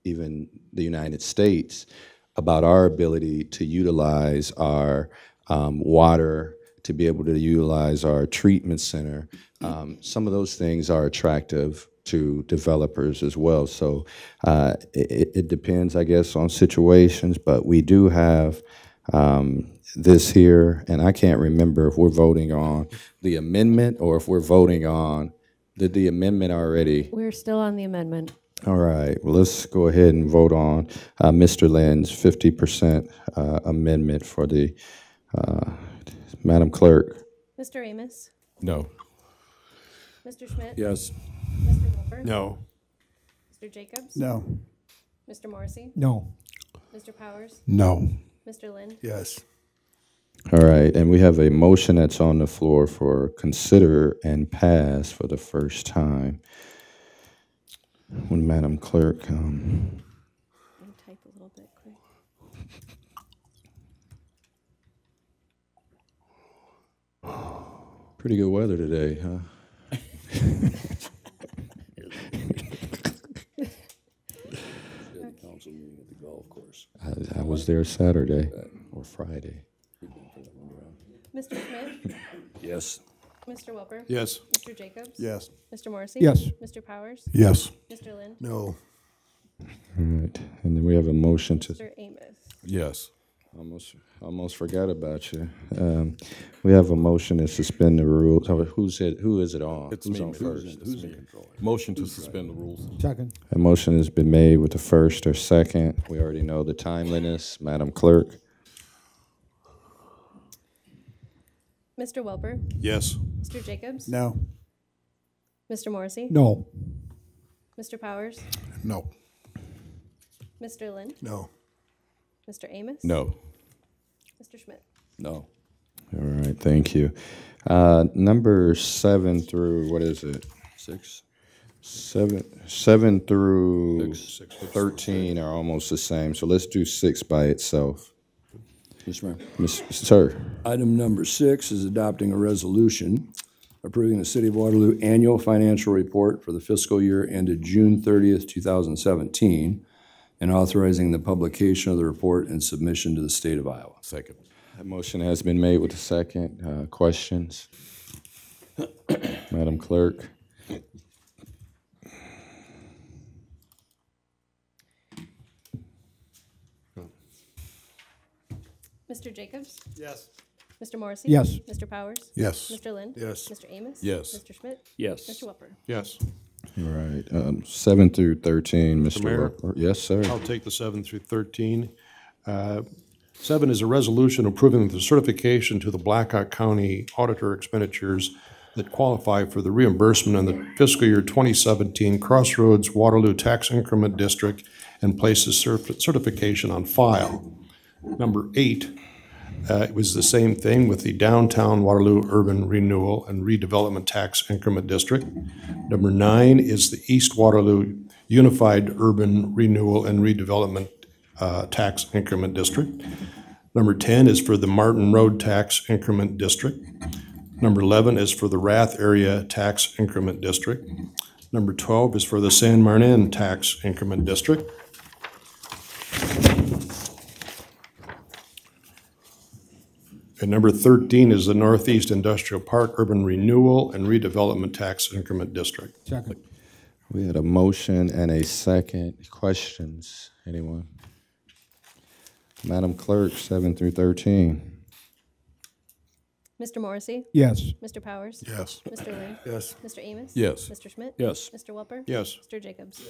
the United States, about our ability to utilize our water, to be able to utilize our treatment center. Some of those things are attractive to developers as well. So it depends, I guess, on situations, but we do have this here, and I can't remember if we're voting on the amendment or if we're voting on Did the amendment already? We're still on the amendment. All right, well, let's go ahead and vote on Mr. Lynn's 50% amendment for the, Madam Clerk. Mr. Amos? No. Mr. Schmitt? Yes. Mr. Welper? No. Mr. Jacobs? No. Mr. Morrissey? No. Mr. Powers? No. Mr. Lynn? Yes. All right, and we have a motion that's on the floor for consider and pass for the first time. When Madam Clerk, Type a little bit quick. pretty good weather today, huh? Council meeting at the golf course. I was there Saturday or Friday. Mr. Schmitt? Yes. Mr. Welper? Yes. Mr. Jacobs? Yes. Mr. Morrissey? Yes. Mr. Powers? Yes. Mr. Lynn? No. All right, and then we have a motion to. Mr. Amos? Yes. Almost forgot about you. We have a motion to suspend the rules. Who is it on? It's Who's me, on Mr. first? It's me. Motion to suspend the rules. Second. A motion has been made with the first or second. We already know the timeliness. Madam Clerk. Mr. Welper? Yes. Mr. Jacobs? No. Mr. Morrissey? No. Mr. Powers? No. Mr. Lynn? No. Mr. Amos? No. Mr. Schmitt? No. All right, thank you. Number 7 through, what is it? 6. 7 through 13 are almost the same, so let's do 6 by itself. Mr. Mayor. Sir. Item number 6 is adopting a resolution approving the City of Waterloo annual financial report for the fiscal year ended June 30th, 2017, and authorizing the publication of the report and submission to the state of Iowa. Second. That motion has been made with a second. Questions? Madam Clerk. Mr. Jacobs? Yes. Mr. Morrissey? Yes. Mr. Powers? Yes. Mr. Lynn? Yes. Mr. Amos? Yes. Mr. Schmitt? Yes. Mr. Welper? Yes. All right, 7 through 13, Mr. Mayor? Welper. Yes, sir. I'll take the 7 through 13. 7 is a resolution approving the certification to the Blackhawk County auditor expenditures that qualify for the reimbursement in the fiscal year 2017 Crossroads Waterloo Tax Increment District and places certification on file. Number 8, it was the same thing with the Downtown Waterloo Urban Renewal and Redevelopment Tax Increment District. Number 9 is the East Waterloo Unified Urban Renewal and Redevelopment Tax Increment District. Number 10 is for the Martin Road Tax Increment District. Number 11 is for the Rath Area Tax Increment District. Number 12 is for the San Martin Tax Increment District. And number 13 is the Northeast Industrial Park Urban Renewal and Redevelopment Tax Increment District. Second. We had a motion and a second. Questions? Anyone? Madam Clerk, 7 through 13. Mr. Morrissey? Yes. Mr. Powers? Yes. Mr. Lynn? Yes. Mr. Amos? Yes. Mr. Schmitt? Yes. Mr. Welper? Yes. Mr. Jacobs?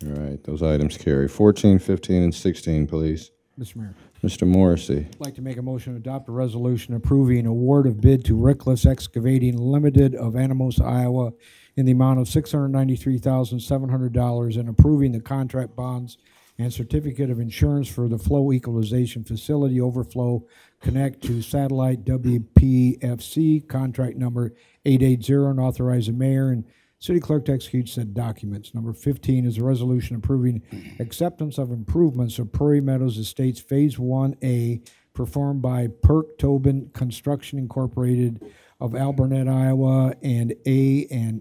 All right, those items carry. 14, 15, and 16, please. Mr. Mayor. Mr. Morrissey. I'd like to make a motion to adopt a resolution approving award of bid to Rickless Excavating Limited of Animos, Iowa, in the amount of $693,700 and approving the contract bonds and certificate of insurance for the flow equalization facility overflow connect to satellite WPFC contract number 880 and authorize the mayor and city clerk to execute said documents. Number 15 is a resolution approving acceptance of improvements of Prairie Meadows Estates Phase 1A performed by Perk Tobin Construction Incorporated of Alburnett, Iowa, and E and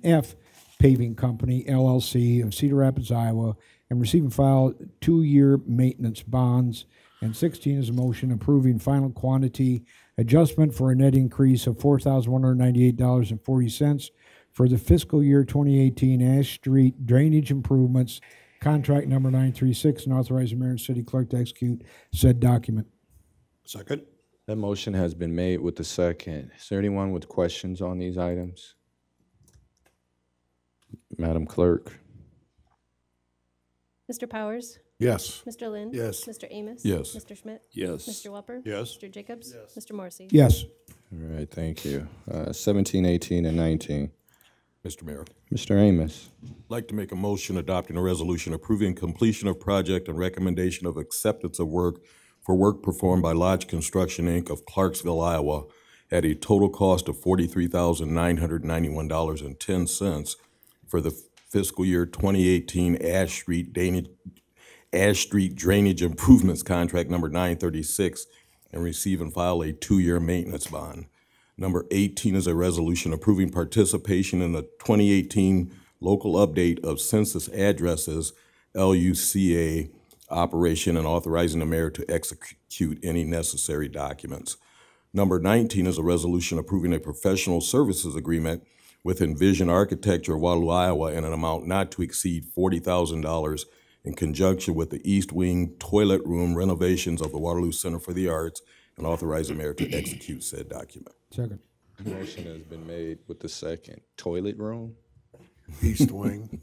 F Paving Company, LLC of Cedar Rapids, Iowa, and receive and file 2-year maintenance bonds. And 16 is a motion approving final quantity adjustment for a net increase of $4,198.40 for the fiscal year 2018 Ash Street drainage improvements, contract number 936, and authorize the mayor and city clerk to execute said document. Second. That motion has been made with the second. Is there anyone with questions on these items? Madam Clerk? Mr. Powers? Yes. Mr. Lind? Yes. Mr. Amos? Yes. Mr. Schmitt? Yes. Mr. Welper? Yes. Mr. Jacobs? Mr. Morrissey? Yes. All right, thank you. 17, 18, and 19. Mr. Mayor. Mr. Amos? I'd like to make a motion adopting a resolution approving completion of project and recommendation of acceptance of work for work performed by Lodge Construction, Inc. of Clarksville, Iowa, at a total cost of $43,991.10 for the fiscal year 2018 Ash Street Drainage Improvements Contract number 936, and receive and file a 2-year maintenance bond. Number 18 is a resolution approving participation in the 2018 local update of census addresses, LUCA operation, and authorizing the mayor to execute any necessary documents. Number 19 is a resolution approving a professional services agreement with Envision Architecture of Waterloo, Iowa, in an amount not to exceed $40,000 in conjunction with the East Wing toilet room renovations of the Waterloo Center for the Arts, and authorize the mayor to execute said document. Second. Motion has been made with the second. Toilet room? East Wing.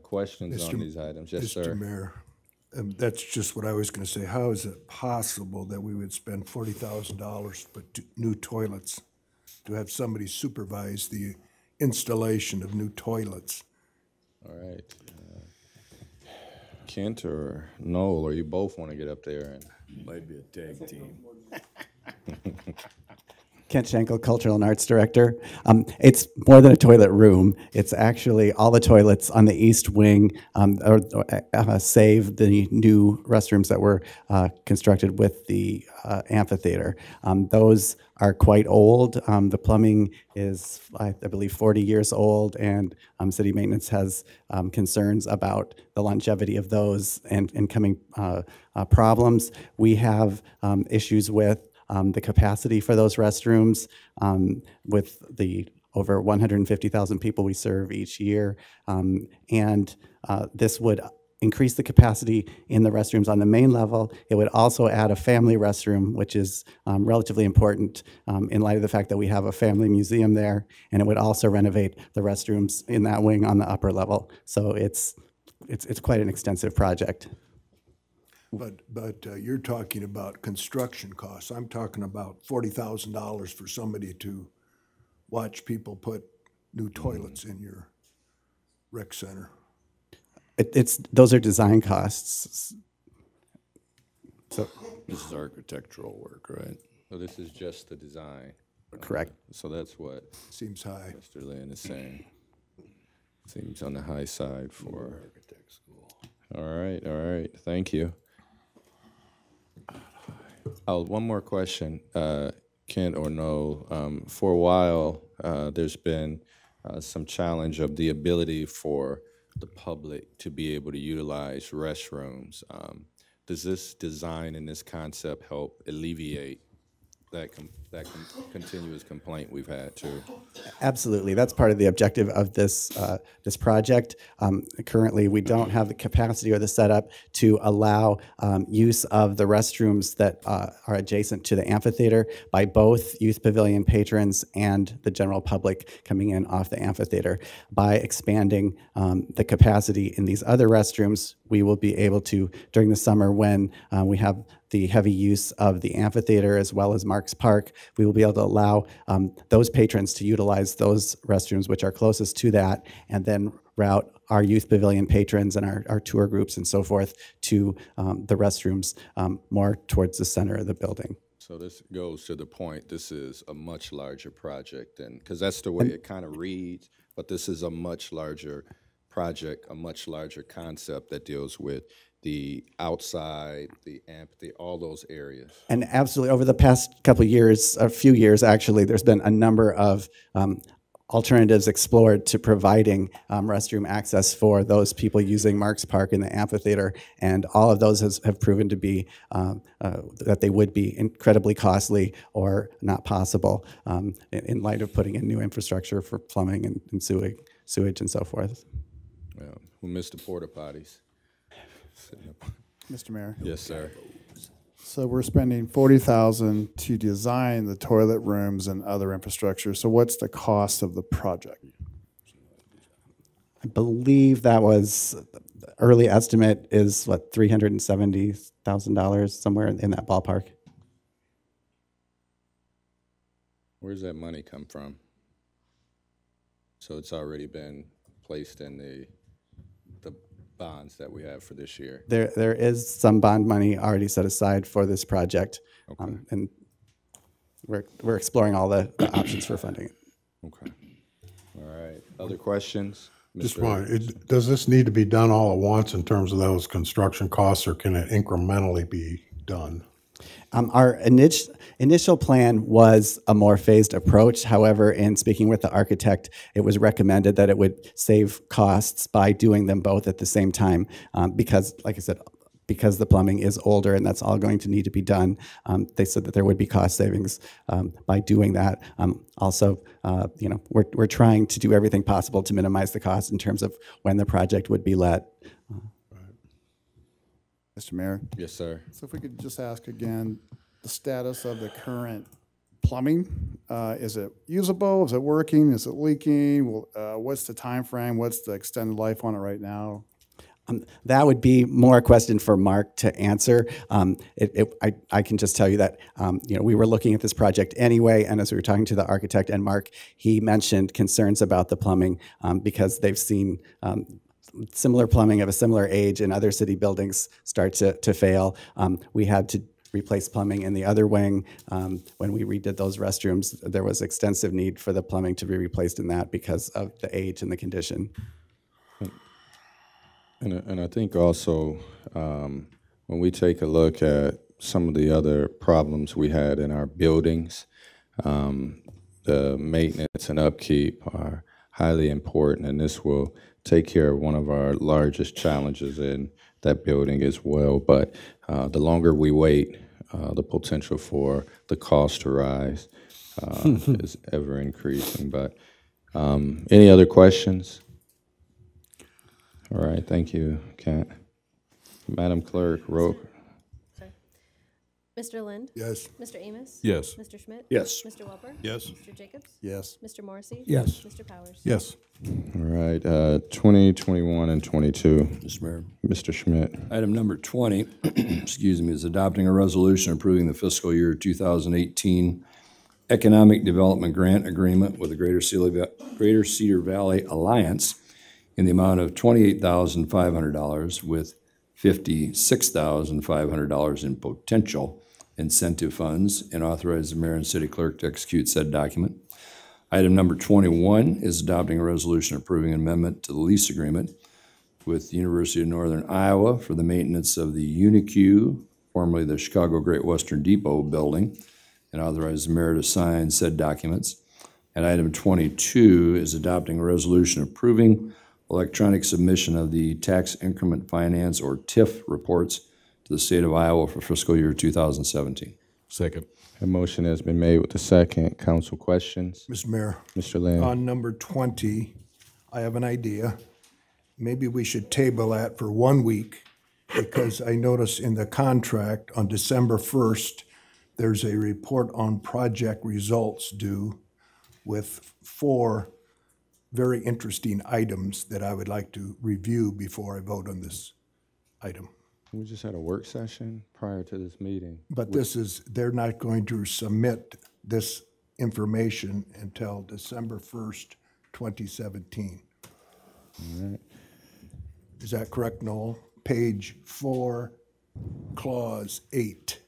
Questions on these items? Yes, Mr. sir. Mayor, that's just what I was going to say. How is it possible that we would spend $40,000 for new toilets, to have somebody supervise the installation of new toilets? All right. Kent or Noel, or you both want to get up there and Might be a tag team. Kent Schenkel, Cultural and Arts Director. It's more than a toilet room. It's actually all the toilets on the east wing, save the new restrooms that were constructed with the amphitheater. Those are quite old. The plumbing is, I believe, 40 years old, and city maintenance has concerns about the longevity of those and coming problems. We have issues with the capacity for those restrooms, with the over 150,000 people we serve each year. This would increase the capacity in the restrooms on the main level. It would also add a family restroom, which is relatively important in light of the fact that we have a family museum there, and it would also renovate the restrooms in that wing on the upper level. So it's quite an extensive project. But you're talking about construction costs. I'm talking about $40,000 for somebody to watch people put new toilets in your rec center. Those are design costs. So this is architectural work, right? So this is just the design. Correct. So that's what seems high. Mr. Lynn is saying. Seems on the high side for architect school. All right. Thank you. Oh, one more question, Kent or Noel. For a while, there's been some challenge of the ability for the public to be able to utilize restrooms. Does this design and this concept help alleviate that continuous complaint we've had too? Absolutely, that's part of the objective of this this project. Currently, we don't have the capacity or the setup to allow use of the restrooms that are adjacent to the amphitheater by both youth pavilion patrons and the general public coming in off the amphitheater. By expanding the capacity in these other restrooms, we will be able to, during the summer when we have the heavy use of the amphitheater as well as Marks Park, we will be able to allow those patrons to utilize those restrooms which are closest to that, and then route our youth pavilion patrons and our tour groups and so forth to the restrooms more towards the center of the building. So this goes to the point, this is a much larger project, because that's the way it kind of reads, but this is a much larger project, a much larger concept that deals with the outside, the amphitheater, all those areas. And absolutely, over the past couple of years, a few years actually, there's been a number of alternatives explored to providing restroom access for those people using Marks Park and the amphitheater, and all of those have proven to be that they would be incredibly costly or not possible in light of putting in new infrastructure for plumbing and sewage and so forth. Well, who missed the porta potties? Mr. Mayor. Yes, sir. So we're spending $40,000 to design the toilet rooms and other infrastructure. So what's the cost of the project? I believe that was, the early estimate is what, $370,000, somewhere in that ballpark. Where's that money come from? So it's already been placed in the bonds that we have for this year. There is some bond money already set aside for this project, Okay. and we're exploring all the options for funding it. Okay. All right. Other questions? Just Mr. one, does this need to be done all at once in terms of those construction costs, or can it incrementally be done? Our initial plan was a more phased approach. However, in speaking with the architect, it was recommended that it would save costs by doing them both at the same time, because, like I said, because the plumbing is older and that's all going to need to be done. They said that there would be cost savings by doing that. Also, you know, we're trying to do everything possible to minimize the cost in terms of when the project would be let. Mr. Mayor? Yes, sir. So if we could just ask again, the status of the current plumbing, is it usable? Is it working? Is it leaking? What's the time frame? What's the extended life on it right now? That would be more a question for Mark to answer. I can just tell you that you know, we were looking at this project anyway, and as we were talking to the architect and Mark, he mentioned concerns about the plumbing because they've seen similar plumbing of a similar age in other city buildings start to fail. We had to replace plumbing in the other wing. When we redid those restrooms, there was extensive need for the plumbing to be replaced in that because of the age and the condition. And I think also when we take a look at some of the other problems we had in our buildings, the maintenance and upkeep are highly important, and this will take care of one of our largest challenges in that building as well. But the longer we wait, the potential for the cost to rise is ever increasing. But any other questions? All right, thank you, Kat. Madam Clerk, roll. Sorry. Mr. Lind? Yes. Mr. Amos? Yes. Mr. Schmitt? Yes. Mr. Welper? Yes. Mr. Jacobs? Yes. Mr. Morrissey? Yes. Mr. Powers? Yes. All right, 20, 21, and 22. Mr. Mayor. Mr. Schmitt. Item number 20, excuse me, is adopting a resolution approving the fiscal year 2018 Economic Development Grant Agreement with the Greater Cedar Valley Alliance in the amount of $28,500 with $56,500 in potential incentive funds, and authorize the mayor and city clerk to execute said document. Item number 21 is adopting a resolution approving an amendment to the lease agreement with the University of Northern Iowa for the maintenance of the UNIQ, formerly the Chicago Great Western Depot building, and authorize the mayor to sign said documents. And item 22 is adopting a resolution approving electronic submission of the tax increment finance, or TIF, reports to the state of Iowa for fiscal year 2017. Second. A motion has been made with the second. Council questions? Mr. Mayor. Mr. Lynn. On number 20, I have an idea. Maybe we should table that for 1 week, because I notice in the contract on December 1st, there's a report on project results due with 4 very interesting items that I would like to review before I vote on this item. We just had a work session prior to this meeting. But this is, they're not going to submit this information until December 1st, 2017. All right. Is that correct, Noel? Page 4, clause 8.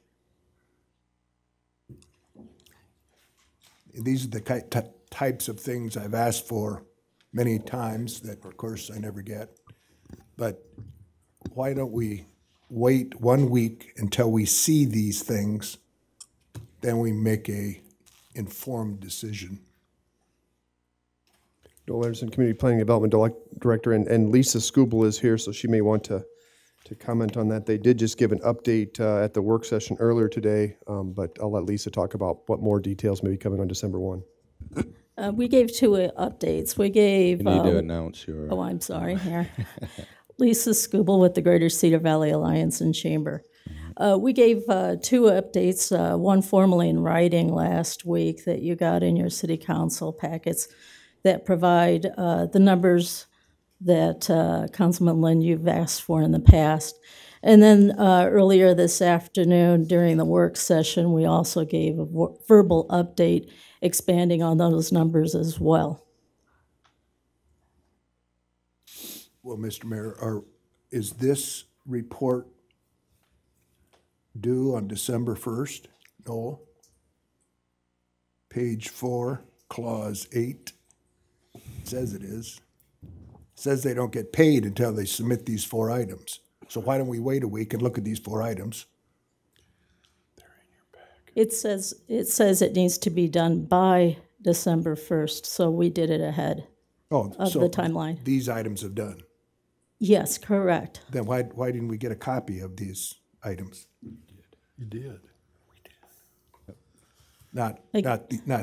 These are the types of things I've asked for many times that, of course, I never get. But why don't we wait 1 week until we see these things, then we make a informed decision. Noel Anderson, Community Planning and Development Director, and Lisa Skubal is here, so she may want to comment on that. They did just give an update at the work session earlier today, but I'll let Lisa talk about what more details may be coming on December 1. We gave 2 updates. We gave... You need to announce your... Oh, I'm sorry. Here. Lisa Skubal with the Greater Cedar Valley Alliance and Chamber. We gave two updates, one formally in writing last week that you got in your city council packets that provide the numbers that Councilman Lynn, you've asked for in the past. And then earlier this afternoon during the work session, we also gave a verbal update expanding on those numbers as well. Well, Mr. Mayor, is this report due on December 1st? No. Page 4, clause 8, says it is. Says they don't get paid until they submit these 4 items. So why don't we wait a week and look at these 4 items? It says it needs to be done by December 1st, so we did it ahead of the timeline. These items have done. Yes, correct. Then why didn't we get a copy of these items? You did. Not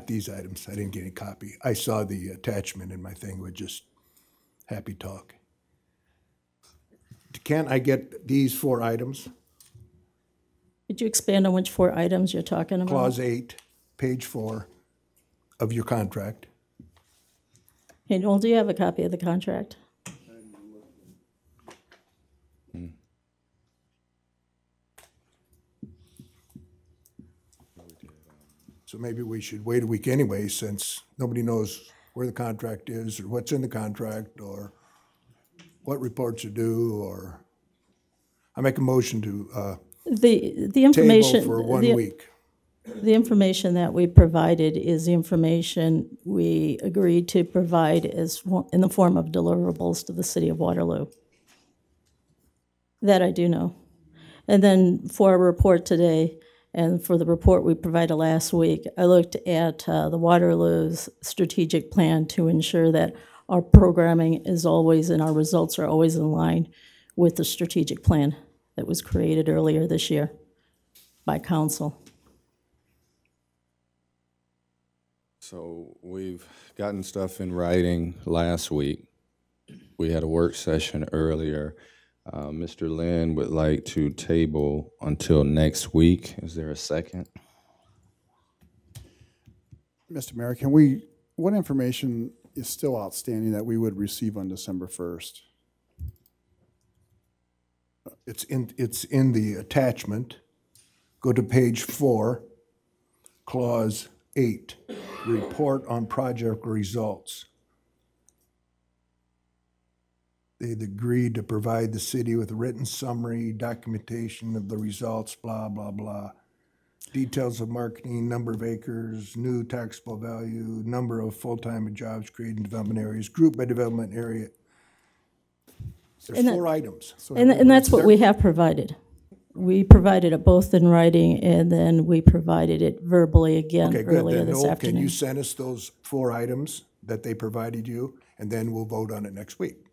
these items. I didn't get any copy. I saw the attachment in my thing with just happy talk. Can't I get these 4 items? Could you expand on which 4 items you're talking about? Clause 8, page 4 of your contract. Hey, Noel, do you have a copy of the contract? So maybe we should wait a week anyway, since nobody knows where the contract is or what's in the contract or what reports are due, or I make a motion to the information table for 1 week. The information that we provided is the information we agreed to provide in the form of deliverables to the city of Waterloo. That I do know. And then for our report today, and for the report we provided last week, I looked at the Waterloo's strategic plan to ensure that our programming is always and our results are always in line with the strategic plan that was created earlier this year by council. So we've gotten stuff in writing last week. We had a work session earlier. Mr. Lynn would like to table until next week. Is there a second? Mr. Mayor, what information is still outstanding that we would receive on December 1st? It's in the attachment. Go to page 4, clause 8, report on project results. They'd agreed to provide the city with a written summary, documentation of the results, blah, blah, blah. Details of marketing, number of acres, new taxable value, number of full-time jobs created in development areas, group by development area. There's 4 items. So and that's what we have provided. We provided it both in writing and then we provided it verbally again earlier this afternoon. Can you send us those 4 items that they provided you, and then we'll vote on it next week?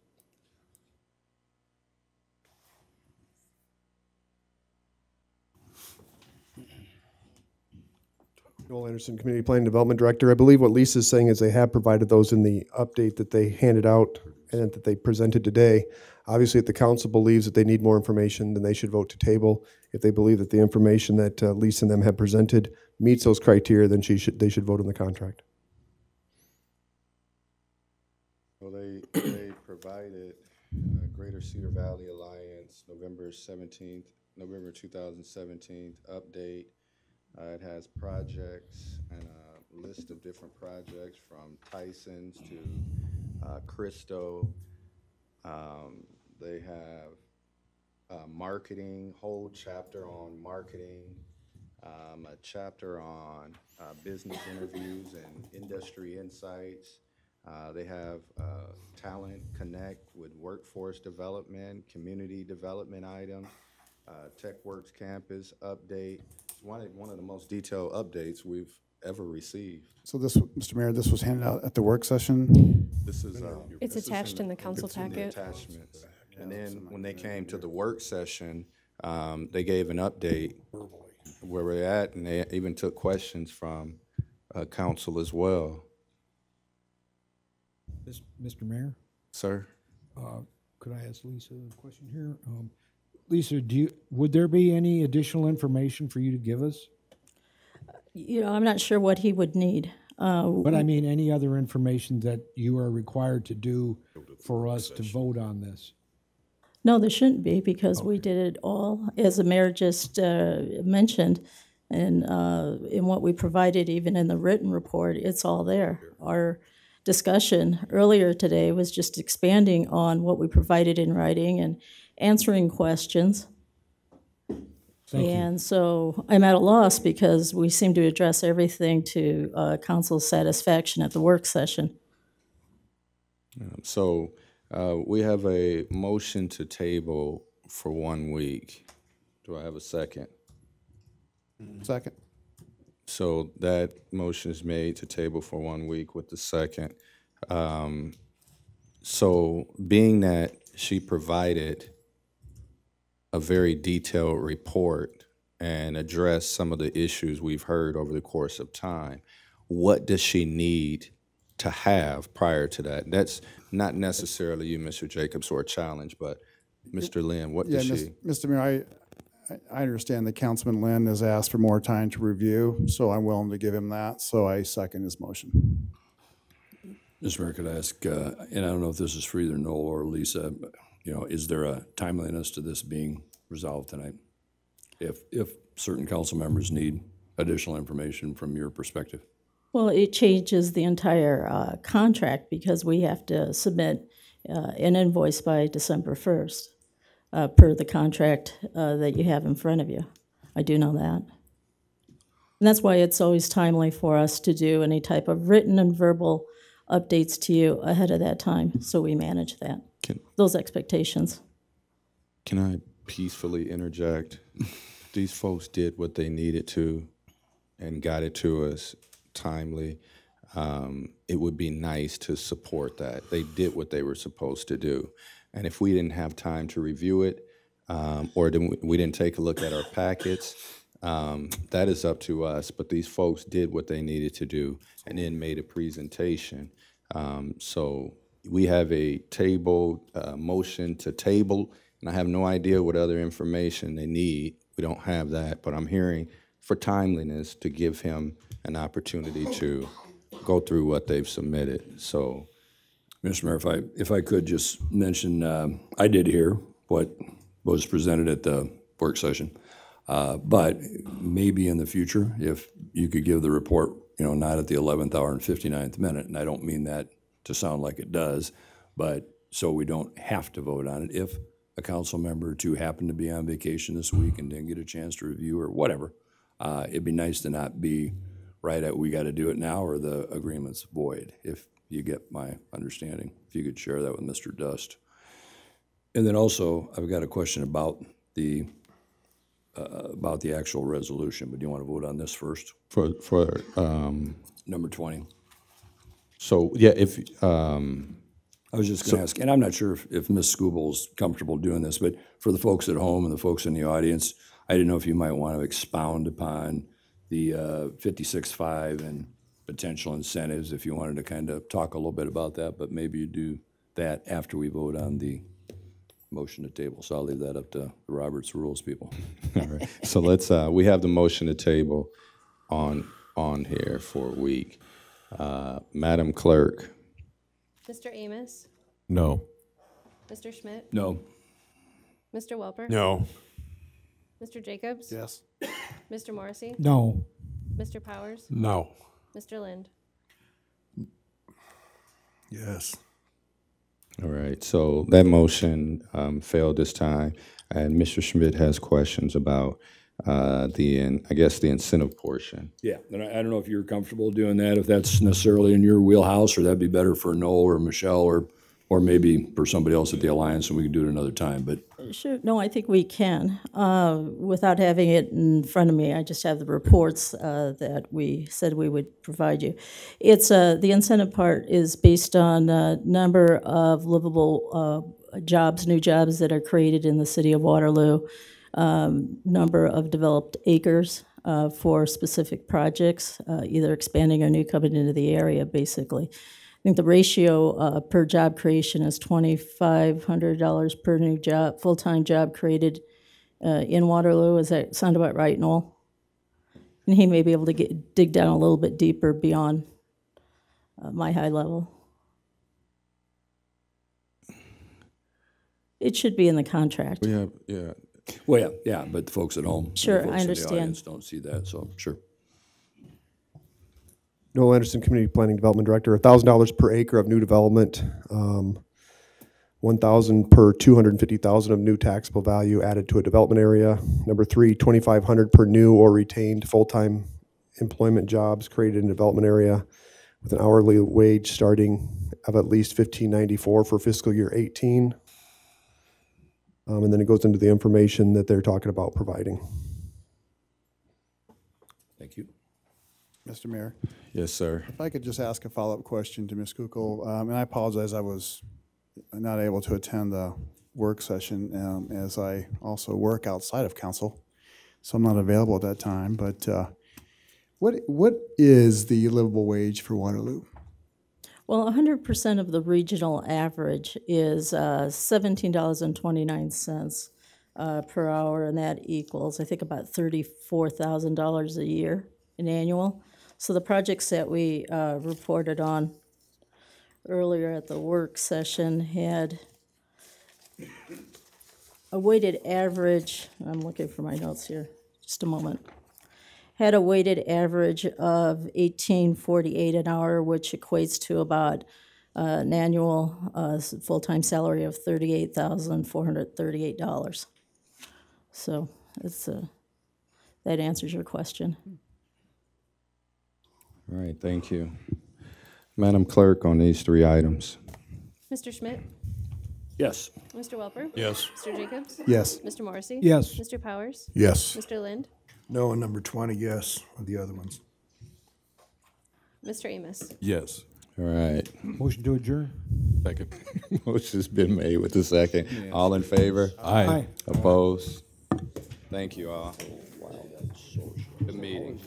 Noel Anderson, Community Planning Development Director. I believe what Lisa's saying is they have provided those in the update that they handed out and that they presented today. Obviously, if the council believes that they need more information, then they should vote to table. If they believe that the information that Lisa and them have presented meets those criteria, then they should vote on the contract. Well, they provided Greater Cedar Valley Alliance November 2017 update. It has projects and a list of different projects from Tyson's to Cristo. They have marketing, whole chapter on marketing, a chapter on business interviews and industry insights. They have Talent Connect with workforce development, community development items, TechWorks campus update. It's one of the most detailed updates we've ever received. So this, Mr. Mayor, this was handed out at the work session? This is it's attached in the council packet. Attachments. And then when they came to the work session, they gave an update where we're at, and they even took questions from council as well. Mr. Mayor? Sir? Could I ask Lisa a question here? Lisa, would there be any additional information for you to give us? You know, I'm not sure what he would need. But I mean, any other information that you are required to do for us to vote on this? No, there shouldn't be, because we did it all, as the mayor just mentioned, and in what we provided, even in the written report, it's all there. Our discussion earlier today was just expanding on what we provided in writing and answering questions. And so I'm at a loss because we seem to address everything to council's satisfaction at the work session. So we have a motion to table for 1 week. Do I have a second? Second. So that motion is made to table for 1 week with the second. So being that she provided a very detailed report and addressed some of the issues we've heard over the course of time, what does she need to have prior to that? That's not necessarily you, Mr. Jacobs, or a challenge, but Mr. Lynn, what does she? Mr. Mayor, I understand that Councilman Lynn has asked for more time to review, so I'm willing to give him that, so I second his motion. Mr. Mayor, could I ask, and I don't know if this is for either Noel or Lisa, but, you know, is there a timeliness to this being resolved tonight? If certain council members need additional information from your perspective? Well, it changes the entire contract because we have to submit an invoice by December 1st per the contract that you have in front of you. I do know that. And that's why it's always timely for us to do any type of written and verbal updates to you ahead of that time, so we manage that, those expectations. Can I peacefully interject? These folks did what they needed to and got it to us timely. It would be nice to support that. They did what they were supposed to do. And if we didn't have time to review it, or we didn't take a look at our packets, that is up to us. But these folks did what they needed to do and then made a presentation. So we have a motion to table, and I have no idea what other information they need. We don't have that, but I'm hearing for timeliness to give him an opportunity to go through what they've submitted. So, Mr. Mayor, if I could just mention, I did hear what was presented at the work session, but maybe in the future, if you could give the report, you know, not at the 11th hour and 59th minute, and I don't mean that to sound like it does, but so we don't have to vote on it. If a council member or two happened to be on vacation this week and didn't get a chance to review or whatever, it'd be nice to not be right at we got to do it now or the agreement's void, if you get my understanding. If you could share that with Mr. Dust. And then also, I've got a question about the actual resolution, but do you want to vote on this first? For number 20. So, yeah, if... I was just going to ask, and I'm not sure if Ms. Scooble's comfortable doing this, but for the folks at home and the folks in the audience, I didn't know if you might want to expound upon the 56.5 and potential incentives, if you wanted to kind of talk a little bit about that, but maybe you do that after we vote on the motion to table. So I'll leave that up to the Roberts Rules people. All right. So let's, we have the motion to table on here for a week. Madam Clerk. Mr. Amos? No. Mr. Schmitt? No. Mr. Welper? No. Mr. Jacobs? Yes. Mr. Morrissey? No. Mr. Powers? No. Mr. Lind? Yes. All right, so that motion failed this time, and Mr. Schmitt has questions about I guess the incentive portion. Yeah, and I don't know if you're comfortable doing that, if that's necessarily in your wheelhouse, or that'd be better for Noel or Michelle, or maybe for somebody else at the Alliance, and we can do it another time, but. Sure, no, I think we can. Without having it in front of me, I just have the reports that we said we would provide you. It's, the incentive part is based on number of livable jobs, new jobs that are created in the city of Waterloo, number of developed acres for specific projects, either expanding or new coming into the area, basically. I think the ratio per job creation is $2,500 per new job, full-time job created in Waterloo. Does that sound about right, Noel? And he may be able to dig down a little bit deeper beyond my high level. It should be in the contract. We have, yeah. Well, yeah, but the folks at home, Sure, the folks I in the understand. audience don't see that, so sure. Noel Anderson, Community Planning Development Director, $1,000 per acre of new development, 1,000 per 250,000 of new taxable value added to a development area. Number 3, 2,500 per new or retained full-time employment jobs created in a development area with an hourly wage starting of at least $15.94 for fiscal year 18. And then it goes into the information that they're talking about providing. Thank you. Mr. Mayor, Yes, sir. if I could just ask a follow-up question to Ms. Kukul, and I apologize, I was not able to attend the work session as I also work outside of council, so I'm not available at that time, but what is the livable wage for Waterloo? Well, 100% of the regional average is $17.29 per hour, and that equals, I think, about $34,000 a year in annual. So the projects that we reported on earlier at the work session had a weighted average, I'm looking for my notes here, just a moment, had a weighted average of $18.48 an hour, which equates to about an annual full-time salary of $38,438. So it's that answers your question. All right, thank you. Madam Clerk, on these 3 items. Mr. Schmitt? Yes. Mr. Welper? Yes. Mr. Jacobs? Yes. Mr. Morrissey? Yes. Mr. Powers? Yes. Mr. Lind? No on number 20, yes, on the other ones. Mr. Amos? Yes. All right. Motion to adjourn? Second. Motion's been made with the second. All in favor? Aye. Opposed? Thank you all. Good meeting.